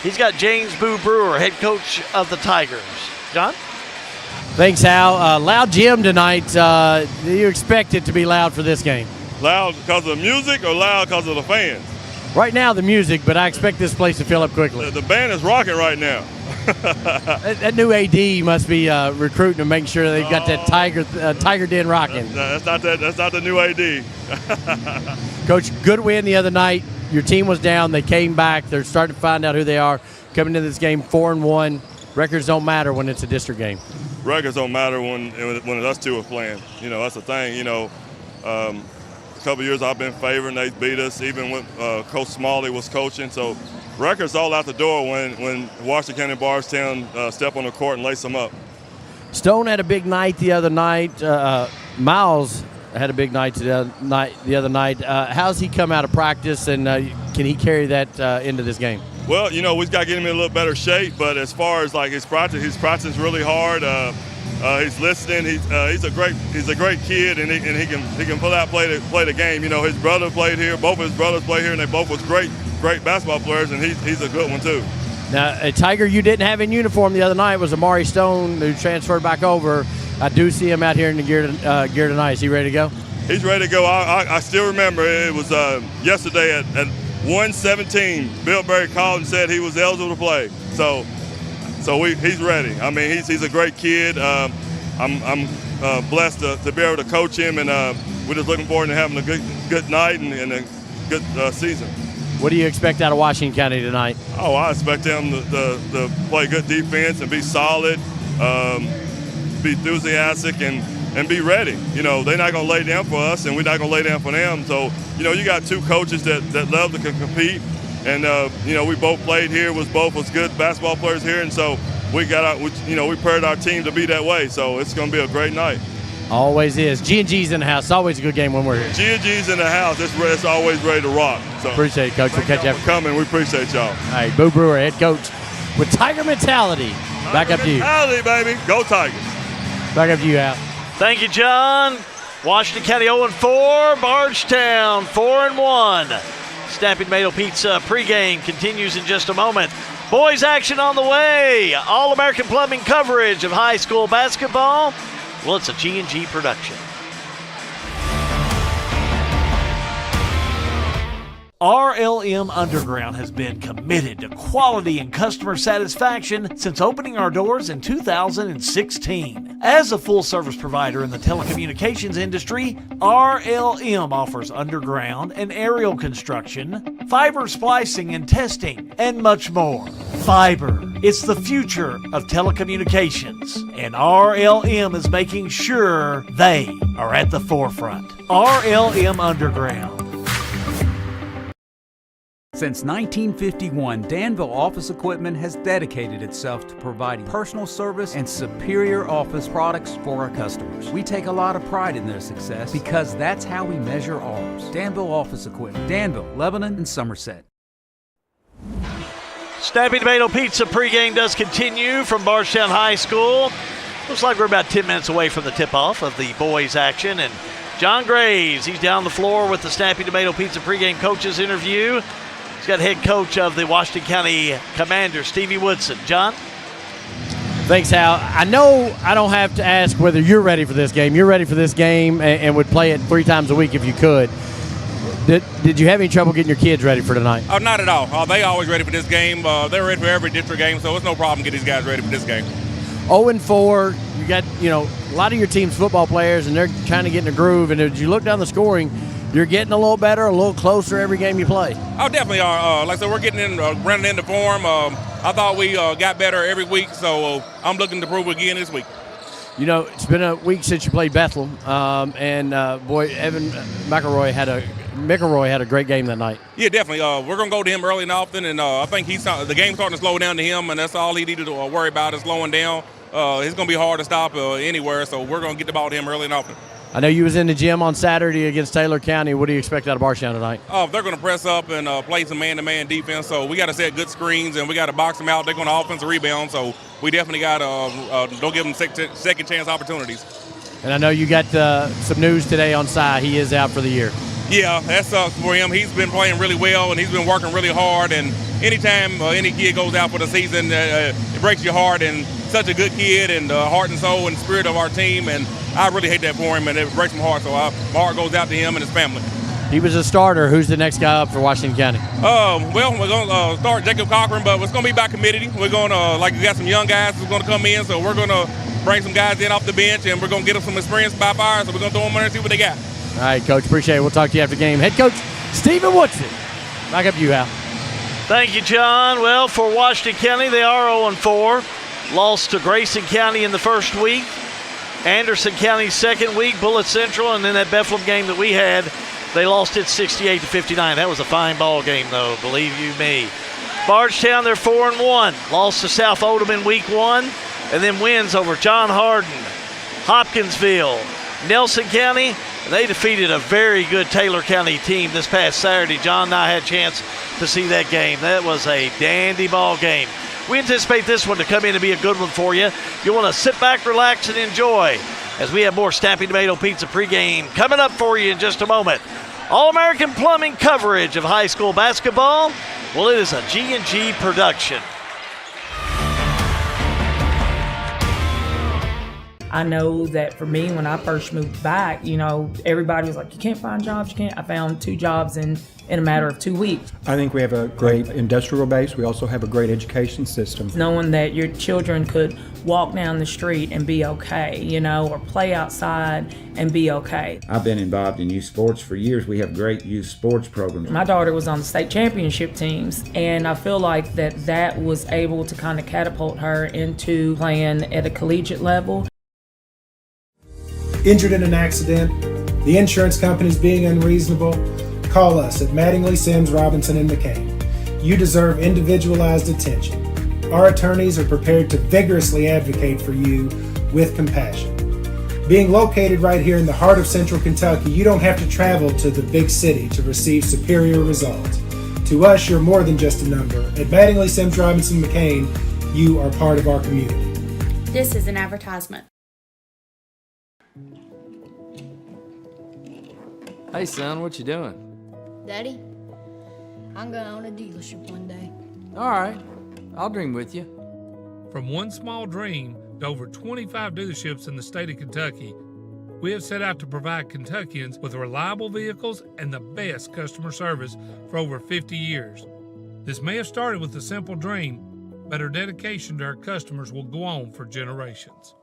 He's got James Boo Brewer, head coach of the Tigers. John? Thanks, Al. Loud gym tonight. Do you expect it to be loud for this game? Loud because of the music or loud because of the fans? Right now, the music, but I expect this place to fill up quickly. The band is rocking right now. that new AD must be recruiting and making sure they've got that Tiger Den rocking. That's not the new AD. Coach, good win the other night. Your team was down. They came back. They're starting to find out who they are. Coming into this game 4-1. Records don't matter when it's a district game. Records don't matter when us two are playing. You know, that's the thing. You know, a couple of years I've been favoring. They beat us even when Coach Smalley was coaching. So records all out the door when Washington County and Bardstown step on the court and lace them up. Stone had a big night the other night. Miles had a big night the other night. How's he come out of practice, and can he carry that into this game? Well, you know, we've got to get him in a little better shape. But as far as like his practice really hard. He's listening. He's a great kid, and he can pull out play the game. You know, his brother played here. Both of his brothers played here, and they both was great basketball players, and he's a good one too. Now, a Tiger you didn't have in uniform the other night was Amari Stone, who transferred back over. I do see him out here in the gear tonight. Is he ready to go? He's ready to go. I still remember it was yesterday at 1:17. Bill Berry called and said he was eligible to play. So he's ready. I mean, he's a great kid. I'm blessed to be able to coach him, and we're just looking forward to having a good night and a good season. What do you expect out of Washington County tonight? Oh, I expect them to play good defense and be solid, be enthusiastic, and be ready. You know, they're not going to lay down for us, and we're not going to lay down for them. So, you know, you got two coaches that love to compete. And, you know, we both played here, was good basketball players here. And so we paired our team to be that way. So it's going to be a great night. Always is. G&G's in the house. It's always a good game when we're here. G&G's in the house. It's always ready to rock. So appreciate it, Coach. We'll catch you. Coming. We appreciate y'all. All right, Boo Brewer, head coach with Tiger mentality. Back up to you. Mentality, baby. Go Tigers. Back up to you, Al. Thank you, John. Washington County 0-4. Bardstown 4-1. Snappy Tomato Pizza Pre-Game continues in just a moment. Boys action on the way. All-American Plumbing coverage of high school basketball. Well, it's a G&G production. RLM Underground has been committed to quality and customer satisfaction since opening our doors in 2016. As a full-service provider in the telecommunications industry, RLM offers underground and aerial construction, fiber splicing and testing, and much more. Fiber, it's the future of telecommunications, and RLM is making sure they are at the forefront. RLM Underground. Since 1951, Danville Office Equipment has dedicated itself to providing personal service and superior office products for our customers. We take a lot of pride in their success because that's how we measure ours. Danville Office Equipment, Danville, Lebanon, and Somerset. Snappy Tomato Pizza Pre-Game does continue from Bardstown High School. Looks like we're about 10 minutes away from the tip-off of the boys' action. And John Graves, he's down the floor with the Snappy Tomato Pizza Pre-Game coaches interview. He's got head coach of the Washington County Commanders, Stevie Woodson. John? Thanks, Hal. I know I don't have to ask whether you're ready for this game. You're ready for this game and would play it 3 times a week if you could. Did you have any trouble getting your kids ready for tonight? Oh, not at all. They always ready for this game. They're ready for every district game, so it's no problem getting these guys ready for this game. 0-4. You got, a lot of your team's football players, and they're trying to get in the groove. And as you look down the scoring, you're getting a little better, a little closer every game you play. Oh, definitely are. Like I said, we're getting in, running into form. I thought we got better every week, so I'm looking to prove again this week. It's been a week since you played Bethlehem, and Evan McElroy had a McElroy had a great game that night. Yeah, definitely. We're going to go to him early and often, and I think the game's starting to slow down to him, and that's all he needed to worry about is slowing down. It's going to be hard to stop anywhere, so we're going to get the ball to him early and often. I know you was in the gym on Saturday against Taylor County. What do you expect out of Bardstown tonight? They're going to press up and play some man-to-man defense, so we got to set good screens, and we got to box them out. They're going to offensive rebound, so we definitely got to don't give them second chance opportunities. And I know you got some news today on Cy. He is out for the year. Yeah, that sucks for him. He's been playing really well, and he's been working really hard. And anytime any kid goes out for the season, it breaks your heart. And such a good kid, and heart and soul and spirit of our team. And I really hate that for him, and it breaks my heart. So my heart goes out to him and his family. He was a starter. Who's the next guy up for Washington County? Well, we're going to start Jacob Cochran, but it's going to be by committee. We're going to, we got some young guys who's going to come in, so we're going to bring some guys in off the bench, and we're going to get them some experience by fire, so we're going to throw them in there and see what they got. All right, Coach, appreciate it. We'll talk to you after the game. Head coach Stephen Woodson. Back up to you, Al. Thank you, John. Well, for Washington County, they are 0-4. Lost to Grayson County in the first week, Anderson County second week, Bullitt Central, and then that Bethlehem game that we had, they lost it 68-59. That was a fine ball game, though, believe you me. Bardstown, they're 4-1. Lost to South Oldham in week 1, and then wins over John Hardin, Hopkinsville, Nelson County. They defeated a very good Taylor County team this past Saturday. John and I had a chance to see that game. That was a dandy ball game. We anticipate this one to come in and be a good one for you. You want to sit back, relax, and enjoy as we have more Snappy Tomato Pizza Pre-Game coming up for you in just a moment. All-American Plumbing coverage of high school basketball. Well, it is a G&G production. I know that for me, when I first moved back, everybody was like, you can't find jobs, you can't. I found 2 jobs in a matter of 2 weeks. I think we have a great industrial base. We also have a great education system. Knowing that your children could walk down the street and be okay, or play outside and be okay. I've been involved in youth sports for years. We have great youth sports programs. My daughter was on the state championship teams, and I feel like that was able to kind of catapult her into playing at a collegiate level. Injured in an accident, the insurance company's being unreasonable, call us at Mattingly, Sims, Robinson, and McCain. You deserve individualized attention. Our attorneys are prepared to vigorously advocate for you with compassion. Being located right here in the heart of Central Kentucky, you don't have to travel to the big city to receive superior results. To us, you're more than just a number. At Mattingly, Sims, Robinson, McCain, you are part of our community. This is an advertisement. Hey son, what you doing? Daddy, I'm gonna own a dealership one day. All right, I'll dream with you. From one small dream to over 25 dealerships in the state of Kentucky, we have set out to provide Kentuckians with reliable vehicles and the best customer service for over 50 years. This may have started with a simple dream, but our dedication to our customers will go on for generations.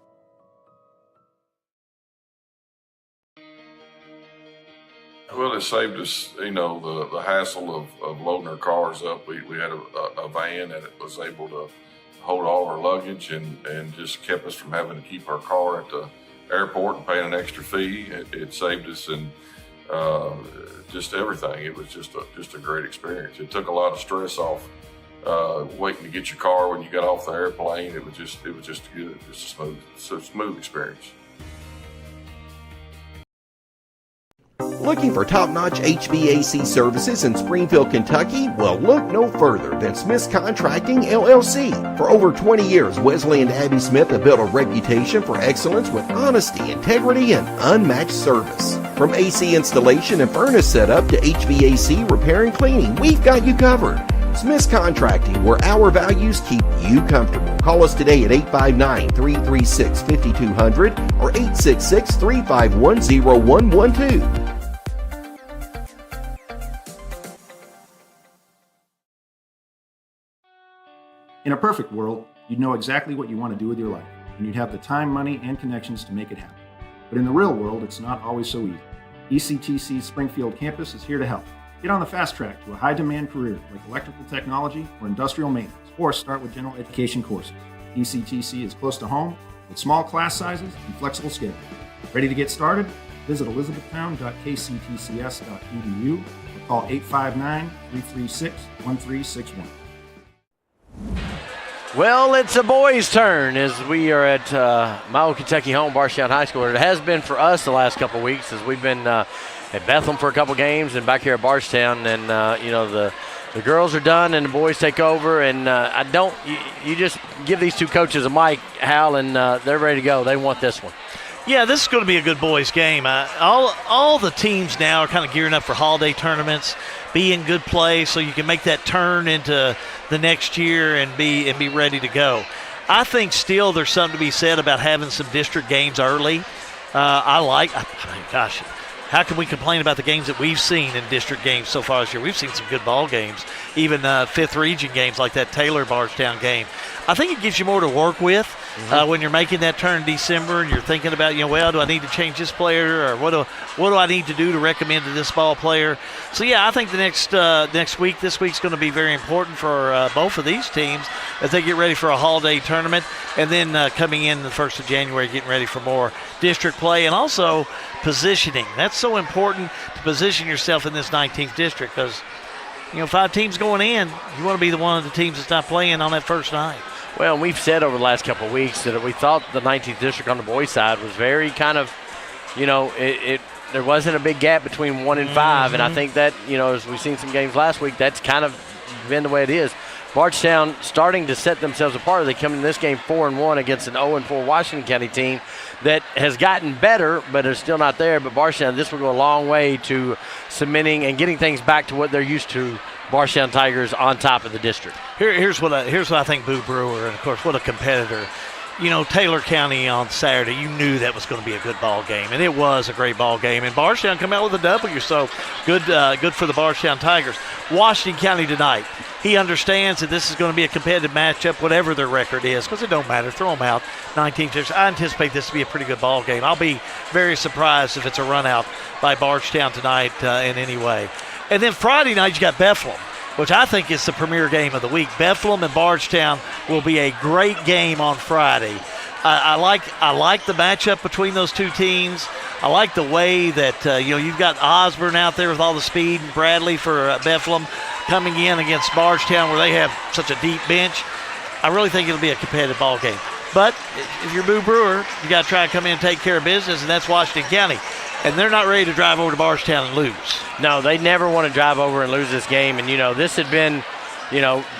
Well, it saved us, the hassle of loading our cars up. We had a van that was able to hold all our luggage and just kept us from having to keep our car at the airport and paying an extra fee. It saved us in just everything. It was just a great experience. It took a lot of stress off waiting to get your car when you got off the airplane. It was just good, just a smooth experience. Looking for top-notch HVAC services in Springfield, Kentucky? Well, look no further than Smith's Contracting, LLC. For over 20 years, Wesley and Abby Smith have built a reputation for excellence with honesty, integrity, and unmatched service. From AC installation and furnace setup to HVAC repair and cleaning, we've got you covered. Smith's Contracting, where our values keep you comfortable. Call us today at 859-336-5200 or 866-351-0112. In a perfect world, you'd know exactly what you want to do with your life, and you'd have the time, money, and connections to make it happen. But in the real world, it's not always so easy. ECTC's Springfield campus is here to help. Get on the fast track to a high-demand career like electrical technology or industrial maintenance, or start with general education courses. ECTC is close to home with small class sizes and flexible schedules. Ready to get started? Visit elizabethtown.kctcs.edu or call 859-336-1361. Well, it's a boys' turn as we are at my old Kentucky home, Bardstown High School. It has been for us the last couple of weeks as we've been at Bethlehem for a couple games and back here at Bardstown. And, the girls are done and the boys take over. And you just give these two coaches a mic, Hal, and they're ready to go. They want this one. Yeah, this is going to be a good boys game. All the teams now are kind of gearing up for holiday tournaments, be in good play so you can make that turn into the next year and be ready to go. I think still there's something to be said about having some district games early. Gosh, how can we complain about the games that we've seen in district games so far this year? We've seen some good ball games, even 5th region games like that Taylor-Bardstown game. I think it gives you more to work with when you're making that turn in December and you're thinking about, do I need to change this player or what do I need to do to recommend to this ball player? So, yeah, I think this week's going to be very important for both of these teams as they get ready for a holiday tournament and then coming in the 1st of January getting ready for more district play and also positioning. That's so important to position yourself in this 19th district because, 5 teams going in, you want to be one of the teams that's not playing on that first night. Well, we've said over the last couple of weeks that we thought the 19th district on the boys' side was very kind of, there wasn't a big gap between 1 and 5, and I think that, as we've seen some games last week, that's kind of been the way it is. Bardstown starting to set themselves apart. They come in this game 4-1 against an 0-4 Washington County team that has gotten better, but is still not there. But Bardstown, this will go a long way to cementing and getting things back to what they're used to. Bardstown Tigers on top of the district. Here's what I think Boo Brewer, and of course what a competitor. Taylor County on Saturday, you knew that was going to be a good ball game, and it was a great ball game. And Bardstown come out with a W, so good for the Bardstown Tigers. Washington County tonight, he understands that this is going to be a competitive matchup, whatever their record is, because it don't matter. Throw them out. 19 years. I anticipate this to be a pretty good ball game. I'll be very surprised if it's a run out by Bardstown tonight in any way. And then Friday night you got Bethlehem, which I think is the premier game of the week. Bethlehem and Bardstown will be a great game on Friday. I like the matchup between those two teams. I like the way that you've got Osborne out there with all the speed and Bradley for Bethlehem coming in against Bardstown where they have such a deep bench. I really think it'll be a competitive ball game. But if you're Boo Brewer, you got to try to come in and take care of business, and that's Washington County. And they're not ready to drive over to Bardstown and lose. No, they never want to drive over and lose this game. And, this had been,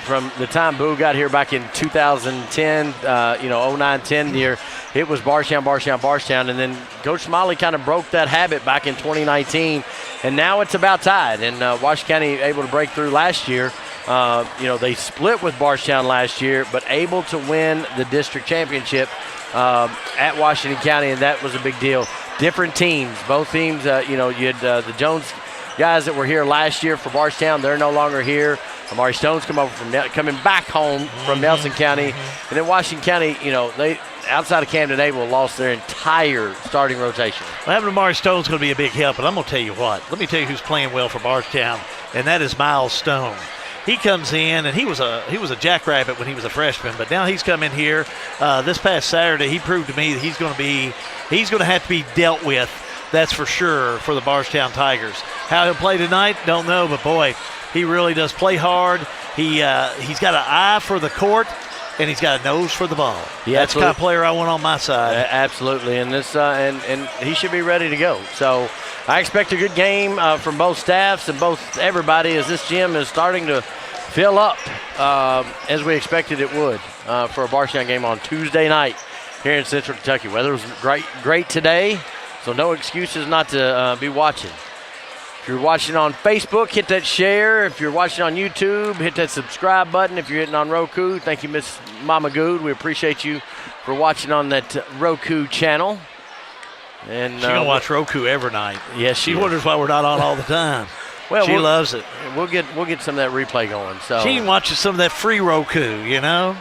from the time Boo got here back in 2010, 09-10 year, it was Bardstown. And then Coach Smiley kind of broke that habit back in 2019. And now it's about tied. And Washington County able to break through last year. They split with Bardstown last year, but able to win the district championship at Washington County, and that was a big deal. Different teams, both teams, you had the Jones guys that were here last year for Bardstown. They're no longer here. Amari Stone's coming back home from Nelson County. And then Washington County, they outside of Camden Able lost their entire starting rotation. Well, having Amari Stone's going to be a big help, but I'm going to tell you what. Let me tell you who's playing well for Bardstown, and that is Miles Stone. He comes in, and he was a jackrabbit when he was a freshman, but now he's come in here. This past Saturday, he proved to me that he's going to have to be dealt with. That's for sure for the Bardstown Tigers. How he'll play tonight, don't know, but boy, he really does play hard. He's got an eye for the court, and he's got a nose for the ball. That's the kind of player I want on my side. Absolutely, and this and he should be ready to go. So I expect a good game from both staffs and both everybody as this gym is starting to fill up as we expected it would for a Bardstown game on Tuesday night here in Central Kentucky. Weather was great today, so no excuses not to be watching. If you're watching on Facebook, hit that share. If you're watching on YouTube, hit that subscribe button. If you're hitting on Roku, thank you, Miss Mama Good. We appreciate you for watching on that Roku channel. And she's going to watch Roku every night. Yes, she wonders why we're not on all the time. Well, she loves it. We'll get some of that replay going. So she watches some of that free Roku, The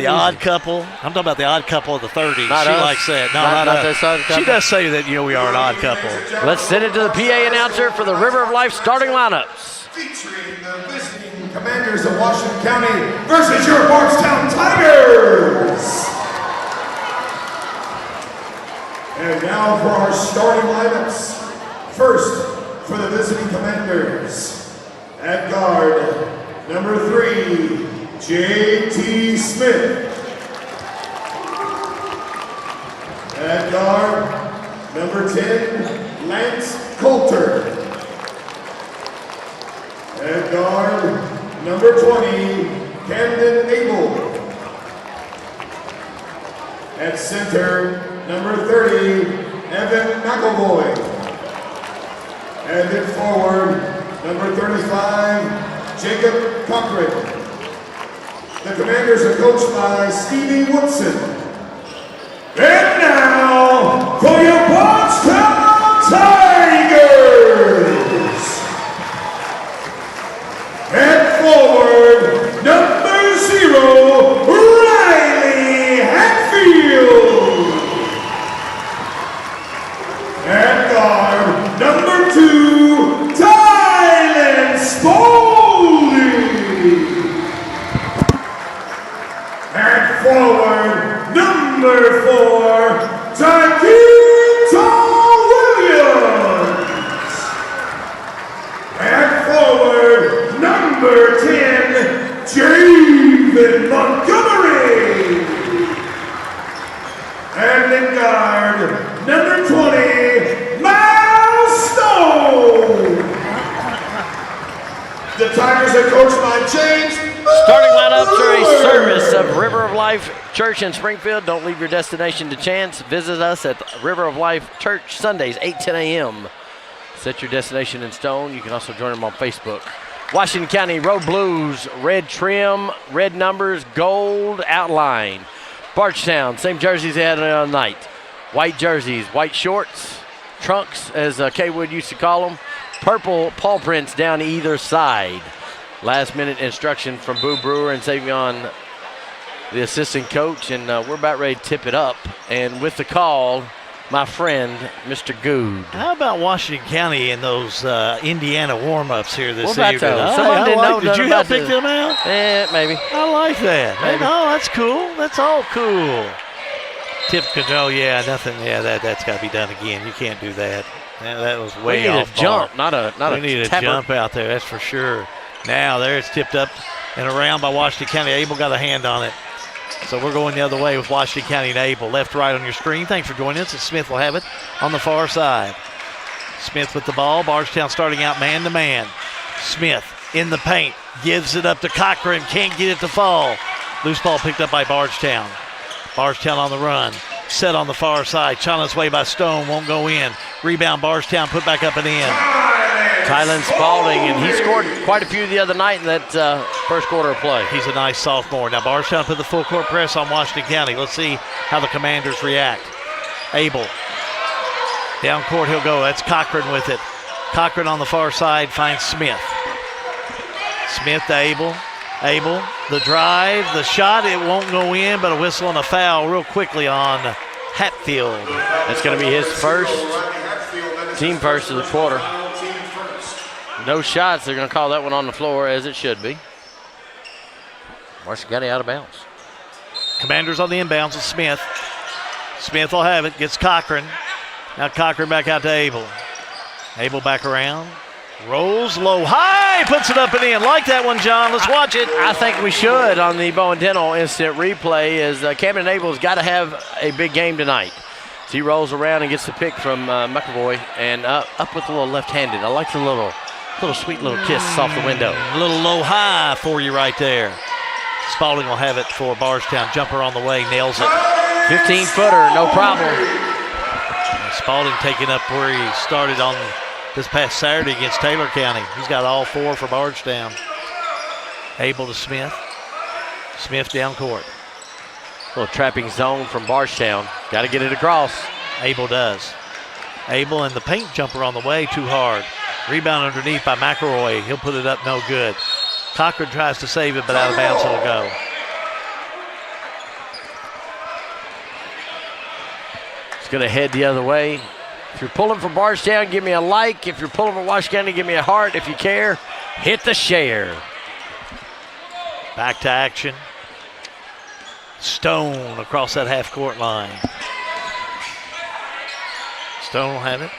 Odd Couple. I'm talking about the Odd Couple of the 30s. She likes that. No, not us. She does say that we are an odd couple. Let's send it to the PA announcer for the River of Life starting lineups. Featuring the visiting Commanders of Washington County versus your Bardstown Tigers. And And now for our starting lineups. First, for the visiting Commanders, at guard, number 3, J.T. Smith. At guard, number 10, Lance Coulter. At guard, number 20, Camden Abel. At center, number 30, Evan McElvoy. And then forward, number 35, Jacob Cochran. The Commanders are coached by Stevie Woodson. And now, for your Bardstown Tigers! And forward, number 0, Riley Hatfield. And guard, number 2, Tylen Spaulding. And forward, number 4, Taquito Williams. And forward, number 10, Javen Montgomery. And in guard, number 20, Miles Stone. The Tigers are coached by James. Starting lineups are a service of River of Life Church in Springfield. Don't leave your destination to chance. Visit us at River of Life Church Sundays, 8-10 a.m. Set your destination in stone. You can also join them on Facebook. Washington County Road Blues, red trim, red numbers, gold outline. Bardstown, same jerseys they had the other night. White jerseys, white shorts, trunks, as Kay Wood used to call them. Purple paw prints down either side. Last minute instruction from Boo Brewer and Savion, the assistant coach, and we're about ready to tip it up. And with the call, my friend, Mr. Good. How about Washington County in those Indiana warm-ups here this What about evening? those? Someone didn't know Did you nothing help about pick them out? Maybe. I like that. Maybe. Oh, that's cool. That's all cool. Tip control, yeah, nothing. Yeah, that's got to be done again. You can't do that. Yeah, that was way we need off a jump, bar. not we need a tapper. jump out there, that's for sure. Now there it's tipped up and around by Washington County. Abel got a hand on it. So we're going the other way with Washington County and Abel. Left, right on your screen. Thanks for joining us. And Smith will have it on the far side. Smith with the ball. Bardstown starting out man-to-man. Smith in the paint. Gives it up to Cochran. Can't get it to fall. Loose ball picked up by Bardstown. Bardstown on the run. Set on the far side. Shot on its way by Stone. Won't go in. Rebound Bardstown. Put back up and in. Tylen Spaulding, and he scored quite a few the other night in that first quarter of play. He's a nice sophomore. Now Bardstown put the full court press on Washington County. Let's see how the Commanders react. Abel. Down court he'll go. That's Cochran with it. Cochran on the far side finds Smith. Smith to Abel. Abel, the drive, the shot, it won't go in, but a whistle and a foul real quickly on Hatfield. That's going to be his first, team first of the quarter. No shots. They're going to call that one on the floor, as it should be. Washington County out of bounds. Commanders on the inbounds with Smith. Smith will have it. Gets Cochran. Now Cochran back out to Abel. Abel back around. Rolls low high. Puts it up and in. Like that one, John. Let's watch it. I think we should on the Bowen Dental instant replay, as Camden Abel's got to have a big game tonight. So he rolls around and gets the pick from McAvoy and up with a little left-handed. I like the little sweet little kiss off the window. A little low high for you right there. Spaulding will have it for Bardstown. Jumper on the way, nails it. 15-footer, no problem. Spaulding taking up where he started on this past Saturday against Taylor County. He's got all four for Bardstown. Abel to Smith. Smith down court. Little trapping zone from Bardstown. Got to get it across. Abel does. Abel and the paint jumper on the way, too hard. Rebound underneath by McElroy. He'll put it up, no good. Cochran tries to save it, but out of bounds it'll go. It's going to head the other way. If you're pulling for Bardstown, give me a like. If you're pulling for Washington County, give me a heart. If you care, hit the share. Back to action. Stone across that half-court line. Stone will have it.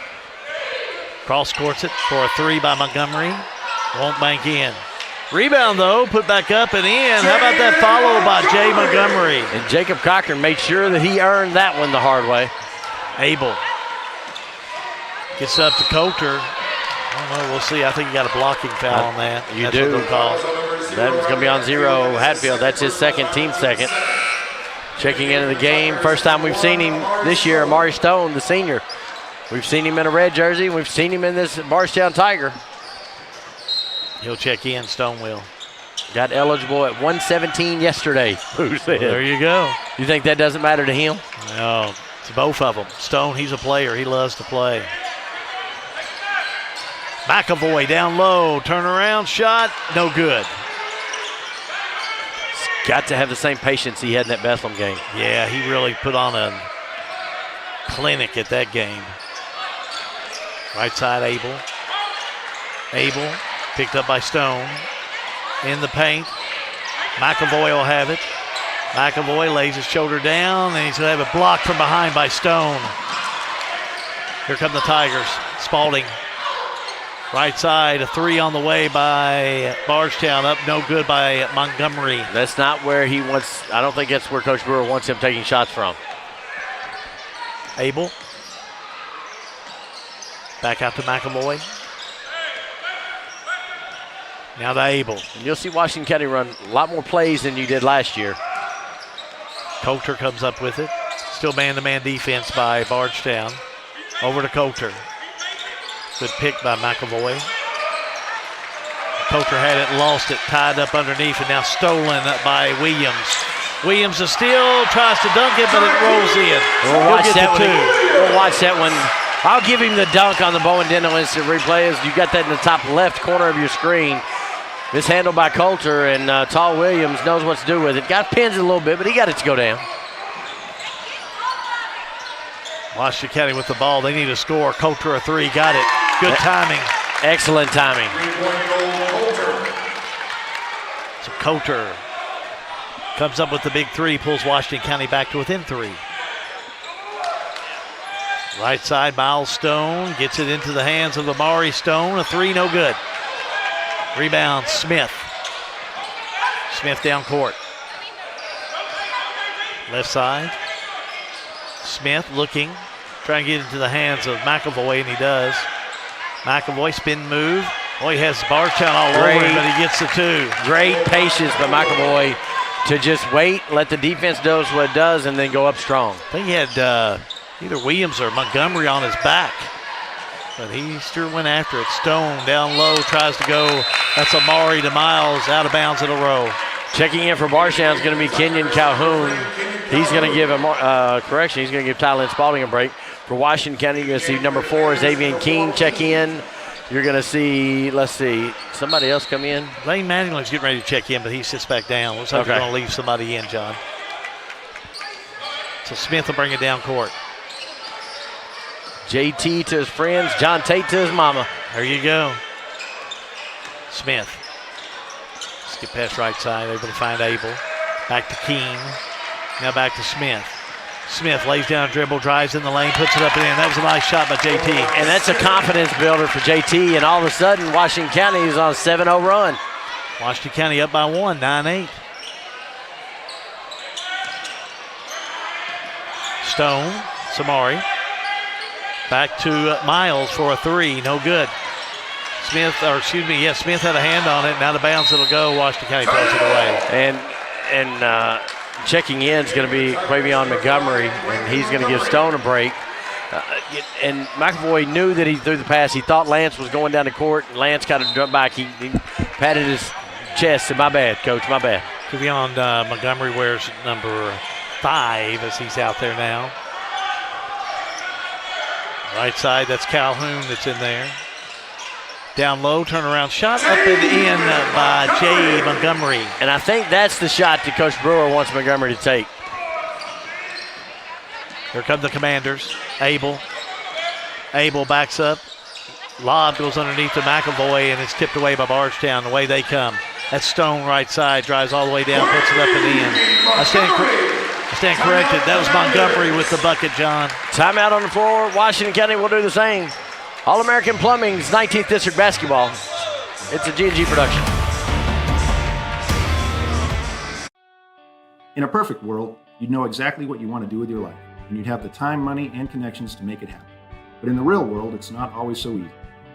Cross courts it for a three by Montgomery. Won't bank in. Rebound, though, put back up and in. How about that follow by Jay Montgomery? And Jacob Cochran made sure that he earned that one the hard way. Abel gets up to Coulter. I don't know, we'll see. I think you got a blocking foul on that. You do. That was going to be on 0, Hatfield. That's his team second. Checking into the game. First time we've seen him this year, Amari Stone, the senior. We've seen him in a red jersey. We've seen him in this Bardstown Tiger. He'll check in, Stone will. Got eligible at 117 yesterday. Who said? Well, there you go. You think that doesn't matter to him? No, it's both of them. Stone, he's a player. He loves to play. McAvoy down low, turnaround shot, no good. Got to have the same patience he had in that Bethlehem game. Yeah, he really put on a clinic at that game. Right side, Abel. Abel picked up by Stone. In the paint. McAvoy will have it. McAvoy lays his shoulder down, and he's going to have it blocked from behind by Stone. Here come the Tigers. Spalding. Right side, a three on the way by Bardstown, up no good by Montgomery. That's not where he wants, I don't think that's where Coach Brewer wants him taking shots from. Abel. Back out to McAvoy. Now to Abel. And you'll see Washington County run a lot more plays than you did last year. Coulter comes up with it. Still man-to-man defense by Bardstown. Over to Coulter. Good pick by McAvoy. Coulter had it, lost it, tied up underneath, and now stolen by Williams. Williams is still tries to dunk it, but it rolls in. We'll watch that one. I'll give him the dunk on the Bowen Dental Instant Replay. As you got that in the top left corner of your screen. Mishandled by Coulter, and Tall Williams knows what to do with it. Got pins a little bit, but he got it to go down. Washington County with the ball. They need a score. Coulter a three. Got it. Good timing. Excellent timing. So Coulter comes up with the big three, pulls Washington County back to within three. Right side, Miles Stone gets it into the hands of Amari Stone. A three, no good. Rebound, Smith. Smith down court. Left side. Smith looking, trying to get into the hands of McAvoy, and he does. McAvoy spin move. Boy, he has Bardstown all over him, but he gets the two. Great patience by McAvoy to just wait, let the defense do what it does, and then go up strong. I think he had either Williams or Montgomery on his back, but he still went after it. Stone down low, tries to go. That's Amari to Miles, out of bounds in a row. Checking in for Bardstown is going to be Kenyon Calhoun. He's going to give him correction. He's going to give Tylen Spalding a break. For Washington County, you're going to see number 4 is Avian King check in. You're going to see, let's see, somebody else come in. Lane Mattingly's getting ready to check in, but he sits back down. Looks like they're going to leave somebody in, John. So Smith will bring it down court. JT to his friends, John Tate to his mama. There you go. Smith. Let's get past right side, able to find Abel. Back to Keene. Now back to Smith. Smith lays down a dribble, drives in the lane, puts it up and in. That was a nice shot by JT. And that's a confidence builder for JT, and all of a sudden, Washington County is on a 7-0 run. Washington County up by 1, 9-8. Stone, Samari. Back to Miles for a three, no good. Smith had a hand on it, and out of bounds it'll go. Washington County throws it away. And checking in is going to be Quavion Montgomery, and he's going to give Stone a break. And McAvoy knew that he threw the pass. He thought Lance was going down the court, and Lance kind of jumped back. He patted his chest, said, "My bad, coach, my bad." Quavion Montgomery wears number 5 as he's out there now. Right side, that's Calhoun that's in there. Down low, turnaround shot, up and in by Jay Montgomery. And I think that's the shot that Coach Brewer wants Montgomery to take. Here come the Commanders. Abel backs up. Lob goes underneath to McAvoy, and it's tipped away by Bardstown. The way they come. That's Stone right side, drives all the way down, puts it up and in. I stand corrected. That was Montgomery with the bucket, John. Timeout on the floor. Washington County will do the same. All-American Plumbing's 19th District Basketball. It's a G&G production. In a perfect world, you'd know exactly what you want to do with your life, and you'd have the time, money, and connections to make it happen. But in the real world, it's not always so easy.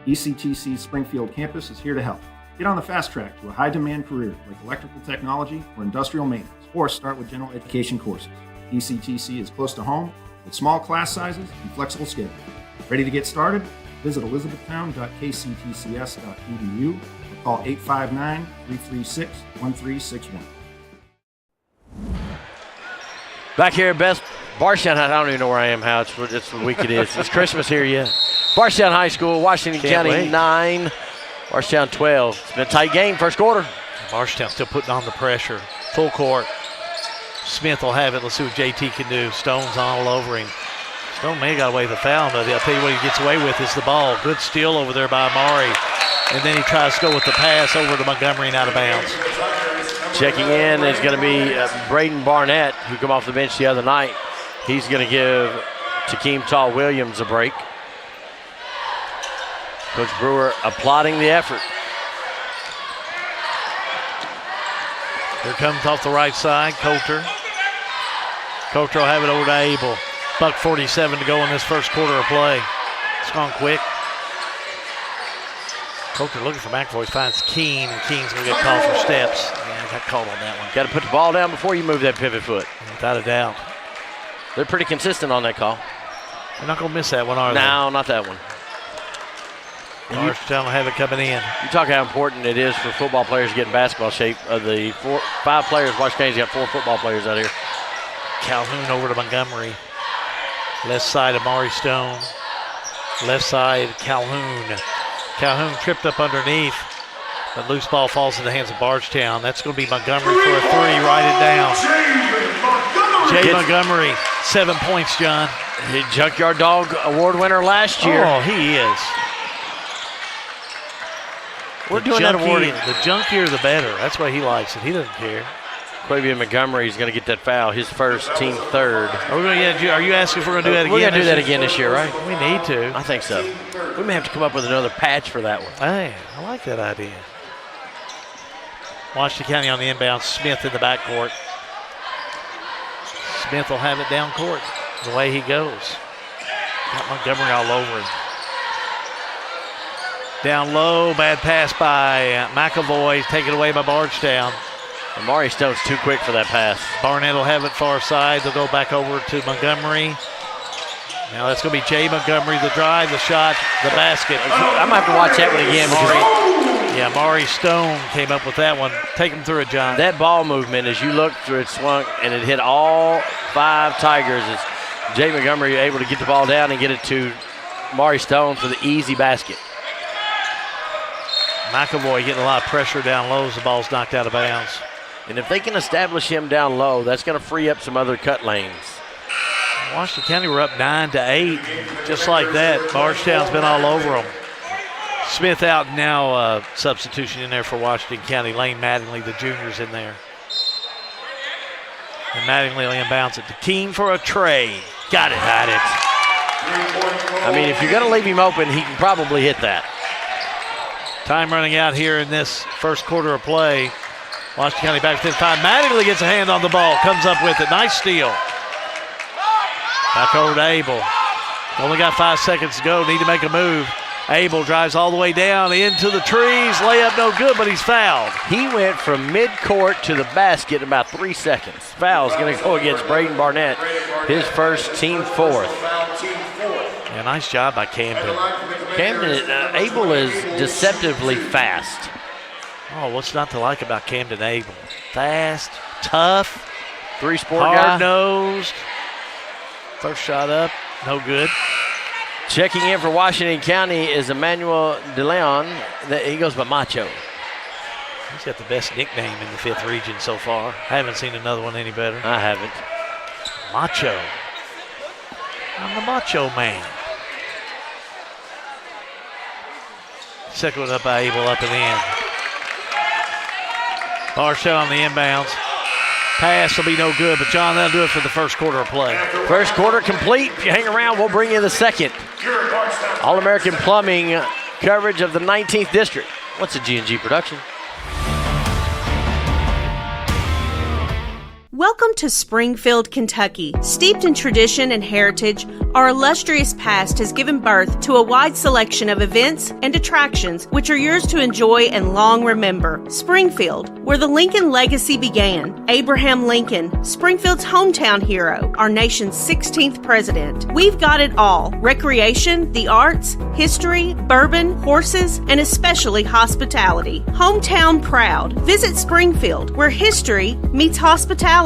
ECTC's Springfield campus is here to help. Get on the fast track to a high-demand career like electrical technology or industrial maintenance, or start with general education courses. ECTC is close to home with small class sizes and flexible schedules. Ready to get started? Visit elizabethtown.kctcs.edu or call 859-336-1361. Back here at Bardstown, I don't even know where I am, how it's the week it is. It's Christmas here yet. Bardstown High School, Washington County 9, Bardstown 12. It's been a tight game, first quarter. Bardstown still putting on the pressure. Full court. Smith will have it. Let's see what JT can do. Stone's all over him. Stone may have got away with the foul, but I'll tell you what he gets away with is the ball. Good steal over there by Amari. And then he tries to go with the pass over to Montgomery and out of bounds. Checking in is going to be Braden Barnett, who came off the bench the other night. He's going to give Takeem Tall Williams a break. Coach Brewer applauding the effort. Here comes off the right side, Coulter. Coulter will have it over to Abel. $1:47 to go in this first quarter of play. It's gone quick. Coulter looking for McAvoy, finds Keene, and Keene's going to get called for steps. Yeah, got called on that one. Got to put the ball down before you move that pivot foot. Without a doubt. They're pretty consistent on that call. They're not going to miss that one, are they? No, not that one. Bardstown will have it coming in. You talk how important it is for football players to get in basketball shape. Of the 5 players, Washington County's got 4 football players out here. Calhoun over to Montgomery. Left side, Amari Stone. Left side, Calhoun. Calhoun tripped up underneath, but loose ball falls in the hands of Bardstown. That's going to be Montgomery for a 3. Write it down. Jay Montgomery, 7 points, John. The Junkyard Dog Award winner last year. Oh, he is. We're doing that award. The junkier, the better. That's why he likes it. He doesn't care. Quavian Montgomery is going to get that foul, his first, team third. Are you asking if we're going to do that again? We're going to do that again this year, right? We need to. I think so. We may have to come up with another patch for that one. Hey, I like that idea. Washington County on the inbound. Smith in the backcourt. Smith will have it down court the way he goes. Got Montgomery all over him. Down low, bad pass by McAvoy, taken away by Bardstown. Amari Stone's too quick for that pass. Barnett will have it far side. They'll go back over to Montgomery. Now that's going to be Jay Montgomery, the drive, the shot, the basket. I'm going to have to watch that one again. Amari Stone came up with that one. Take him through it, John. That ball movement, as you look through it, swung, and it hit all 5 Tigers. As Jay Montgomery able to get the ball down and get it to Amari Stone for the easy basket. McAvoy getting a lot of pressure down low as the ball's knocked out of bounds. And if they can establish him down low, that's going to free up some other cut lanes. Washington County were up 9-8. Just like that, Bardstown's been all over them. Smith out now, substitution in there for Washington County. Lane Mattingly, the junior's in there. And Mattingly will inbounds it to Keene for a tray. Got it. I mean, if you're going to leave him open, he can probably hit that. Time running out here in this first quarter of play. Washington County back within 5. Mattingly gets a hand on the ball, comes up with it. Nice steal. Back over to Abel. Only got 5 seconds to go. Need to make a move. Abel drives all the way down into the trees. Layup no good, but he's fouled. He went from midcourt to the basket in about 3 seconds. Foul's going to go against Braden Barnett, his first, team 4th. Yeah, nice job by Camden. Abel is deceptively fast. Oh, what's not to like about Camden Abel? Fast, tough, 3-sport guy. Hard-nosed. First shot up, no good. Checking in for Washington County is Emmanuel DeLeon. He goes by Macho. He's got the best nickname in the 5th region so far. I haven't seen another one any better. I haven't. Macho. I'm the Macho Man. Second one up by Abel, up and in. Bardstown on the inbounds. Pass will be no good, but John, that'll do it for the first quarter of play. First quarter complete. If you hang around, we'll bring you the second. All-American Plumbing coverage of the 19th District. What's a G&G production? Welcome to Springfield, Kentucky. Steeped in tradition and heritage, our illustrious past has given birth to a wide selection of events and attractions which are yours to enjoy and long remember. Springfield, where the Lincoln legacy began. Abraham Lincoln, Springfield's hometown hero, our nation's 16th president. We've got it all: recreation, the arts, history, bourbon, horses, and especially hospitality. Hometown proud. Visit Springfield, where history meets hospitality.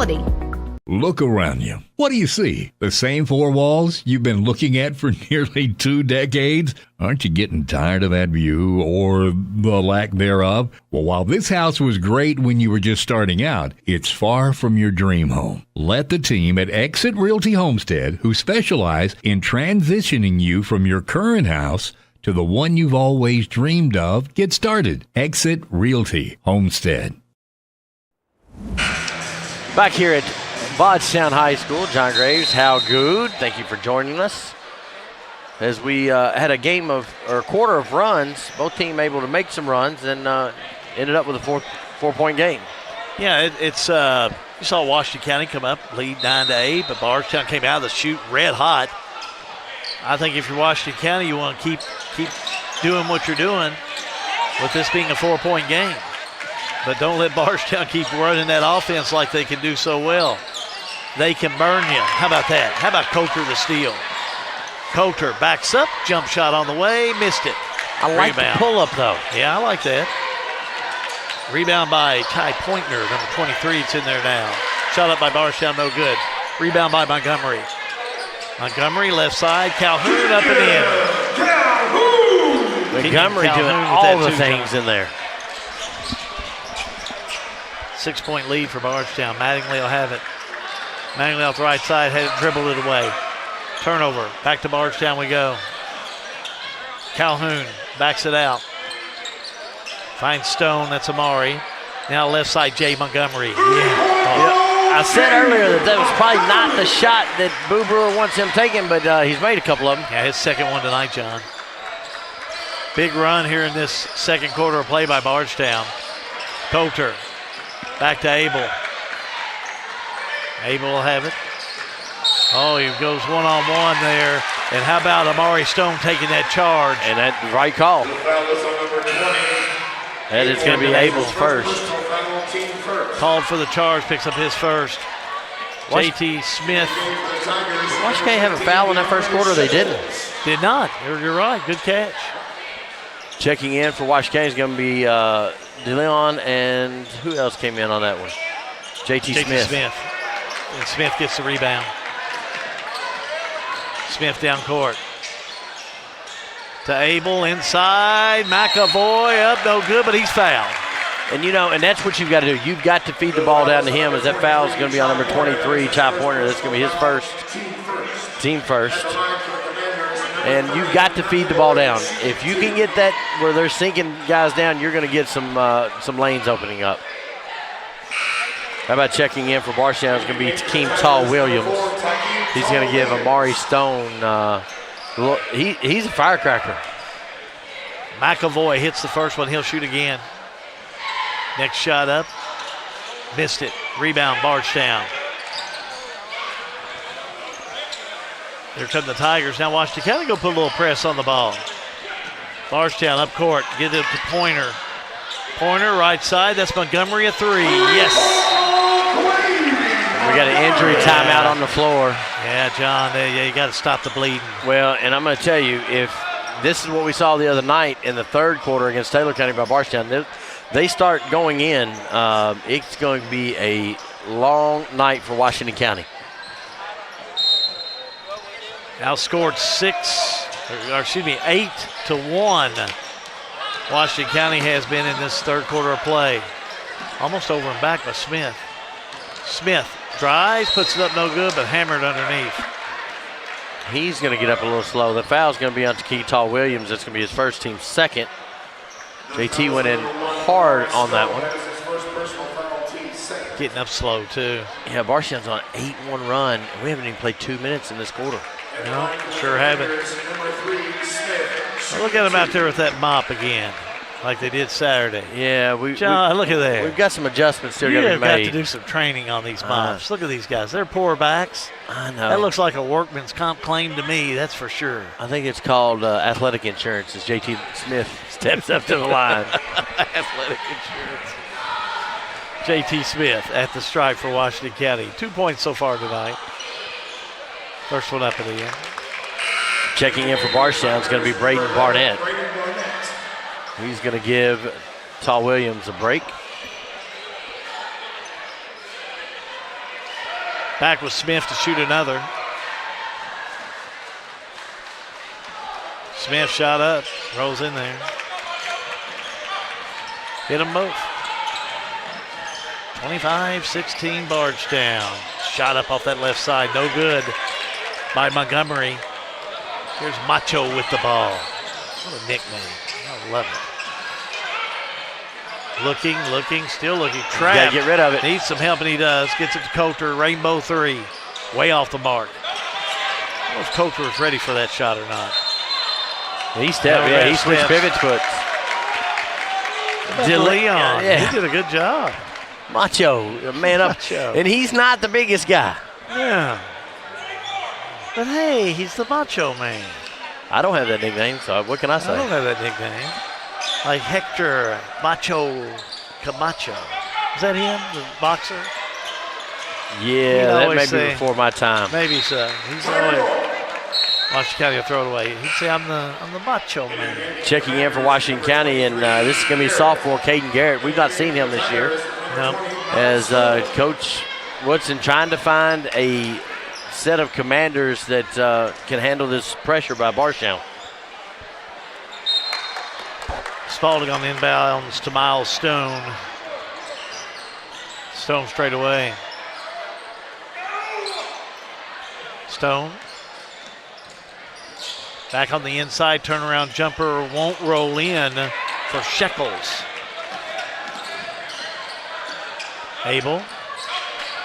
Look around you. What do you see? The same four walls you've been looking at for nearly 2 decades? Aren't you getting tired of that view or the lack thereof? Well, while this house was great when you were just starting out, it's far from your dream home. Let the team at Exit Realty Homestead, who specialize in transitioning you from your current house to the one you've always dreamed of, get started. Exit Realty Homestead. Back here at Bardstown High School, John Graves, Hal Good, thank you for joining us. As we had a quarter of runs, both teams able to make some runs and ended up with a four-point game. Yeah, it's you saw Washington County come up, lead 9-8, but Bardstown came out of the chute red hot. I think if you're Washington County, you want to keep doing what you're doing with this being a 4-point game. But don't let Bardstown keep running that offense like they can do so well. They can burn you. How about that? How about Coulter the steal? Coulter backs up, jump shot on the way, missed it. I like the pull-up, though. Yeah, I like that. Rebound by Ty Pointner, number 23. It's in there now. Shot up by Bardstown, no good. Rebound by Montgomery. Montgomery, left side. Calhoun up and in. Montgomery doing all the things in there. 6-point lead for Bardstown. Mattingly will have it. Mattingly off the right side, had it dribbled it away. Turnover. Back to Bardstown we go. Calhoun backs it out. Finds Stone. That's Amari. Now left side, Jay Montgomery. I said earlier that was probably not the shot that Boo Brewer wants him taking, but he's made a couple of them. Yeah, his second one tonight, John. Big run here in this second quarter of play by Bardstown. Coulter. Back to Abel. Abel will have it. Oh, he goes one-on-one there. And how about Amari Stone taking that charge? And that right call. That is going to be Abel's first. Called for the charge, picks up his first. JT Smith. Washington have a foul in that first quarter? They didn't. Did not. You're right. Good catch. Checking in for Washington is going to be DeLeon, and who else came in on that one? JT Smith. And Smith gets the rebound. Smith down court. To Abel inside. McAvoy up, no good, but he's fouled. And and that's what you've got to do. You've got to feed the ball down to him, as that foul is going to be on number 23, Ty Pointer. That's going to be his first, team first. And you've got to feed the ball down. If you can get that where they're sinking guys down, you're going to get some lanes opening up. How about checking in for Bardstown? It's going to be Takeem Tall Williams. He's going to give Amari Stone. He's a firecracker. McAvoy hits the first one. He'll shoot again. Next shot up. Missed it. Rebound, Bardstown. Here come the Tigers. Now Washington County go put a little press on the ball. Bardstown up court. Get it to Pointer. Pointer, right side. That's Montgomery, a three. Yes. We got an injury timeout on the floor. Yeah, John, you got to stop the bleeding. Well, and I'm going to tell you, if this is what we saw the other night in the third quarter against Taylor County by Bardstown, they start going in, it's going to be a long night for Washington County. Outscored 8-1. Washington County has been in this third quarter of play. Almost over and back by Smith. Smith drives, puts it up no good, but hammered underneath. He's going to get up a little slow. The foul's going to be on Takeem Tall Williams. That's going to be his first, team second. JT went in hard on that one. Getting up slow, too. Yeah, Bardstown's on an 8-1 run. And we haven't even played 2 minutes in this quarter. No, sure haven't. Well, look at them out there with that mop again, like they did Saturday. Yeah, John, look at that. We've got some adjustments still You got to have be made. got to do some training on these mops. Look at these guys. They're poor backs. I know. That looks like a workman's comp claim to me, that's for sure. I think it's called athletic insurance as J.T. Smith steps up to the line. Athletic insurance. J.T. Smith at the stripe for Washington County. 2 points so far tonight. First one up at the end. Checking in for Bardstown is going to be Braden Barnett. He's going to give Tall Williams a break. Back with Smith to shoot another. Smith shot up, rolls in there. Hit them both. 25-16 Bardstown. Shot up off that left side, no good by Montgomery. Here's Macho with the ball. What a nickname. I love it. Looking, still looking. Trapped. Got to get rid of it. Needs some help, and he does. Gets it to Coulter. Rainbow three. Way off the mark. I don't know if Coulter was ready for that shot or not. He stepped. Yeah, he switched pivot foots. DeLeon. Yeah. He did a good job. Macho, man up. Macho. And he's not the biggest guy. Yeah. But hey, he's the Macho Man. I don't have that nickname, so what can I say? I don't have that nickname. Like Hector Macho Camacho. Is that him, the boxer? Yeah, that may be before my time. Maybe so. He's always Washington County will throw it away. He'd say, I'm the Macho Man. Checking in for Washington County, and this is going to be sophomore Caden Garrett. We've not seen him this year. No. As Coach Woodson trying to find a set of commanders that can handle this pressure by Bardstown. Spalding on the inbounds to Miles Stone. Stone straight away. Stone. Back on the inside, turnaround jumper won't roll in for Shekels. Abel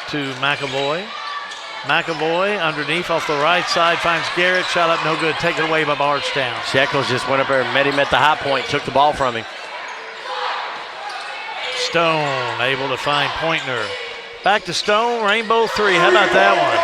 to McAvoy. McAvoy underneath off the right side finds Garrett. Shot up, no good. Taken away by Bardstown. Shekels just went up there and met him at the high point, took the ball from him. Stone able to find Pointner. Back to Stone, rainbow three. How about that one?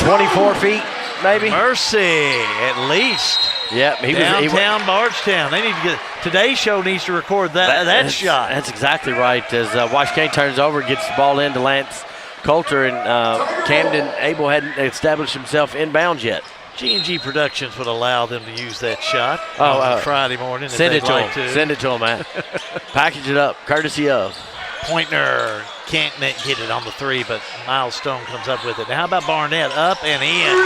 24 feet, maybe. Mercy, at least. Yep, he downtown Bardstown. They need to get. Today's show needs to record that shot. That's exactly right. As Washington turns over, gets the ball into Lance Coulter, and Camden Abel hadn't established himself inbounds yet. G&G Productions would allow them to use that shot on Friday morning. Send it to him. Send it to him, Matt. Package it up, courtesy of. Pointner can't get it on the three, but Miles Stone comes up with it. Now how about Barnett? Up and in.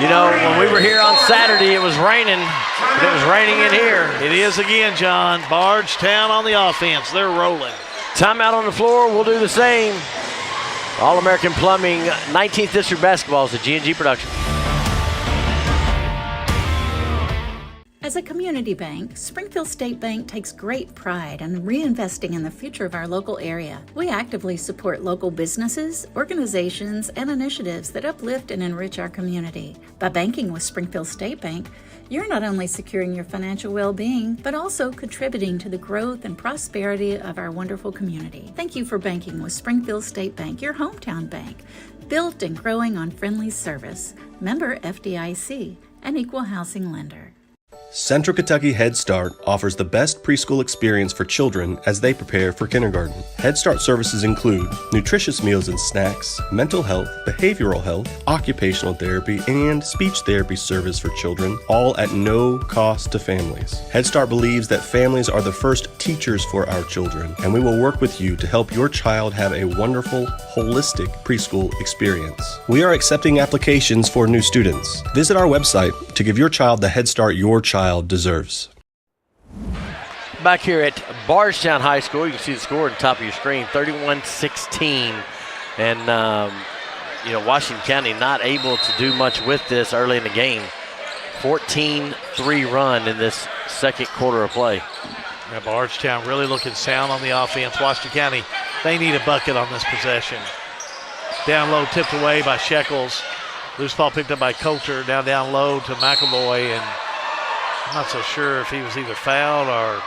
You know, when we were here on Saturday, it was raining, but it was raining in here. It is again, John. Bardstown on the offense. They're rolling. Timeout on the floor. We'll do the same. All-American Plumbing, 19th District Basketball is a G&G production. As a community bank, Springfield State Bank takes great pride in reinvesting in the future of our local area. We actively support local businesses, organizations, and initiatives that uplift and enrich our community. By banking with Springfield State Bank, you're not only securing your financial well-being, but also contributing to the growth and prosperity of our wonderful community. Thank you for banking with Springfield State Bank, your hometown bank, built and growing on friendly service. Member FDIC, an equal housing lender. Central Kentucky Head Start offers the best preschool experience for children as they prepare for kindergarten. Head Start services include nutritious meals and snacks, mental health, behavioral health, occupational therapy, and speech therapy service for children, all at no cost to families. Head Start believes that families are the first teachers for our children, and we will work with you to help your child have a wonderful, holistic preschool experience. We are accepting applications for new students. Visit our website to give your child the Head Start your child deserves. Back here at Bardstown High School, you can see the score at the top of your screen, 31-16. And, Washington County not able to do much with this early in the game. 14-3 run in this second quarter of play. Now Bardstown really looking sound on the offense. Washington County They need a bucket on this possession. Down low, tipped away by Shekels. Loose ball picked up by Coulter. Now down low to McAvoy, and I'm not so sure if he was either fouled or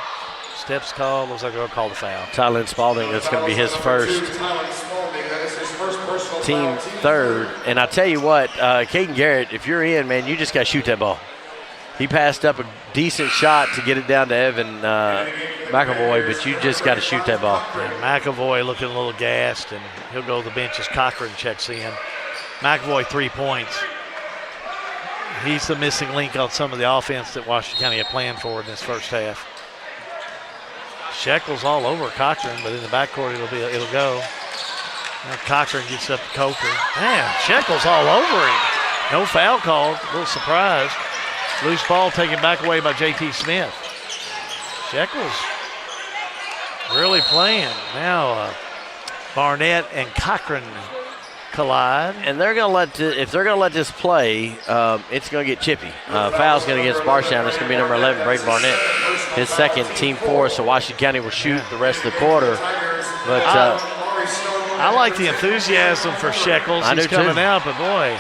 steps called. Looks like they'll call the foul. Tylen Spalding, that's going to be his first. Team third. And I tell you what, Caden Garrett, if you're in, man, you just got to shoot that ball. He passed up a decent shot to get it down to Evan McAvoy, but you just got to shoot that ball. Yeah, McAvoy looking a little gassed, and he'll go to the bench as Cochran checks in. McAvoy 3 points. He's the missing link on some of the offense that Washington County had planned for in this first half. Shekels all over Cochran, but in the backcourt it'll go. Now Cochran gets up to Coulter. Man, Shekels all over him. No foul called. A little surprised. Loose ball taken back away by J.T. Smith. Shekels really playing. Now Barnett and Cochran collide. And they're going to if they're going to let this play, it's going to get chippy. Foul's going to get Bardstown. It's going to be number 11, Braden Barnett. His second, team 4, so Washington County will shoot the rest of the quarter. But I like the enthusiasm for Shekels. He's coming out, but boy,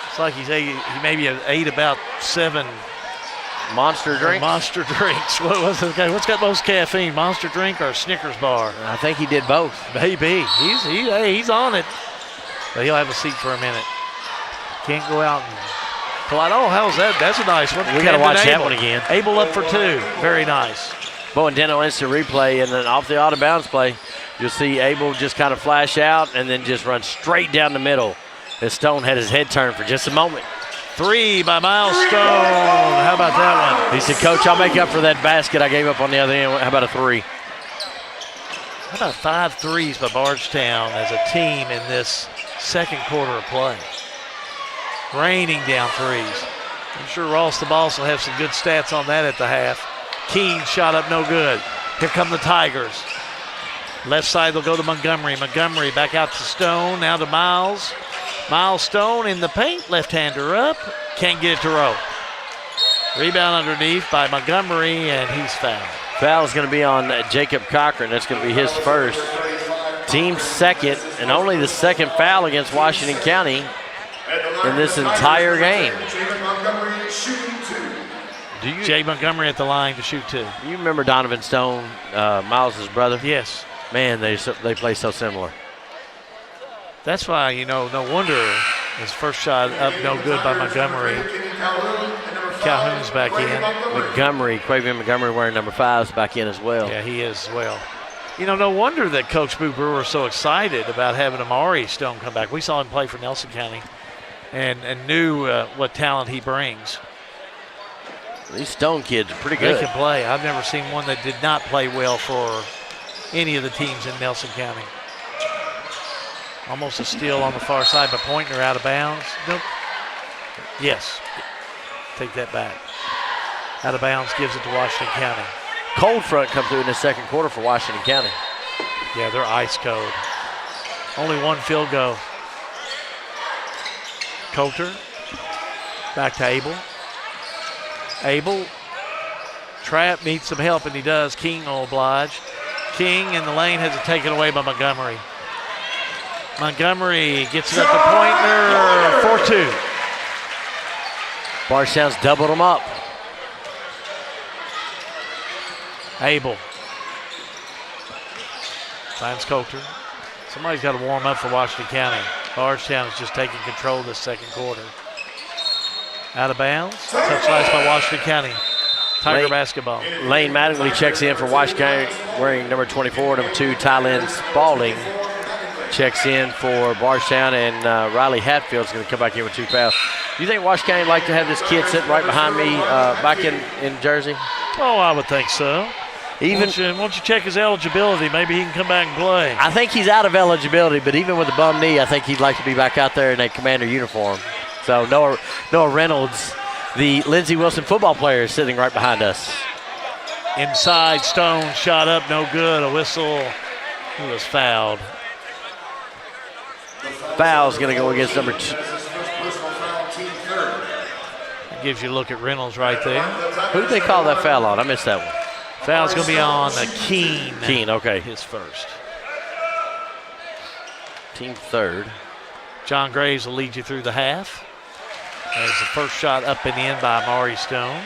it's like he maybe ate about 7 Monster drinks. Monster drinks. What's got most caffeine, Monster drink or a Snickers bar? I think he did both. Maybe. He's on it. But he'll have a seat for a minute. Can't go out and collide. Oh, how's that? That's a nice one. We got to watch that one again. Abel up for 2. Very nice. Bowen Dental instant replay, and then off the out of bounds play, you'll see Abel just kind of flash out and then just run straight down the middle as Stone had his head turned for just a moment. 3 by Miles Stone. How about that one? He said, Coach, I'll make up for that basket I gave up on the other end. How about a 3? How about 5 threes by Bardstown as a team in this second quarter of play? Raining down threes. I'm sure Ross the Boss will have some good stats on that at the half. Keene shot up no good. Here come the Tigers. Left side they'll go to Montgomery. Montgomery back out to Stone. Now to Miles. Miles Stone in the paint. Left-hander up. Can't get it to roll. Rebound underneath by Montgomery, and he's fouled. Foul is going to be on Jacob Cochran. That's going to be his first. Team second, and only the second foul against Washington County in this entire game. Jay Montgomery at the line to shoot 2. You remember Donovan Stone, Miles' brother? Yes. Man, they play so similar. That's why, no wonder his first shot up no good by Montgomery. Calhoun's back in. Quavian Montgomery wearing number 5 is back in as well. Yeah, he is as well. No wonder that Coach Boo Brewer was so excited about having Amari Stone come back. We saw him play for Nelson County and knew what talent he brings. These Stone kids are pretty good. They can play. I've never seen one that did not play well for any of the teams in Nelson County. Almost a steal on the far side, but Pointner out of bounds. Nope. Yes. Take that back. Out of bounds, gives it to Washington County. Cold front come through in the second quarter for Washington County. Yeah, they're ice cold. Only 1 field goal. Coulter. Back to Abel. Abel. Trap needs some help, and he does. King will oblige. King in the lane has it taken away by Montgomery. Montgomery gets it up to Pointner. 4-2. Bardstown's doubled them up. Abel. Finds Coulter. Somebody's got to warm up for Washington County. Bardstown is just taking control of this second quarter. Out of bounds. Touch slice by Washington County. Tiger basketball. Lane Mattingly checks in for Washington County wearing number 24, number 2, Tylen Spalding. Checks in for Bardstown, and Riley Hatfield's going to come back in with 2 fouls. Do you think Washington County like to have this kid sitting right behind me back in Jersey? Oh, I would think so. Won't you check his eligibility? Maybe he can come back and play. I think he's out of eligibility, but even with a bum knee, I think he'd like to be back out there in a Commander uniform. So Noah Reynolds, the Lindsey Wilson football player, is sitting right behind us. Inside, Stone shot up, no good. A whistle. He was fouled. Foul's going to go against number 2. That gives you a look at Reynolds right there. Who did they call that foul on? I missed that one. Foul's going to be on Keene. Keene, okay. His first. Team third. John Graves will lead you through the half. There's the first shot up and in by Amari Stone.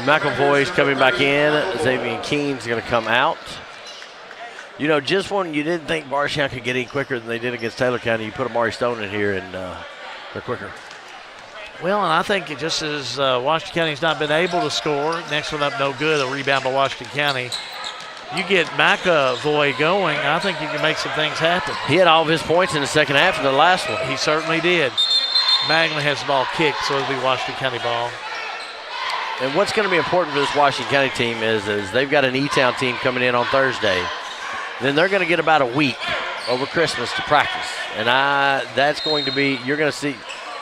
McAvoy's coming back in. Xavier Keene's going to come out. You know, just when you didn't think Bardstown could get any quicker than they did against Taylor County, you put Amari Stone in here and they're quicker. Well, and I think just as Washington County's not been able to score, next one up no good, a rebound by Washington County. You get McAvoy going, I think you can make some things happen. He had all of his points in the second half of the last one. He certainly did. Maglin has the ball kicked, so it'll be Washington County ball. And what's going to be important for this Washington County team is they've got an E-Town team coming in on Thursday. Then they're going to get about a week over Christmas to practice. And that's going to be, you're going to see,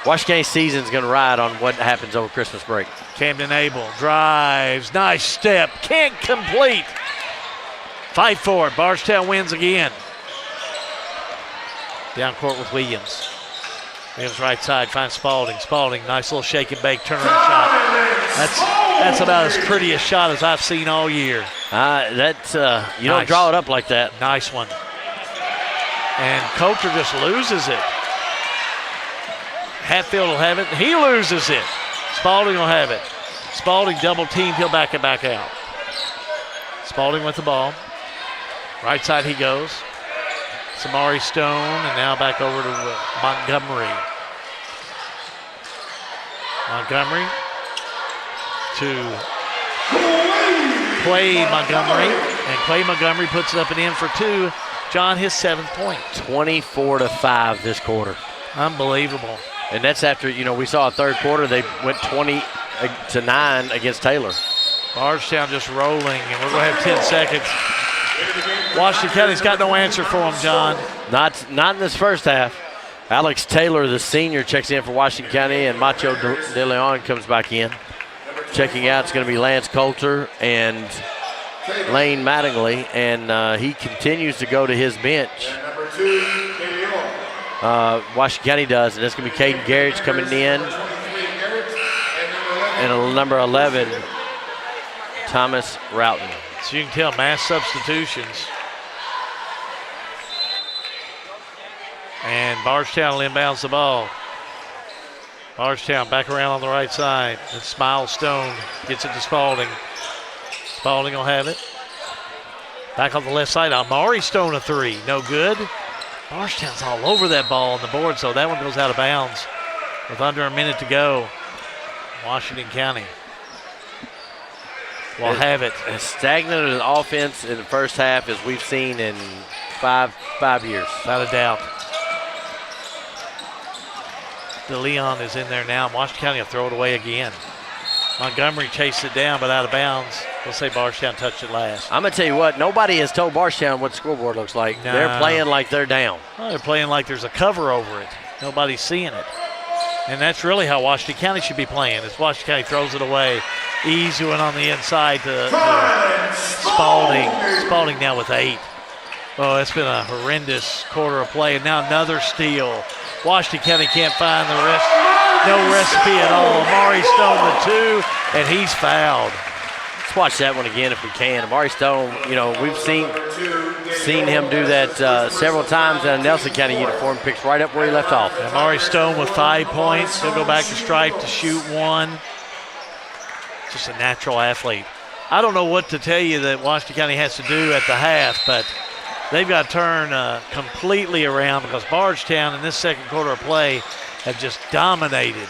Washington County season's going to ride on what happens over Christmas break. Camden Abel drives, nice step, can't complete. Fight for it, Bardstown wins again. Down court with Williams. Williams right side, finds Spalding. Spalding, nice little shake and bake turnaround shot. That's about as pretty a shot as I've seen all year. You don't draw it up like that. Nice one. And Coulter just loses it. Hatfield will have it. He loses it. Spalding will have it. Spalding double teamed. He'll back it back out. Spalding with the ball. Right side he goes. Samari Stone, and now back over to Montgomery. Montgomery to Clay Montgomery, and Clay Montgomery puts it up and in for two. John, his 7th point. 24-5 this quarter. Unbelievable. And that's after, we saw a third quarter, they went 20-9 against Taylor. Bardstown just rolling, and we're going to have 10 seconds. Washington County's got no answer for him, John. Not in this first half. Alex Taylor, the senior, checks in for Washington County, and Macho De Leon comes back in. Checking out is going to be Lance Coulter and Lane Mattingly, and he continues to go to his bench. Washington County does, and that's going to be Caden Garrett's coming in. And number 11, Thomas Roughton. So you can tell mass substitutions. And Bardstown will inbounds the ball. Bardstown back around on the right side. And Smile Stone gets it to Spalding. Spalding will have it. Back on the left side, Amari Stone a three. No good. Bardstown's all over that ball on the board, so that one goes out of bounds with under a minute to go. Washington County will have it. As stagnant an offense in the first half as we've seen in five years. Without a doubt. De Leon is in there now. Washington County will throw it away again. Montgomery chased it down, but out of bounds. We'll say Bardstown touched it last. I'm going to tell you what, nobody has told Bardstown what the scoreboard looks like. No. They're playing like they're down. Well, they're playing like there's a cover over it. Nobody's seeing it. And that's really how Washington County should be playing. As Washington County throws it away. Easy one on the inside to Spalding. Spalding now with 8. Oh, it's been a horrendous quarter of play. And now another steal. Washington County can't find the rest. No recipe at all. Amari Stone the 2, and he's fouled. Let's watch that one again if we can. Amari Stone, we've seen him do that several times in a Nelson County uniform. Picks right up where he left off. Amari Stone with 5 points. He'll go back to stripe to shoot 1. Just a natural athlete. I don't know what to tell you that Washington County has to do at the half, but they've got to turn completely around because Bardstown in this second quarter of play have just dominated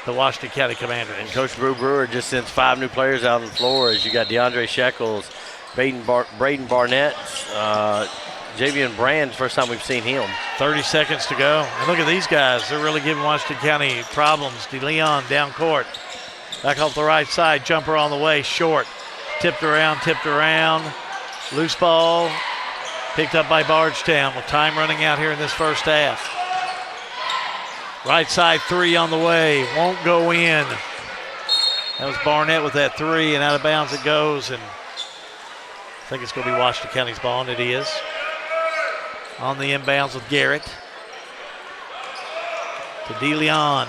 the Washington County Commanderettes. And Coach Brewer just sends 5 new players out on the floor as you got DeAndre Shekels, Braden Barnett, Javian Brand, first time we've seen him. 30 seconds to go. And look at these guys. They're really giving Washington County problems. De Leon down court. Back off the right side. Jumper on the way. Short. Tipped around. Loose ball. Picked up by Bardstown with time running out here in this first half. Right side 3 on the way. Won't go in. That was Barnett with that 3, and out of bounds it goes. And I think it's going to be Washington County's ball, and it is. On the inbounds with Garrett. To De Leon.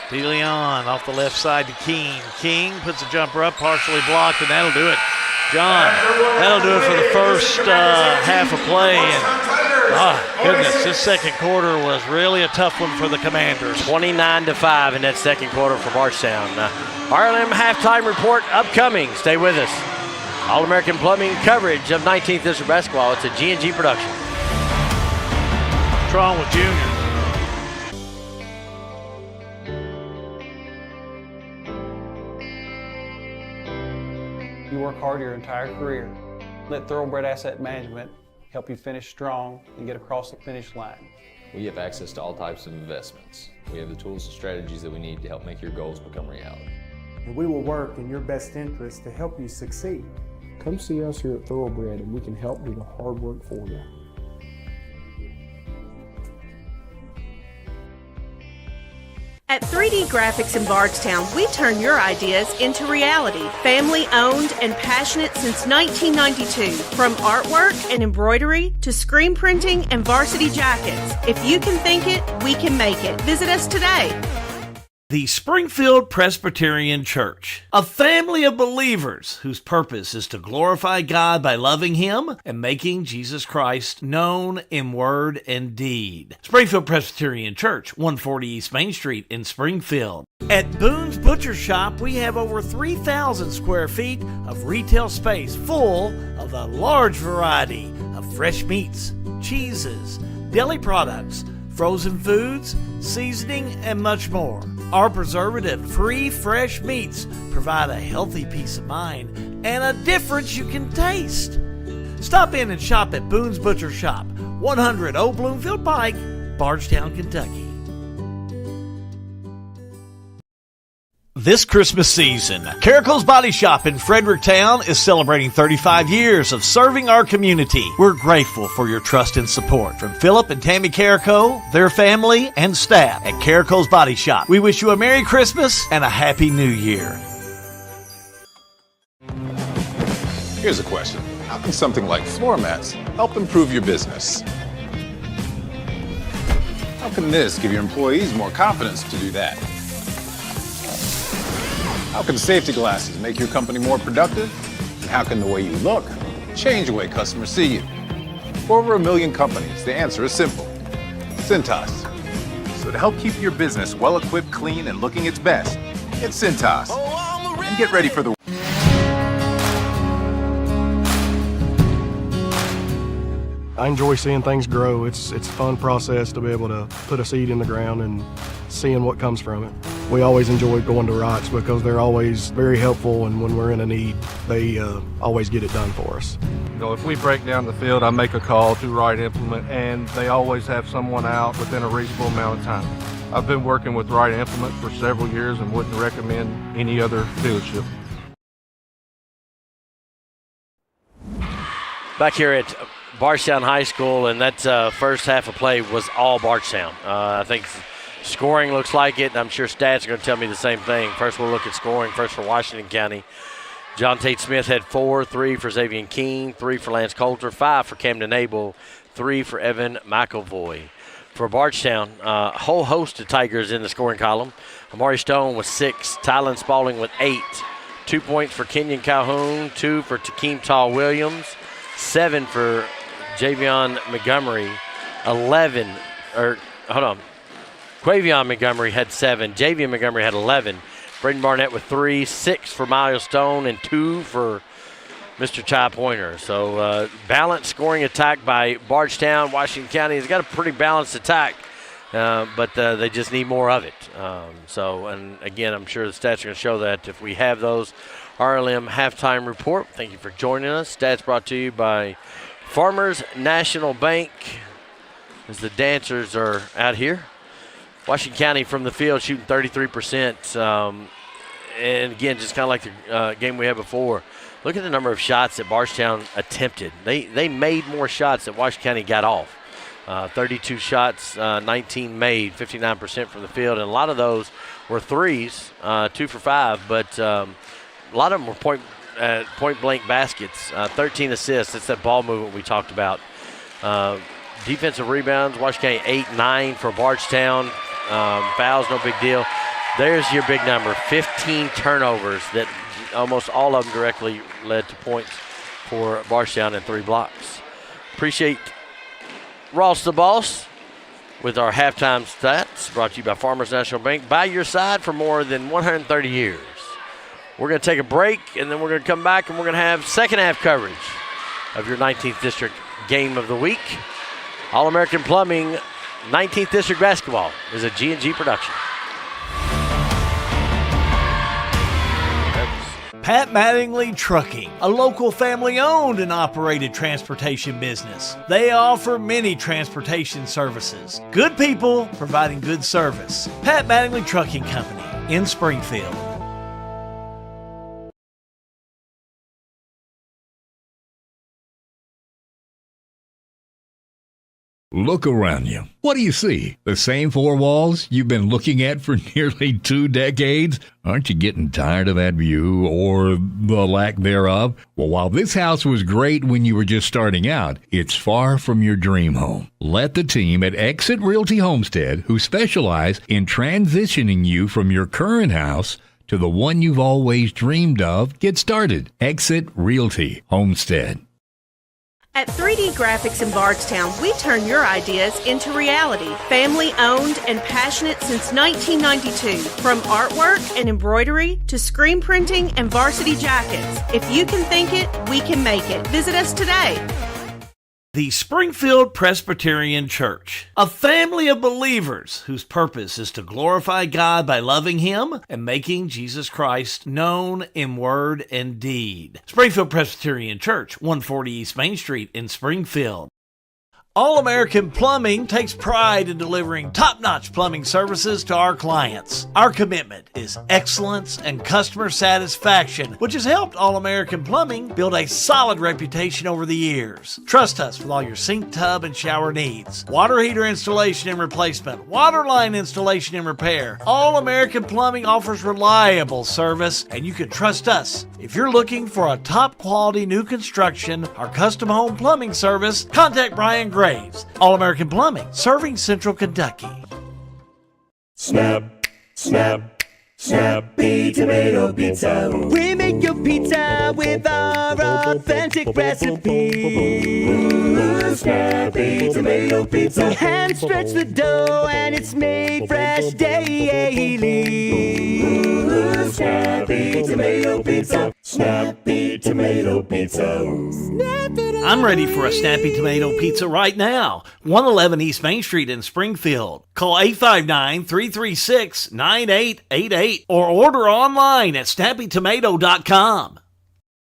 De Leon off the left side to King. King puts a jumper up, partially blocked, and that'll do it. John, that'll do it for the first half of play. And goodness, this second quarter was really a tough one for the Commanders. 29-5 in that second quarter for Bardstown. RLM halftime report upcoming. Stay with us. All-American Plumbing coverage of 19th District Basketball. It's a G&G production. What's wrong with Junior? You work hard your entire career. Let Thoroughbred Asset Management help you finish strong and get across the finish line. We have access to all types of investments. We have the tools and strategies that we need to help make your goals become reality. And we will work in your best interest to help you succeed. Come see us here at Thoroughbred and we can help do the hard work for you. At 3D Graphics in Bardstown, we turn your ideas into reality. Family owned and passionate since 1992. From artwork and embroidery to screen printing and varsity jackets. If you can think it, we can make it. Visit us today. The Springfield Presbyterian Church, a family of believers whose purpose is to glorify God by loving Him and making Jesus Christ known in word and deed. Springfield Presbyterian Church, 140 East Main Street in Springfield. At Boone's Butcher Shop, we have over 3,000 square feet of retail space full of a large variety of fresh meats, cheeses, deli products, frozen foods, seasoning, and much more. Our preservative-free fresh meats provide a healthy peace of mind and a difference you can taste. Stop in and shop at Boone's Butcher Shop, 100 Old Bloomfield Pike, Bardstown, Kentucky. This Christmas season, Caracol's Body Shop in Fredericktown is celebrating 35 years of serving our community. We're grateful for your trust and support from Philip and Tammy Caracol, their family, and staff at Caracol's Body Shop. We wish you a Merry Christmas and a Happy New Year. Here's a question. How can something like floor mats help improve your business? How can this give your employees more confidence to do that? How can safety glasses make your company more productive? And how can the way you look change the way customers see you? For over 1 million companies, the answer is simple. Cintas. So to help keep your business well-equipped, clean, and looking its best, get Cintas. And get ready for the... I enjoy seeing things grow. It's a fun process to be able to put a seed in the ground and seeing what comes from it. We always enjoy going to Wrights because they're always very helpful, and when we're in a need, they always get it done for us. You know, if we break down the field, I make a call to Wright Implement, and they always have someone out within a reasonable amount of time. I've been working with Wright Implement for several years and wouldn't recommend any other dealership. Back here at Bardstown High School, and that first half of play was all Bardstown. I think scoring looks like it, and I'm sure stats are going to tell me the same thing. First, we'll look at scoring. First for Washington County. John Tate Smith had 4, 3 for Xavier King, 3 for Lance Coulter, 5 for Camden Abel, 3 for Evan McElvoy. For Bardstown, a whole host of Tigers in the scoring column. Amari Stone with 6, Tylen Spaulding with 8, 2 points for Kenyon Calhoun, 2 for Takeem Tall Williams, 7 for Javion Montgomery, Quavion Montgomery had 7. Javion Montgomery had 11. Braden Barnett with 3, 6 for Miles Stone, and 2 for Mr. Ty Pointer. So balanced scoring attack by Bardstown. Washington County has got a pretty balanced attack, but they just need more of it. And again, I'm sure the stats are going to show that if we have those. RLM halftime report. Thank you for joining us. Stats brought to you by Farmers National Bank as the dancers are out here. Washington County from the field shooting 33%. And again, just kind of like the game we had before. Look at the number of shots that Bardstown attempted. They made more shots than Washington County got off. 32 shots, 19 made, 59% from the field. And a lot of those were threes, 2 for 5. But a lot of them were point-blank baskets. 13 assists. It's that ball movement we talked about. Defensive rebounds, Washington County 8-9 for Bardstown. Fouls, no big deal. There's your big number, 15 turnovers that almost all of them directly led to points for Bardstown in 3 blocks. Appreciate Ross the Boss with our halftime stats, brought to you by Farmers National Bank, by your side for more than 130 years. We're going to take a break, and then we're going to come back, and we're going to have second half coverage of your 19th District Game of the Week. All-American Plumbing 19th District Basketball is a G&G production. Pat Mattingly Trucking, a local family-owned and operated transportation business. They offer many transportation services. Good people providing good service. Pat Mattingly Trucking Company in Springfield. Look around you. What do you see? The same 4 walls you've been looking at for nearly 2 decades? Aren't you getting tired of that view or the lack thereof? Well, while this house was great when you were just starting out, it's far from your dream home. Let the team at Exit Realty Homestead, who specialize in transitioning you from your current house to the one you've always dreamed of, get started. Exit Realty Homestead. At 3D Graphics in Bardstown, we turn your ideas into reality. Family owned and passionate since 1992. From artwork and embroidery to screen printing and varsity jackets. If you can think it, we can make it. Visit us today. The Springfield Presbyterian Church, a family of believers whose purpose is to glorify God by loving Him and making Jesus Christ known in word and deed. Springfield Presbyterian Church, 140 East Main Street in Springfield. All-American Plumbing takes pride in delivering top-notch plumbing services to our clients. Our commitment is excellence and customer satisfaction, which has helped All-American Plumbing build a solid reputation over the years. Trust us with all your sink, tub, and shower needs. Water heater installation and replacement, water line installation and repair. All-American Plumbing offers reliable service, and you can trust us. If you're looking for a top-quality new construction or custom home plumbing service, contact Brian Graves. All-American Plumbing, serving Central Kentucky. Snap, snap, Snappy Tomato Pizza. We make your pizza with our authentic recipe. Snappy Tomato Pizza. Hand stretch the dough and it's made fresh daily. Snappy Tomato Pizza. Snappy Tomato Pizza. I'm ready for a Snappy Tomato Pizza right now. 111 East Main Street in Springfield. Call 859-336-9888 or order online at snappytomato.com.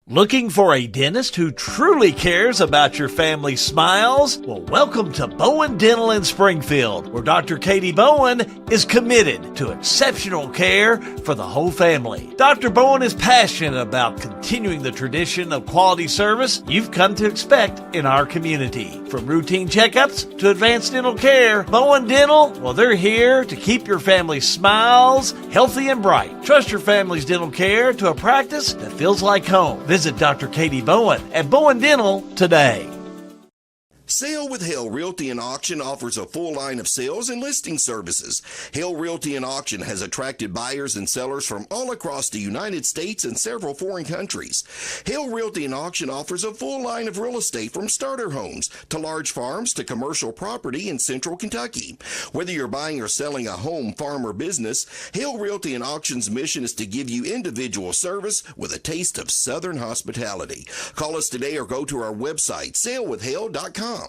Looking for a dentist who truly cares about your family's smiles? Well, welcome to Bowen Dental in Springfield, where Dr. Katie Bowen is committed to exceptional care for the whole family. Dr. Bowen is passionate about continuing the tradition of quality service you've come to expect in our community. From routine checkups to advanced dental care, Bowen Dental, well, they're here to keep your family's smiles healthy and bright. Trust your family's dental care to a practice that feels like home. Visit Dr. Katie Bowen at Bowen Dental today. Sale with Hale Realty and Auction offers a full line of sales and listing services. Hale Realty and Auction has attracted buyers and sellers from all across the United States and several foreign countries. Hale Realty and Auction offers a full line of real estate from starter homes to large farms to commercial property in central Kentucky. Whether you're buying or selling a home, farm, or business, Hale Realty and Auction's mission is to give you individual service with a taste of Southern hospitality. Call us today or go to our website, salewithhale.com.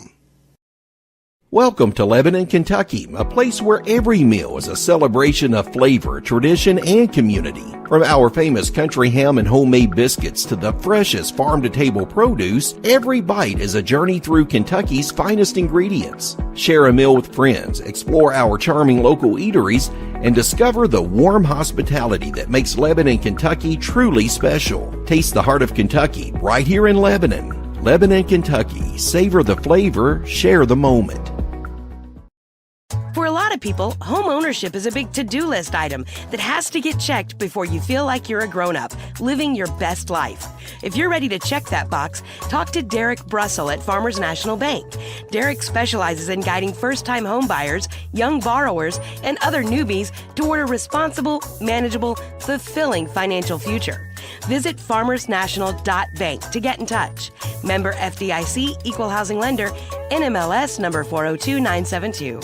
Welcome to Lebanon, Kentucky, a place where every meal is a celebration of flavor, tradition, and community. From our famous country ham and homemade biscuits to the freshest farm-to-table produce, every bite is a journey through Kentucky's finest ingredients. Share a meal with friends, explore our charming local eateries, and discover the warm hospitality that makes Lebanon, Kentucky truly special. Taste the heart of Kentucky right here in Lebanon. Lebanon, Kentucky. Savor the flavor, share the moment. For a lot of people, home ownership is a big to-do list item that has to get checked before you feel like you're a grown-up, living your best life. If you're ready to check that box, talk to Derek Brussel at Farmers National Bank. Derek specializes in guiding first-time home buyers, young borrowers, and other newbies toward a responsible, manageable, fulfilling financial future. Visit farmersnational.bank to get in touch. Member FDIC, Equal Housing Lender, NMLS number 402972.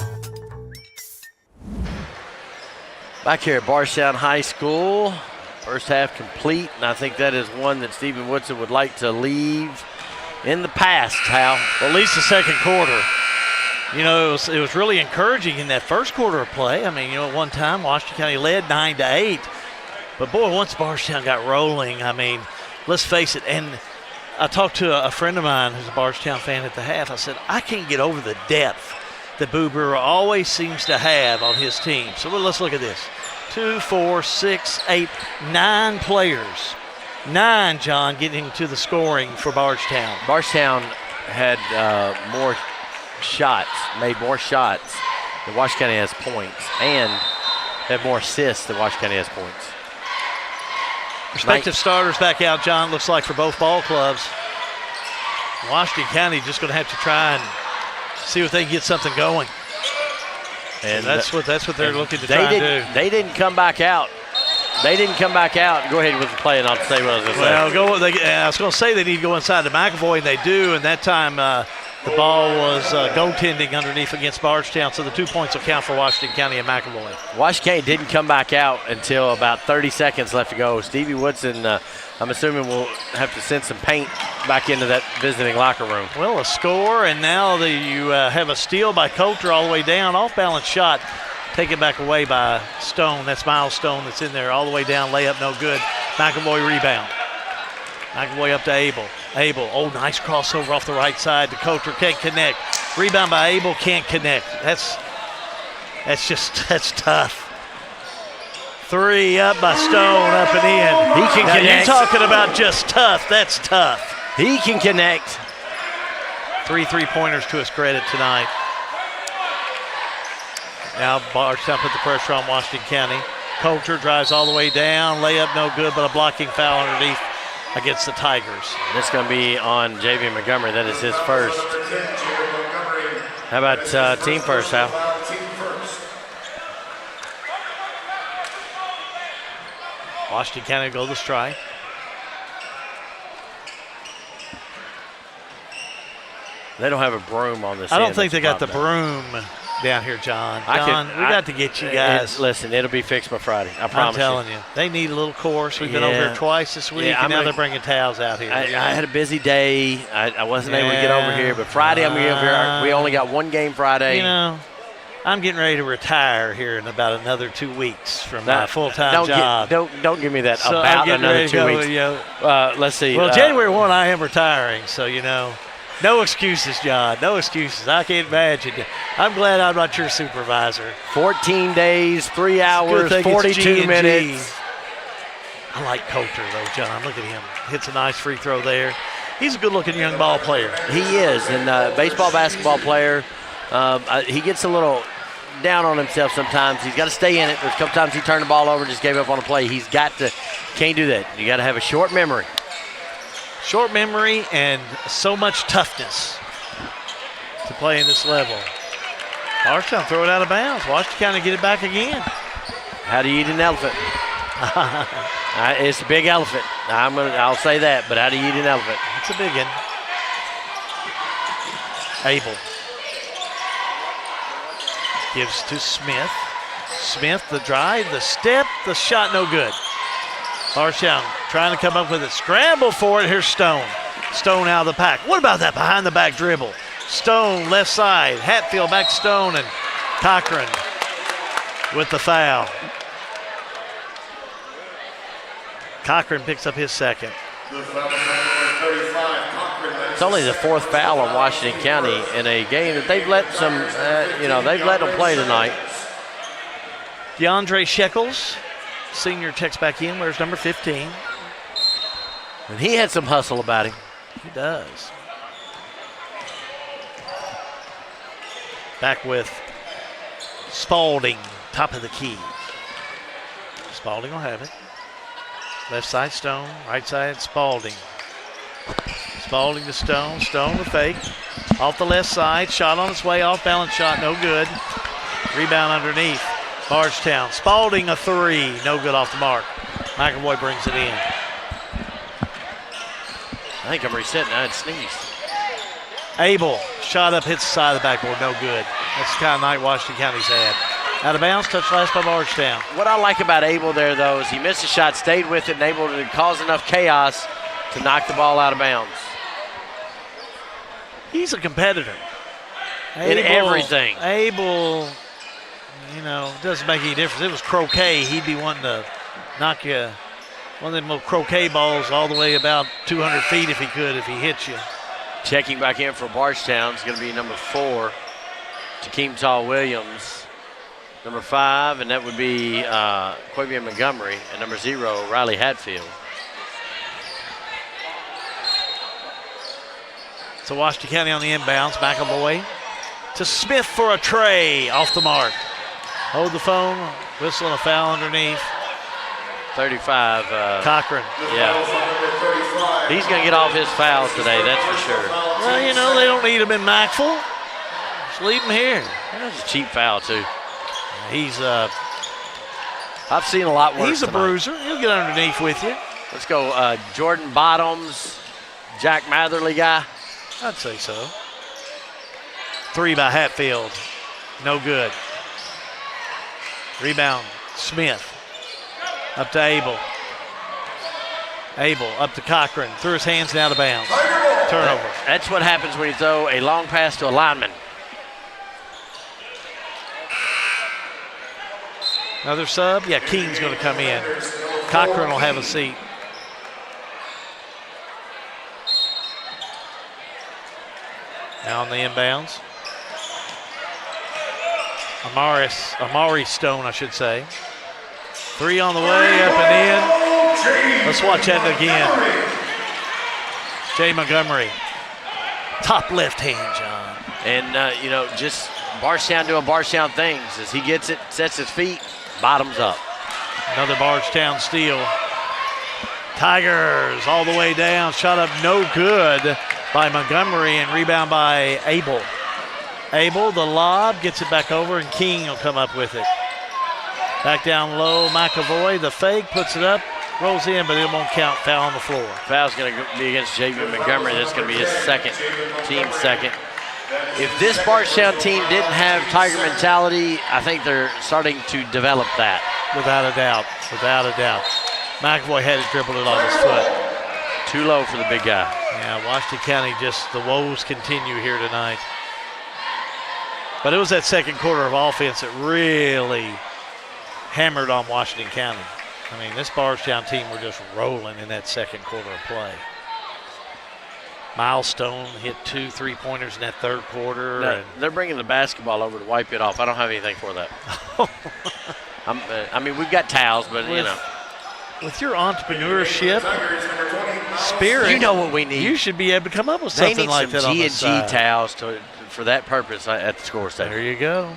Back here at Bardstown High School, first half complete, and I think that is one that Stephen Woodson would like to leave in the past, Hal. Well, at least the second quarter. You know, it was really encouraging in that first quarter of play. I mean, you know, at one time, Washington County led 9-8. But, boy, once Bardstown got rolling, I mean, let's face it. And I talked to a friend of mine who's a Bardstown fan at the half. I said, I can't get over the depth that Boo Brewer always seems to have on his team. So let's look at this. 2, 4, 6, 8, 9 players. 9, John, getting to the scoring for Bardstown. Bardstown had more shots, made more shots than Washington County has points, and had more assists than Washington County has points. Respective starters back out, John, looks like for both ball clubs. Washington County just going to have to try and see if they can get something going. And that's what they're looking to try and do. They didn't come back out. They didn't come back out. Go ahead with the play, and I'll say what I was going to say. I was going to say they need to go inside to McAvoy, and they do. And that time the ball was goaltending underneath against Bardstown, so the 2 points will count for Washington County and McAvoy. Washington County didn't come back out until about 30 seconds left to go. Stevie Woodson, I'm assuming, will have to send some paint back into that visiting locker room. Well, a score, and now you have a steal by Coulter all the way down. Off-balance shot. Taken back away by Stone. That's Miles Stone that's in there all the way down. Layup no good. McAvoy rebound. McAvoy up to Abel. Abel, nice crossover off the right side to Coulter. Can't connect. Rebound by Abel, can't connect. That's tough. 3 up by Stone, up and in. He can connect. You're talking about just tough. That's tough. He can connect. 3 3-pointers to his credit tonight. Now Bardstown put the pressure on Washington County. Coulter drives all the way down. Layup no good, but a blocking foul underneath against the Tigers. That's going to be on J.V. Montgomery. That is his first. How about team first, Hal? Washington County go to the strike. They don't have a broom on this. I don't think they got the broom down here, John. We got to get you guys. Listen, it'll be fixed by Friday. I promise you. I'm telling you. They need a little course. We've been over here twice this week, and now they're bringing towels out here. I had a busy day. I wasn't able to get over here, but Friday I'm going to be over here. We only got one game Friday. You know, I'm getting ready to retire here in about another 2 weeks from my full-time job. Don't give me that. So about another 2 weeks. Let's see. Well, January 1, I am retiring, so you know. No excuses, John. No excuses. I can't imagine. I'm glad I'm not your supervisor. 14 days, 3 hours, 42 minutes. I like Coulter, though, John. Look at him. Hits a nice free throw there. He's a good-looking young ball player. He is, and baseball, basketball player. He gets a little down on himself sometimes. He's got to stay in it. There's a couple times he turned the ball over and just gave up on a play. Can't do that. You got to have a short memory. Short memory and so much toughness to play in this level. Bardstown throw it out of bounds. Washington County get it back again. How do you eat an elephant? It's a big elephant. I'll say that, but how do you eat an elephant? It's a big one. Abel gives to Smith. Smith, the drive, the step, the shot, no good. Bardstown trying to come up with it. Scramble for it. Here's Stone. Stone out of the pack. What about that behind-the-back dribble? Stone, left side. Hatfield back to Stone, and Cochran with the foul. Cochran picks up his second. It's only the fourth foul on Washington County in a game that they've let they've let them play tonight. DeAndre Shekels, senior, checks back in. Where's number 15? And he had some hustle about him. He does. Back with Spalding, top of the key. Spalding will have it. Left side Stone, right side Spalding. Spalding to Stone, Stone with fake. Off the left side, shot on its way, off balance shot, no good. Rebound underneath. Bardstown. Spalding a three. No good off the mark. McAvoy brings it in. I think I'm resetting. I had sneezed. Abel, shot up, hits the side of the backboard, no good. That's the kind of night Washington County's had. Out of bounds, touch last by Bardstown. What I like about Abel there, though, is he missed a shot, stayed with it, and able to cause enough chaos to knock the ball out of bounds. He's a competitor. In everything. Abel, doesn't make any difference. It was croquet. He'd be wanting to knock you one of them little croquet balls all the way about 200 feet if he could, if he hits you. Checking back in for Bardstown is going to be number 4, Takeem Tall Williams. Number 5, and that would be Quavian Montgomery. And number 0, Riley Hatfield. So Washington County on the inbounds. McAvoy to Smith for a tray. Off the mark. Hold the phone. Whistle and a foul underneath. 35. Cochran. Yeah. He's going to get off his fouls today, that's for sure. Well, they don't need him in Mackville. Just leave him here. That's a cheap foul, too. He's I've seen a lot worse. He's a tonight. bruiser. He'll get underneath with you. Let's go Jordan Bottoms, Jack Matherly guy. I'd say so. 3 by Hatfield. No good. Rebound, Smith. Up to Abel. Abel up to Cochran. Threw his hands and out of bounds. Turnover. That's what happens when you throw a long pass to a lineman. Another sub? Yeah, Keen's going to come in. Cochran will have a seat. Now on the inbounds. Amari Stone, I should say. 3 on the way, up and in. Let's watch that again. Jay Montgomery. Top left hand, John. And, just Bardstown doing Bardstown things. As he gets it, sets his feet, bottoms up. Another Bardstown steal. Tigers all the way down. Shot up no good by Montgomery and rebound by Abel. Abel, the lob, gets it back over, and King will come up with it. Back down low, McAvoy, the fake, puts it up, rolls in, but it won't count. Foul on the floor. Foul's going to be against J.V. Montgomery. That's going to be his second, team second. If this Bardstown team didn't have Tiger mentality, I think they're starting to develop that. Without a doubt, without a doubt. McAvoy had it dribbled it on his foot. Too low for the big guy. Yeah, Washington County the woes continue here tonight. But it was that second quarter of offense that really hammered on Washington County. I mean, this Bardstown team were just rolling in that second quarter of play. Milestone hit 2 3-pointers in that third quarter. No, they're bringing the basketball over to wipe it off. I don't have anything for that. We've got towels, but, With your entrepreneurship spirit, you know what we need. You should be able to come up with something like that on the side. They need some G&G towels for that purpose at the score station. There you go.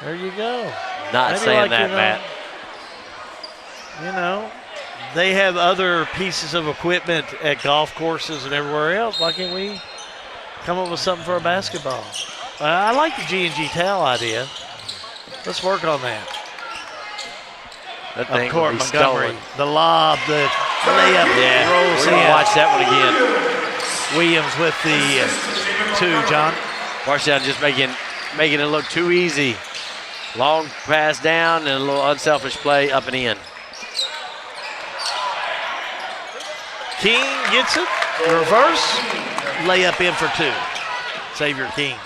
There you go. Not Maybe saying that, Matt. They have other pieces of equipment at golf courses and everywhere else. Why can't we come up with something for a basketball? I like the G&G towel idea. Let's work on that. That thing of course, Montgomery, stolen. the lob, the layup, rolls we're in. gonna watch that one again. Williams with the 2, John. Bardstown just making it look too easy. Long pass down and a little unselfish play up and in. King gets it, reverse, layup in for 2. Xavier King.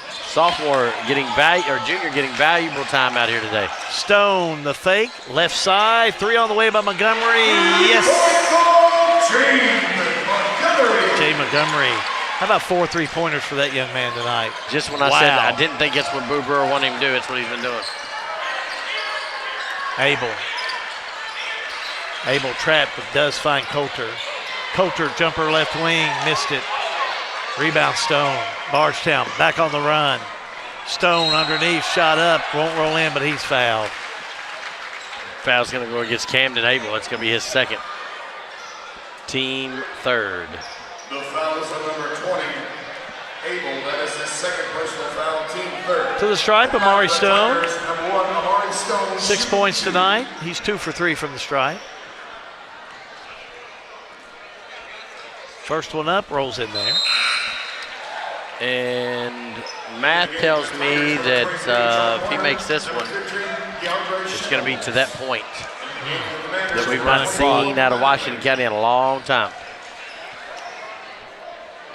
Sophomore getting junior getting valuable time out here today. Stone, the fake, left side, 3 on the way by Montgomery. Yes. Jay Montgomery. How about 4 3-pointers for that young man tonight? Just when I said I didn't think it's what Boo Brewer wanted him to do, it's what he's been doing. Abel trapped, but does find Coulter. Coulter, jumper left wing, missed it. Rebound Stone. Bardstown back on the run. Stone underneath, shot up, won't roll in, but he's fouled. Foul's going to go against Camden Abel. It's going to be his second. Team third. The foul is on number 20, Abel. That is his second personal foul, team third. To the stripe, Amari Stone. Number 1, Amari Stone. 6 points tonight. He's 2 for 3 from the stripe. First one up, rolls in there. And math tells me that if he makes this one, it's going to be to that point that we've not seen out of Washington County in a long time.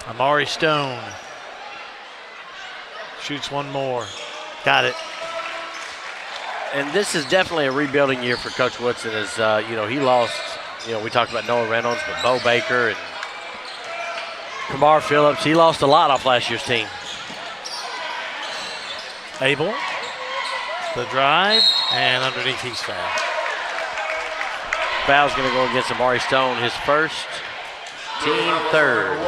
Amari Stone shoots one more. Got it. And this is definitely a rebuilding year for Coach Woodson. As he lost. We talked about Noah Reynolds, but Bo Baker and Kamar Phillips. He lost a lot off last year's team. Abel, the drive, and underneath he's fouled. Foul's going to go against Amari Stone, his first, team third.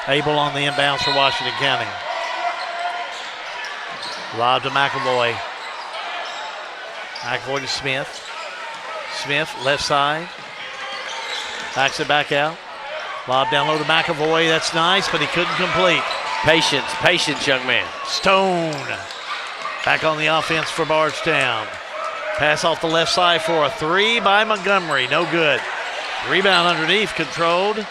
Abel on the inbounds for Washington County. Lob to McAvoy. McAvoy to Smith. Smith, left side. Backs it back out. Lob down low to McAvoy. That's nice, but he couldn't complete. Patience, young man. Stone back on the offense for Bardstown. Pass off the left side for a three by Montgomery. No good. Rebound underneath, controlled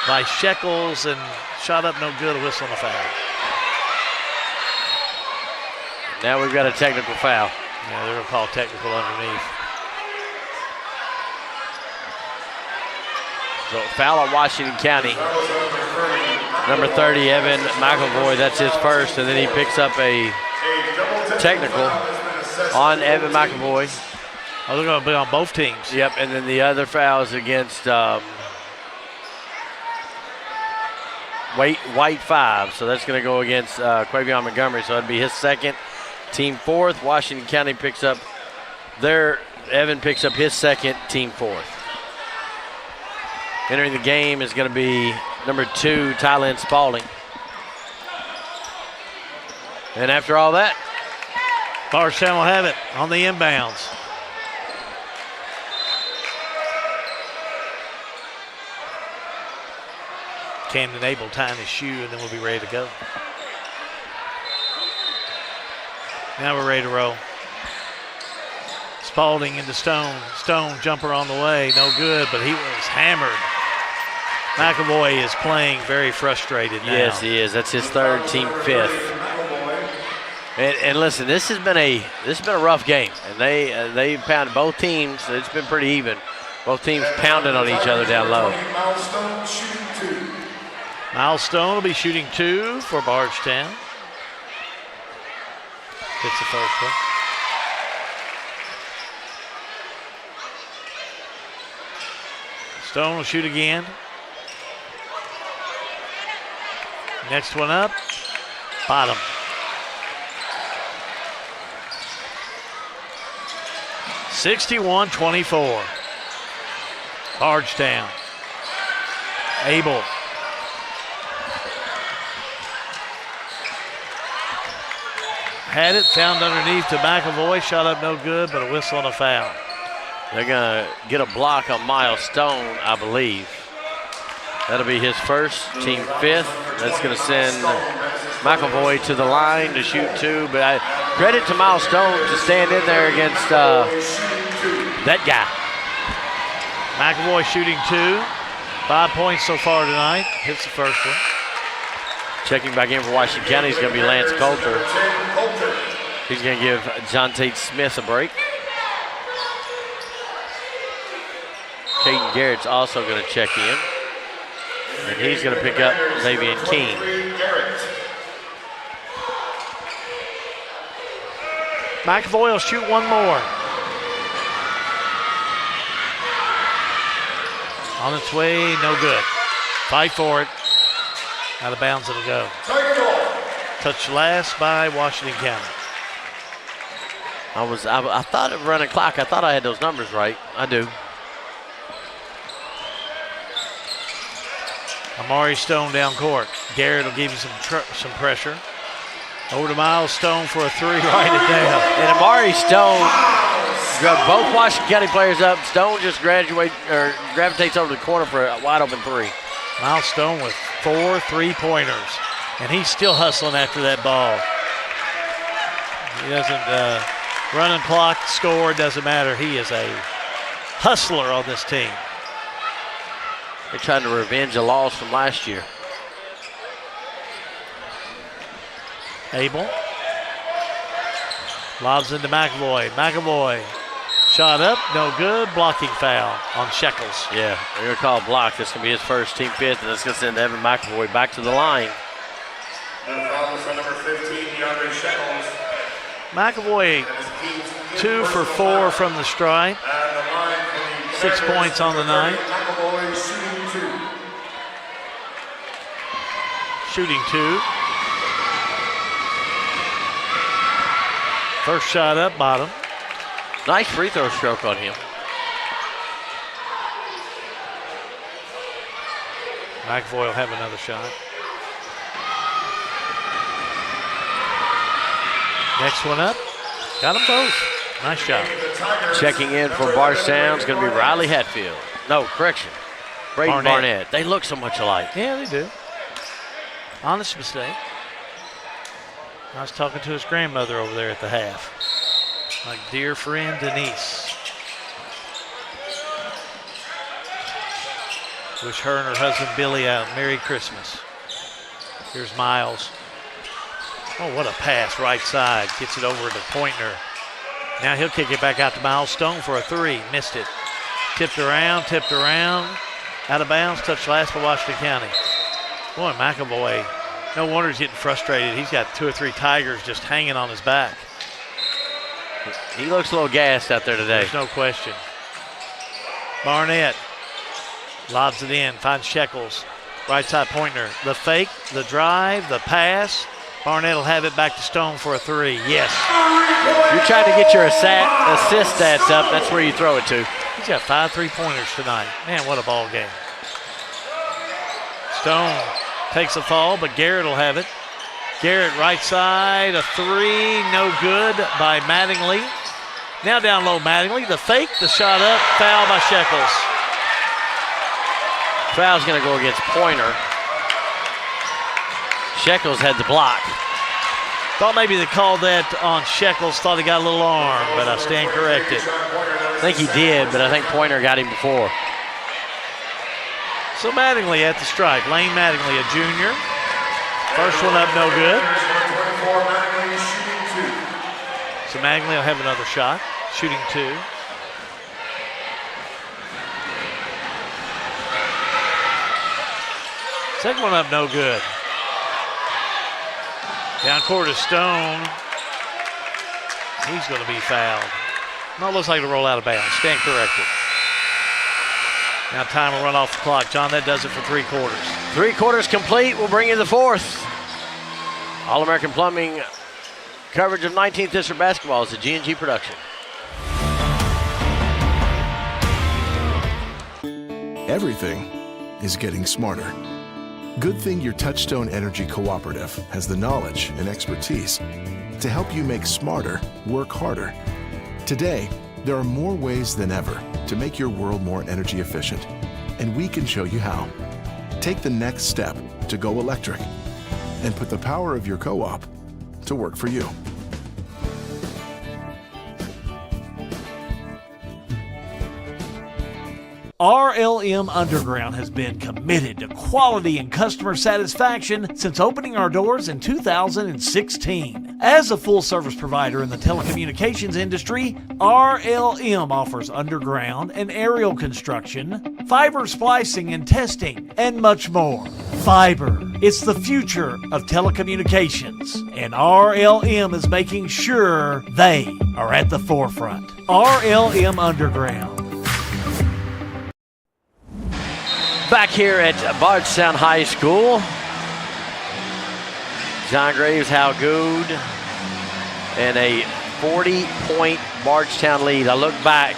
by Shekels, and shot up no good. A whistle and a foul. Now we've got a technical foul. Yeah, they're going to call technical underneath. So foul on Washington County. Number 30, Evan McAvoy, that's his first, and then he picks up a technical on Evan McAvoy. Oh, they're going to be on both teams. Yep, and then the other foul is against White 5, so that's going to go against Quavion Montgomery, so that'd be his second, team fourth. Washington County picks up Evan picks up his second, team fourth. Entering the game is going to be number 2, Tylen Spalding. And after all that, Bardstown will have it on the inbounds. Camden Abel tying his shoe, and then we'll be ready to go. Now we're ready to roll. Spalding into Stone. Stone jumper on the way, no good, but he was hammered. McAvoy is playing very frustrated now. Yes, he is. That's his third, team fifth. And listen, this has been a rough game, and they pounded both teams. It's been pretty even. Both teams pounding on each other down low. Miles Stone will be shooting 2 for Bardstown. Hits the first one. Stone will shoot again. Next one up, bottom. (61-24). Bardstown. Abel. Had it, found underneath to McAvoy, shot up no good, but a whistle and a foul. They're going to get a block on Miles Stone, I believe. That'll be his first, team fifth. That's going to send McAvoy to the line to shoot 2. But credit to Miles Stone to stand in there against that guy. McAvoy shooting 2. 5 points so far tonight. Hits the first one. Checking back in for Washington County is going to be Lance Coulter. He's going to give John Tate Smith a break. Caden Garrett's also going to check in. And he's going to pick up Xavier King. McAvoy will shoot one more. On its way, no good. Fight for it. Out of bounds it'll go. Touched last by Washington County. I thought of running clock. I thought I had those numbers right. I do. Amari Stone down court. Garrett will give you some pressure. Over to Miles Stone for a 3, write it down. And Amari Stone grabbed both Washington County players up. Stone just gravitates over the corner for a wide open 3. Miles Stone with 4 3-pointers, and he's still hustling after that ball. He doesn't run and clock, score, doesn't matter. He is a hustler on this team. They're trying to revenge a loss from last year. Abel lobs into McAvoy. McAvoy shot up, no good. Blocking foul on Shekels. Yeah, they're going to call a block. This is going to be his first, team fifth, and that's going to send Evan McAvoy back to the line. The foul is on number 15, DeAndre Shekels. McAvoy 2 for 4 from the stripe. 6 points on the night. McAvoy shooting 2. Shooting 2. First shot up, bottom. Nice free throw stroke on him. McAvoy will have another shot. Next one up. Got them both. Nice job. Checking in for Bardstown is going to be Riley Hatfield. No, correction. Braden Barnett. They look so much alike. Yeah, they do. Honest mistake. I was talking to his grandmother over there at the half. My dear friend Denise. Wish her and her husband Billy a Merry Christmas. Here's Miles. Oh, what a pass right side. Gets it over to Pointner. Now he'll kick it back out to Miles Stone for a 3. Missed it. Tipped around. Out of bounds. Touched last for Washington County. Boy, McAvoy. No wonder he's getting frustrated. He's got 2 or 3 Tigers just hanging on his back. He looks a little gassed out there today. There's no question. Barnett lobs it in. Finds Shekels. Right side Pointner. The fake, the drive, the pass. Barnett will have it back to Stone for a 3. Yes. You're trying to get your assist stats up. That's where you throw it to. He's got 5 3-pointers tonight. Man, what a ball game. Stone takes a fall, but Garrett will have it. Garrett right side, a 3, no good by Mattingly. Now down low Mattingly. The fake, the shot up, foul by Shekels. Foul's going to go against Pointer. Shekels had the block. Thought maybe they called that on Shekels. Thought he got a little arm, but I stand corrected. I think he did, but I think Pointer got him before. So Mattingly at the stripe. Lane Mattingly, a junior. First one up, no good. So Mattingly will have another shot. Shooting 2. Second one up, no good. Down court is Stone. He's going to be fouled. No, it looks like it'll roll out of bounds. Stand corrected. Now time will run off the clock. John, that does it for 3 quarters. 3 quarters complete. We'll bring you the 4th. All-American Plumbing coverage of 19th District basketball is a G&G production. Everything is getting smarter. Good thing your Touchstone Energy Cooperative has the knowledge and expertise to help you make smarter work harder. Today, there are more ways than ever to make your world more energy efficient, and we can show you how. Take the next step to go electric and put the power of your co-op to work for you. RLM Underground has been committed to quality and customer satisfaction since opening our doors in 2016. As a full-service provider in the telecommunications industry, RLM offers underground and aerial construction, fiber splicing and testing, and much more. Fiber, it's the future of telecommunications, and RLM is making sure they are at the forefront. RLM Underground. Back here at Bardstown High School, John Graves, Hal Good, and a 40-point Bardstown lead. I look back,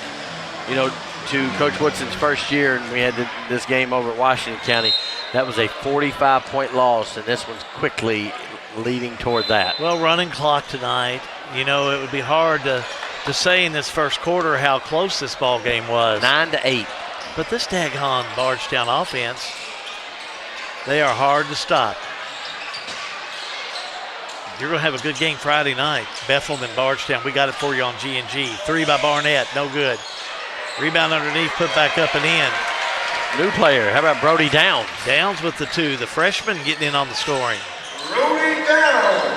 to Coach Woodson's first year, and we had this game over at Washington County. That was a 45-point loss, and this one's quickly leading toward that. Well, running clock tonight. It would be hard to say in this first quarter how close this ball game was. 9-8. But this daggone Bardstown offense, they are hard to stop. You're going to have a good game Friday night. Bethel and Bardstown, we got it for you on G&G. 3 by Barnett, no good. Rebound underneath, put back up and in. New player. How about Brody Downs? Downs with the 2. The freshman getting in on the scoring. Brody Downs.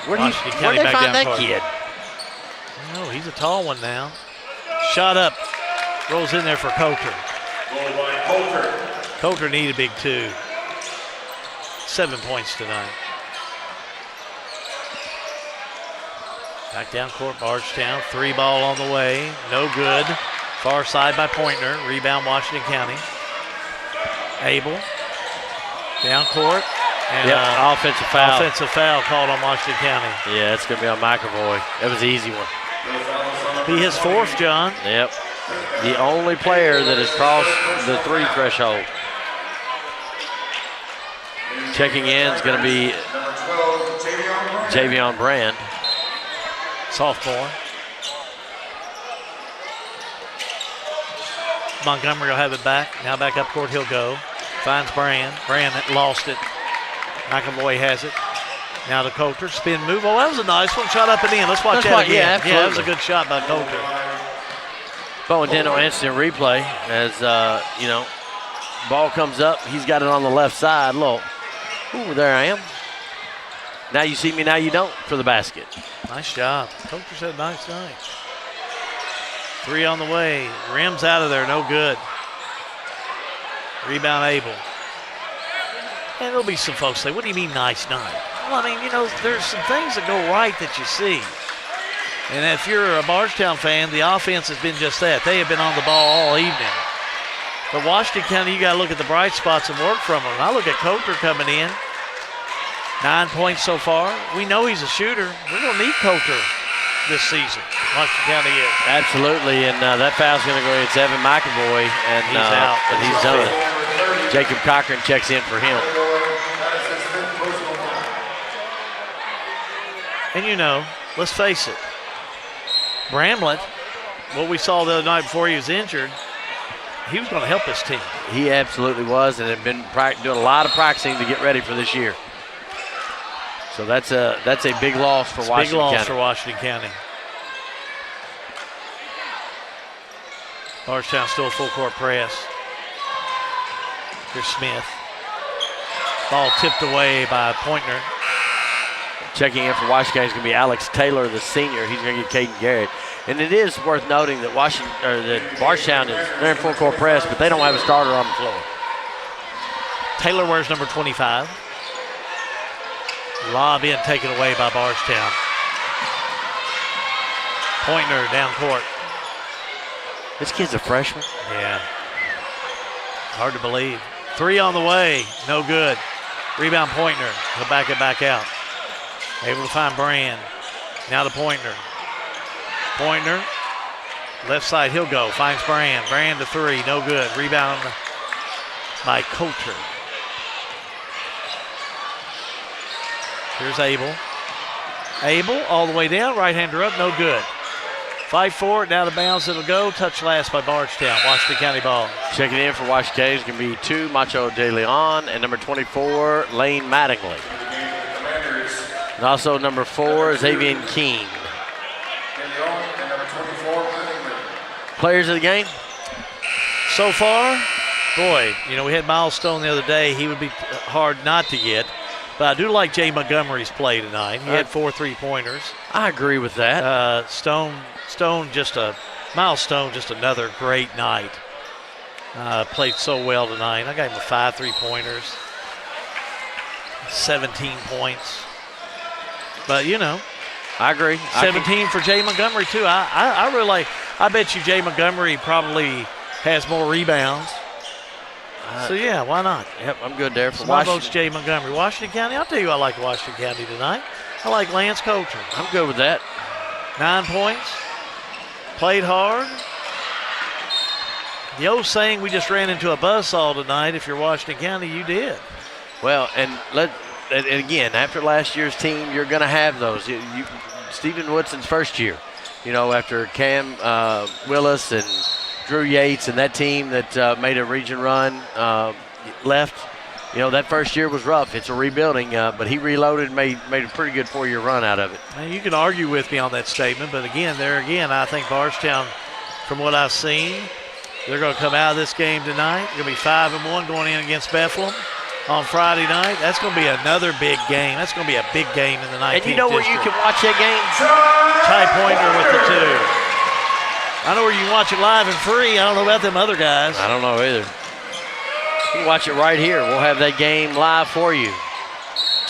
Where'd they find that kid? Oh, he's a tall one now. Shot up. Rolls in there for Coulter. Coulter needed a big 2. 7 points tonight. Back down court, Bardstown. 3 ball on the way. No good. Far side by Pointner. Rebound, Washington County. Abel. Down court. And offensive foul. Offensive foul called on Washington County. Yeah, it's going to be on McAvoy. That was an easy one. Be his 4th, John. Yep. The only player that has crossed the 3 threshold. Checking in is going to be Javion Brand. Sophomore. Montgomery will have it back. Now back up court, he'll go. Finds Brand. Brand lost it. McAvoy has it. Now to Coulter. Spin move. Oh, that was a nice one. Shot up and in. Let's watch that again. Yeah, that was a good shot by Coulter. Bowen Deno instant replay as, ball comes up. He's got it on the left side. Look. Ooh, there I am. Now you see me, now you don't for the basket. Nice job. Coulter said nice night. 3 on the way. Rims out of there. No good. Rebound Abel. And there'll be some folks say, what do you mean nice night? Well, I mean, there's some things that go right that you see. And if you're a Bardstown fan, the offense has been just that. They have been on the ball all evening. But Washington County, you got to look at the bright spots and work from them. I look at Coulter coming in. 9 points so far. We know he's a shooter. We're going to need Coulter this season. Washington County is. Absolutely, and that foul's going to go against Evan McAvoy. And he's out. And he's done. Jacob Cochran checks in for him. And let's face it, Bramlett, what we saw the other night before he was injured, he was going to help his team. He absolutely was, and had been doing a lot of practicing to get ready for this year. So that's a big loss for Washington County. Big loss for Washington County. Bardstown still full court press. Here's Smith. Ball tipped away by Pointner. Checking in for Washington County is going to be Alex Taylor, the senior. He's going to get Caden Garrett. And it is worth noting that Bardstown they're in full court press, but they don't have a starter on the floor. Taylor wears number 25. Lob in, taken away by Bardstown. Pointner down court. This kid's a freshman. Yeah. Hard to believe. 3 on the way. No good. Rebound Pointner. He'll back it back out. Able to find Brand. Now to Pointner. Pointner. Left side, he'll go. Finds Brand. Brand to 3. No good. Rebound by Coulter. Here's Abel. Abel all the way down. Right-hander up. No good. Fight for it. Down to bounds. It'll go. Touch last by Bardstown. Washington County ball. Checking in for Washington County is going to be 2, Macho De Leon, and number 24, Lane Mattingly. And also number 4, Xavier Keene. Players of the game? So far, boy, we had Miles Stone the other day. He would be hard not to get. But I do like Jay Montgomery's play tonight. He had 4 3-pointers. I agree with that. Miles Stone, just another great night. Played so well tonight. I got him 5 3-pointers, 17 points. But, I agree. 17 for Jay Montgomery, too. I really like – I bet you Jay Montgomery probably has more rebounds. So, yeah, why not? Yep, I'm good there for Washington. Votes Jay Montgomery. Washington County, I'll tell you I like Washington County tonight. I like Lance Coulter. I'm good with that. 9 points. Played hard. The old saying, we just ran into a buzzsaw tonight. If you're Washington County, you did. Well, and again, after last year's team, you're going to have those. Stephen Woodson's first year, after Cam Willis and Drew Yates and that team that made a region run left, that first year was rough. It's a rebuilding, but he reloaded and made a pretty good 4-year run out of it. Now, you can argue with me on that statement, but again, I think Bardstown from what I've seen. They're going to come out of this game tonight. They're going to be 5-1 going in against Bethlehem on Friday night. That's going to be another big game. That's going to be a big game in the 19th And you know where you district. can watch that game? Ty Pointer with the 2. I know where you can watch it live and free. I don't know about them other guys. I don't know either. You can watch it right here. We'll have that game live for you.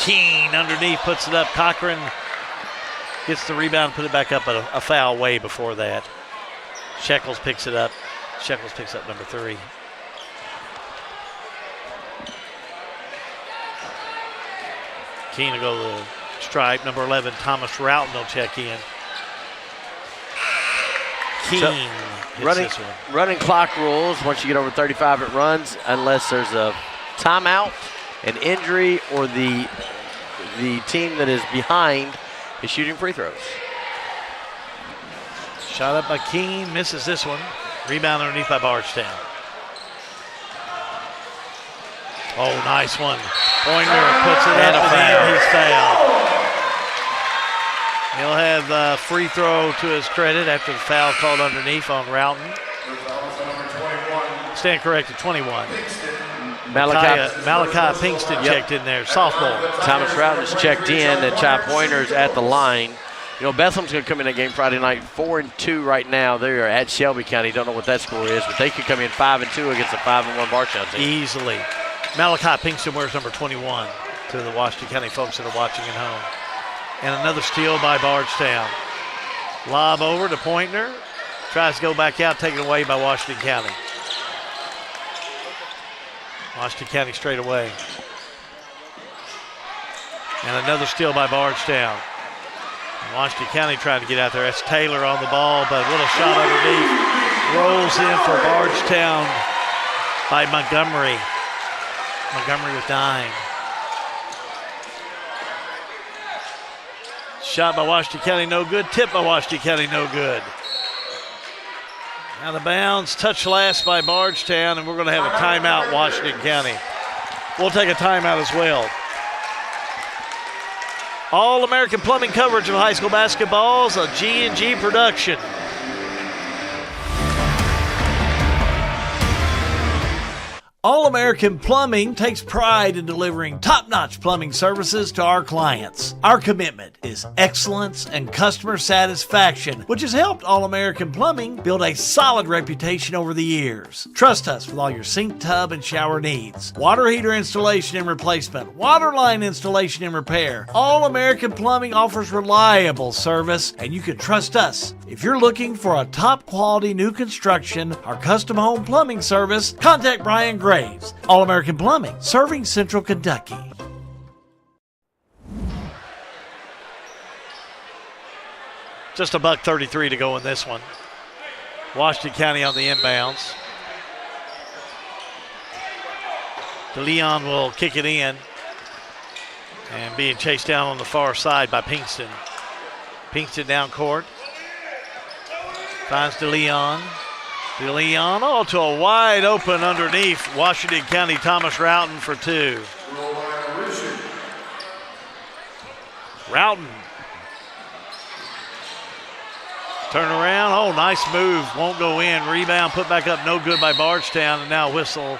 Keene underneath puts it up. Cochran gets the rebound, put it back up, but a foul way before that. Shekels picks it up. Shekels picks up number 3. Keene will go to the stripe. Number 11, Thomas Routon will check in. Keene running clock rules. Once you get over 35, it runs unless there's a timeout, an injury, or the team that is behind is shooting free throws. Shot up by Keene, misses this one. Rebound underneath by Bardstown. Oh, nice one. Pointer puts it And up a foul. and he's fouled. He'll have a free throw to his credit after the foul called underneath on Routon. Stand corrected, 21. Malachi Pinkston checked in there, sophomore. Thomas Routon's checked in, and Ty Pointer's at the line. You know, Bethlehem's going to come in that game Friday night 4-2 right now. They are at Shelby County. Don't know what that score is, but they could come in 5-2 against a 5-1 Bardstown team. Easily. Malachi Pinkston wears number 21 to the Washington County folks that are watching at home. And another steal by Bardstown. Lob over to Pointer. Tries to go back out, taken away by Washington County. Washington County straight away. And another steal by Bardstown. Washington County trying to get out there. That's Taylor on the ball, but what a shot underneath. Rolls in for Bardstown by Montgomery. Montgomery with 9. Shot by Washington County, no good. Tip by Washington County, no good. Out of bounds, touch last by Bardstown, and we're going to have a timeout, Washington County. We'll take a timeout as well. All-American Plumbing coverage of high school basketball is a G&G production. All-American Plumbing takes pride in delivering top-notch plumbing services to our clients. Our commitment is excellence and customer satisfaction, which has helped All-American Plumbing build a solid reputation over the years. Trust us with all your sink, tub, and shower needs. Water heater installation and replacement, water line installation and repair. All-American Plumbing offers reliable service, and you can trust us. If you're looking for a top-quality new construction or custom home plumbing service, contact Brian Graves. All-American Plumbing, serving Central Kentucky. Just $1.33 to go in this one. Washington County on the inbounds. DeLeon will kick it in. And being chased down on the far side by Pinkston. Pinkston down court. Finds DeLeon. DeLeon to a wide open underneath. Washington County, Thomas Routon for 2. Routon. Turn around. Oh, nice move. Won't go in. Rebound put back up. No good by Bardstown. And now whistle.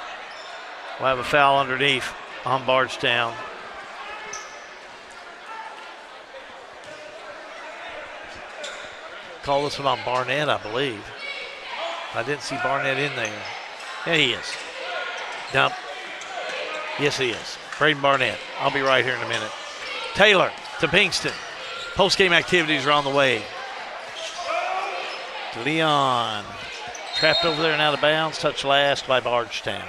We'll have a foul underneath on Bardstown. Call this one on Barnett, I believe. I didn't see Barnett in there. Yeah, he is. Dump. Yes, he is. Braden Barnett. I'll be right here in a minute. Taylor to Pinkston. Post-game activities are on the way. Leon. Trapped over there and out of bounds. Touch last by Bardstown.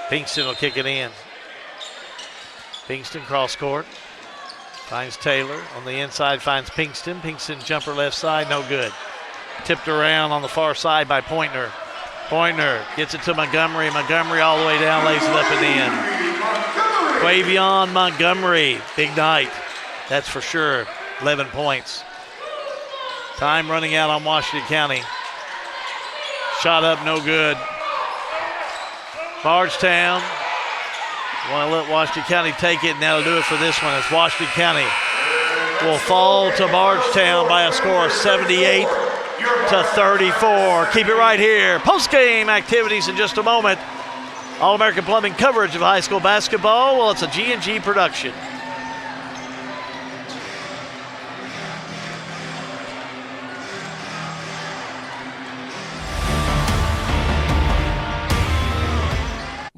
Pinkston will kick it in. Pinkston cross court. Finds Taylor on the inside, finds Pinkston. Pinkston jumper left side, no good. Tipped around on the far side by Pointer. Pointer gets it to Montgomery. Montgomery all the way down, lays it up and in. Quavion Montgomery, big night. That's for sure. 11 points. Time running out on Washington County. Shot up, no good. Bardstown. Want to let Washington County take it, and that'll do it for this one. It's Washington County will fall to Bardstown by a score of 78-34. Keep it right here. Post-game activities in just a moment. All-American Plumbing coverage of high school basketball. Well, it's a G&G production.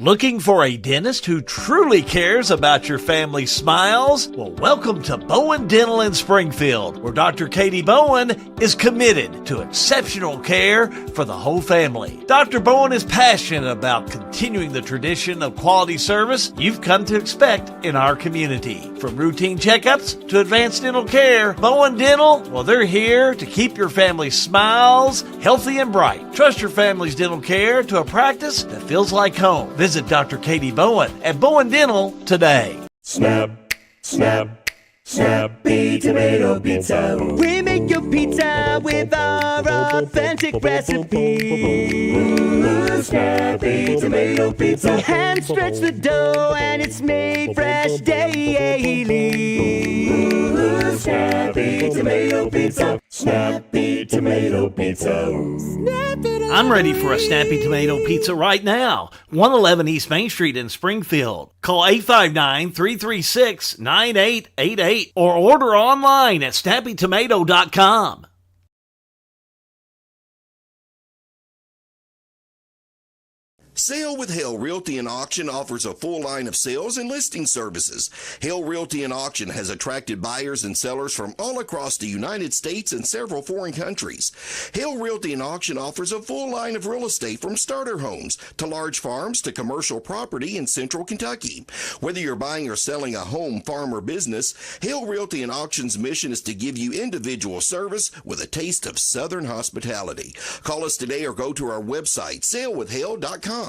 Looking for a dentist who truly cares about your family's smiles? Well, welcome to Bowen Dental in Springfield, where Dr. Katie Bowen is committed to exceptional care for the whole family. Dr. Bowen is passionate about continuing the tradition of quality service you've come to expect in our community. From routine checkups to advanced dental care, Bowen Dental, well, they're here to keep your family's smiles healthy and bright. Trust your family's dental care to a practice that feels like home. Visit Dr. Katie Bowen at Bowen Dental today. Snap, snap, Snappy Tomato Pizza. We make your pizza with our authentic recipe. Snappy Tomato Pizza. Hand stretch the dough and it's made fresh daily. Snappy Tomato Pizza. Snappy Tomato Pizza. I'm ready for a Snappy Tomato Pizza right now. 111 East Main Street in Springfield. Call 859-336-9888 or order online at snappytomato.com. Sale with Hale Realty and Auction offers a full line of sales and listing services. Hale Realty and Auction has attracted buyers and sellers from all across the United States and several foreign countries. Hale Realty and Auction offers a full line of real estate from starter homes to large farms to commercial property in central Kentucky. Whether you're buying or selling a home, farm, or business, Hale Realty and Auction's mission is to give you individual service with a taste of Southern hospitality. Call us today or go to our website, salewithhale.com.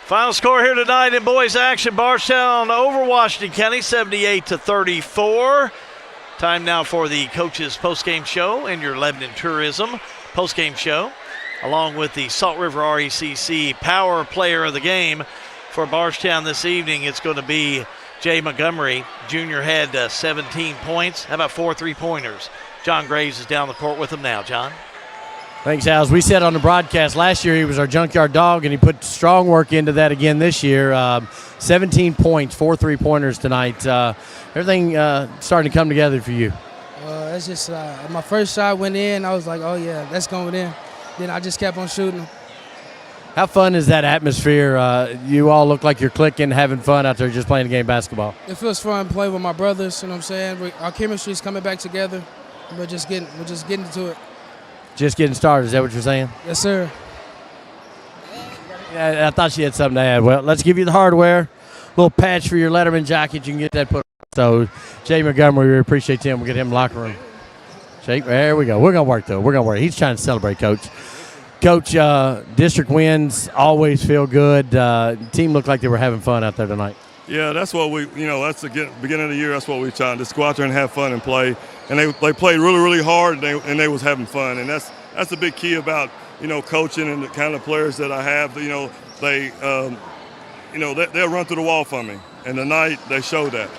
Final score here tonight in boys action. Bardstown over Washington County, 78-34. Time now for the coaches postgame show and your Lebanon Tourism postgame show, along with the Salt River RECC power player of the game for Bardstown this evening. It's going to be Jay Montgomery. Junior had 17 points. How about 4 3-pointers? John Graves is down the court with him now. John? Thanks, Al. As we said on the broadcast, last year he was our junkyard dog, and he put strong work into that again this year. 17 points, 4 3-pointers tonight. Everything starting to come together for you. It's just my first shot went in. I was like, oh, yeah, that's going in. Then I just kept on shooting. How fun is that atmosphere? You all look like you're clicking, having fun out there just playing the game of basketball. It feels fun playing with my brothers, you know what I'm saying? Our chemistry is coming back together. We're just getting into it. Just getting started, is that what you're saying? Yes, sir. Yeah, I thought she had something to add. Well, let's give you the hardware. Little patch for your Letterman jacket. You can get that put on. So, Jay Montgomery, we appreciate him. We'll get him in the locker room. Jake, there we go. We're going to work, though. We're going to work. He's trying to celebrate, Coach. Coach, district wins always feel good. Team looked like they were having fun out there tonight. Yeah, that's what that's the beginning of the year. That's what we try to just go out there and have fun and play. And they played really, really hard, and they was having fun. And that's the big key about, coaching and the kind of players that I have. They'll run through the wall for me. And tonight they showed that.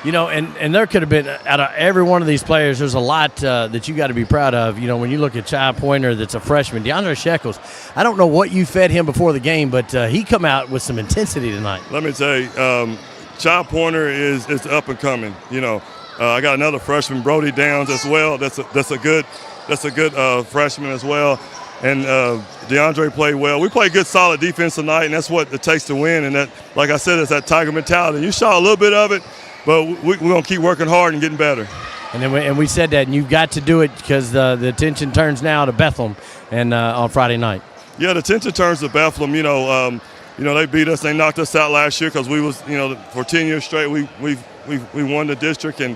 And there could have been, out of every one of these players, there's a lot that you got to be proud of. When you look at Chai Pointer that's a freshman, DeAndre Shekels, I don't know what you fed him before the game, but he come out with some intensity tonight. Let me tell you, Chai Pointer is up and coming. I got another freshman, Brody Downs, as well. That's a good freshman as well. And DeAndre played well. We played good, solid defense tonight, and that's what it takes to win. And that, like I said, it's that Tiger mentality. You saw a little bit of it, but we're going to keep working hard and getting better. And we said that, and you've got to do it because the attention turns now to Bethlehem and on Friday night. Yeah, the attention turns to Bethlehem. They beat us. They knocked us out last year because we was, for 10 years straight, we won the district. And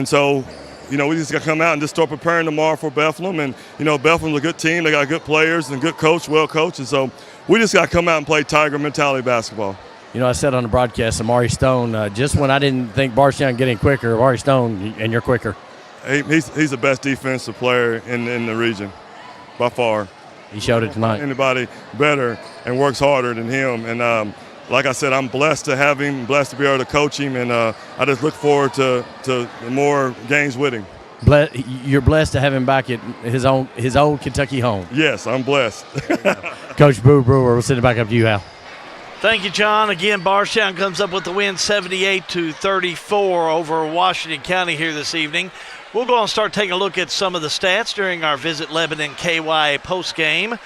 so, we just got to come out and just start preparing tomorrow for Bethlehem. And, Bethlehem's a good team. They got good players and good coach, well coached. And so we just got to come out and play Tiger mentality basketball. I said on the broadcast, Amari Stone, just when I didn't think Bardstown getting quicker, Amari Stone, and you're quicker. He's the best defensive player in the region, by far. He showed it tonight. Anybody better and works harder than him. And, like I said, I'm blessed to have him, blessed to be able to coach him, and I just look forward to more games with him. You're blessed to have him back at his old Kentucky home. Yes, I'm blessed. Coach Brewer, we'll send it back up to you, Hal. Thank you, John. Again, Bardstown comes up with the win 78-34 over Washington County here this evening. We'll go and start taking a look at some of the stats during our Visit Lebanon KY postgame.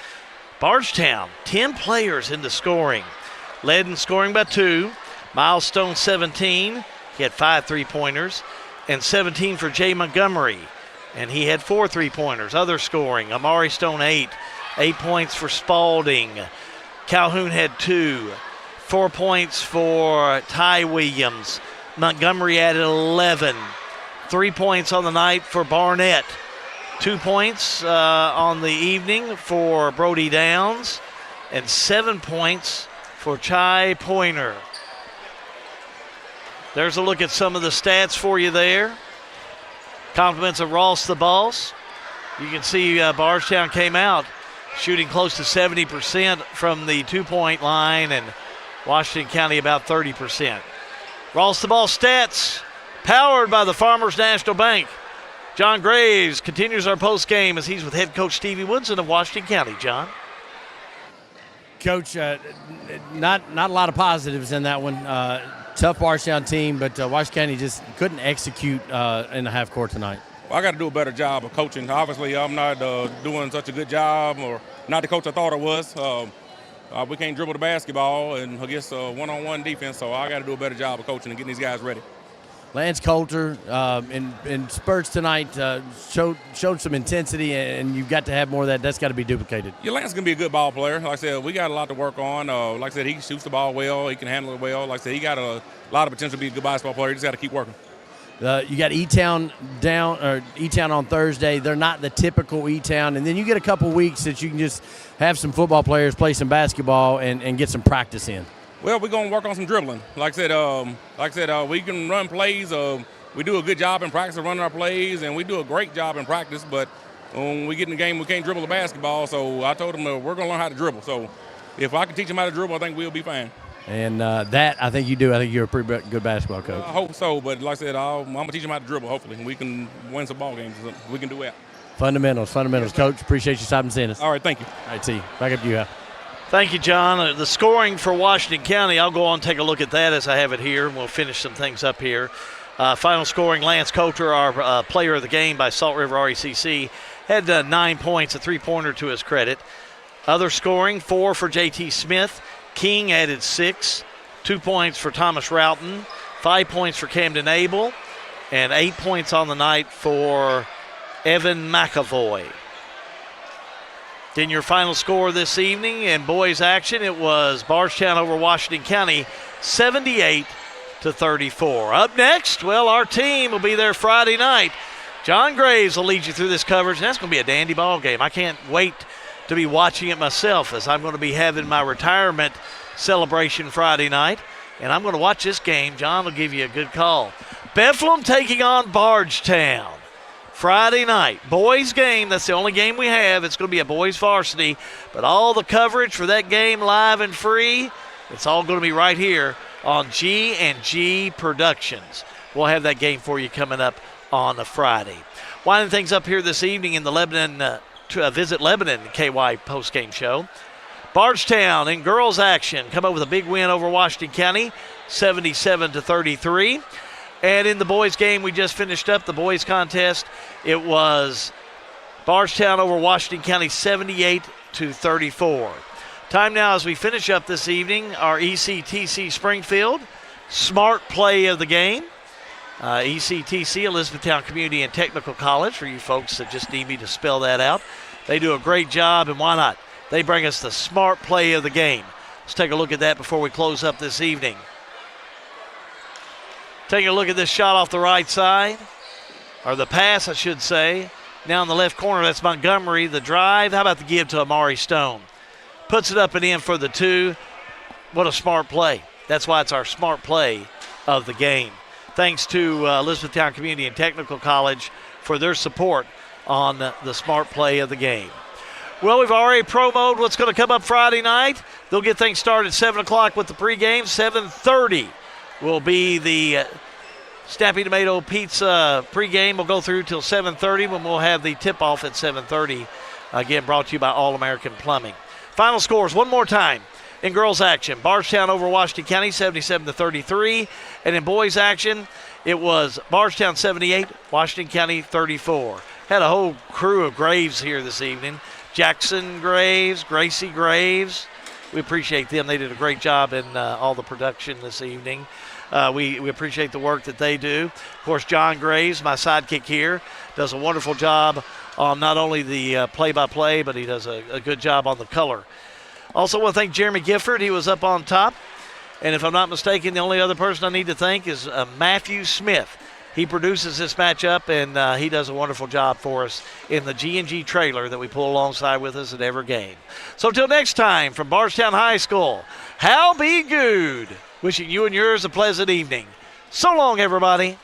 Bardstown, 10 players into scoring. Led in scoring by 2. Milestone 17. He had 5 3-pointers. And 17 for Jay Montgomery. And he had 4 3-pointers. Other scoring, Amari Stone 8. 8 points for Spalding. Calhoun had 2. 4 points for Ty Williams. Montgomery added 11. 3 points on the night for Barnett. 2 points on the evening for Brody Downs. And 7 points for Chai Pointer. There's a look at some of the stats for you there. Compliments of Ross the Boss. You can see Bardstown came out shooting close to 70% from the 2-point line, and Washington County about 30%. Ross the Boss stats powered by the Farmers National Bank. John Graves continues our post game as he's with head coach Stevie Woodson of Washington County. John? Coach, not a lot of positives in that one. Tough Bardstown team, but Washington County just couldn't execute in the half court tonight. Well, I got to do a better job of coaching. Obviously, I'm not doing such a good job, or not the coach I thought I was. We can't dribble the basketball and against one-on-one defense, so I got to do a better job of coaching and getting these guys ready. Lance Coulter in spurts tonight showed some intensity, and you've got to have more of that. That's got to be duplicated. Yeah, Lance can be a good ball player. Like I said, we got a lot to work on. Like I said, he shoots the ball well. He can handle it well. Like I said, he got a lot of potential to be a good basketball player. He just got to keep working. You got E-Town on Thursday. They're not the typical E-Town. And then you get a couple weeks that you can just have some football players play some basketball and get some practice in. Well, we're going to work on some dribbling. Like I said, we can run plays. We do a good job in practice of running our plays, and we do a great job in practice. But when we get in the game, we can't dribble the basketball. So I told them we're going to learn how to dribble. So if I can teach them how to dribble, I think we'll be fine. And that, I think you do. I think you're a pretty good basketball coach. I hope so. But like I said, I'm going to teach them how to dribble, hopefully. We can win some ball games. We can do that. Fundamentals. Yes, Coach, appreciate you stopping and seeing us. All right, thank you. All right, see you. Back up to you, Al. Thank you, John. The scoring for Washington County, I'll go on and take a look at that as I have it here, and we'll finish some things up here. Final scoring, Lance Coulter, our player of the game by Salt River RECC, had 9 points, a 3-pointer to his credit. Other scoring, 4 for J.T. Smith. King added 6. 2 points for Thomas Roughton. 5 points for Camden Abel. And 8 points on the night for Evan McAvoy. Then your final score this evening in boys action, it was Bardstown over Washington County, 78-34. Up next, well, our team will be there Friday night. John Graves will lead you through this coverage, and that's going to be a dandy ball game. I can't wait to be watching it myself, as I'm going to be having my retirement celebration Friday night, and I'm going to watch this game. John will give you a good call. Bethlehem taking on Bardstown. Friday night, boys game. That's the only game we have. It's going to be a boys varsity, but all the coverage for that game live and free, it's all going to be right here on G&G Productions. We'll have that game for you coming up on a Friday. Winding things up here this evening in the Lebanon Visit Lebanon KY postgame show. Bardstown in girls action come up with a big win over Washington County, 77-33. And in the boys game we just finished up, the boys contest, it was Bardstown over Washington County 78-34. Time now as we finish up this evening, our ECTC Springfield smart play of the game. ECTC, Elizabethtown Community and Technical College, for you folks that just need me to spell that out. They do a great job, and why not? They bring us the smart play of the game. Let's take a look at that before we close up this evening. Taking a look at this shot off the right side, or the pass, I should say. Now in the left corner, that's Montgomery. The drive, how about the give to Amari Stone? Puts it up and in for the 2. What a smart play. That's why it's our smart play of the game. Thanks to Elizabethtown Community and Technical College for their support on the smart play of the game. Well, we've already promoted what's going to come up Friday night. They'll get things started at 7 o'clock with the pregame. 7:30 will be the Snappy Tomato Pizza pregame. We'll go through till 7:30 when we'll have the tip-off at 7:30. Again, brought to you by All-American Plumbing. Final scores one more time. In girls action, Bardstown over Washington County 77-33. And in boys action, it was Bardstown 78, Washington County 34. Had a whole crew of Graves here this evening. Jackson Graves, Gracie Graves. We appreciate them. They did a great job in all the production this evening. We appreciate the work that they do. Of course, John Graves, my sidekick here, does a wonderful job on not only the play-by-play, but he does a good job on the color. Also want to thank Jeremy Gifford. He was up on top. And if I'm not mistaken, the only other person I need to thank is Matthew Smith. He produces this matchup, and he does a wonderful job for us in the G&G trailer that we pull alongside with us at every game. So until next time, from Bardstown High School, how be good. Wishing you and yours a pleasant evening. So long, everybody.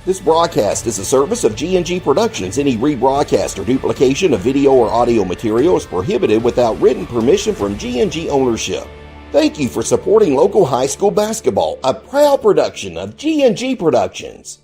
This broadcast is a service of G&G Productions. Any rebroadcast or duplication of video or audio material is prohibited without written permission from G&G ownership. Thank you for supporting local high school basketball, a proud production of G&G Productions.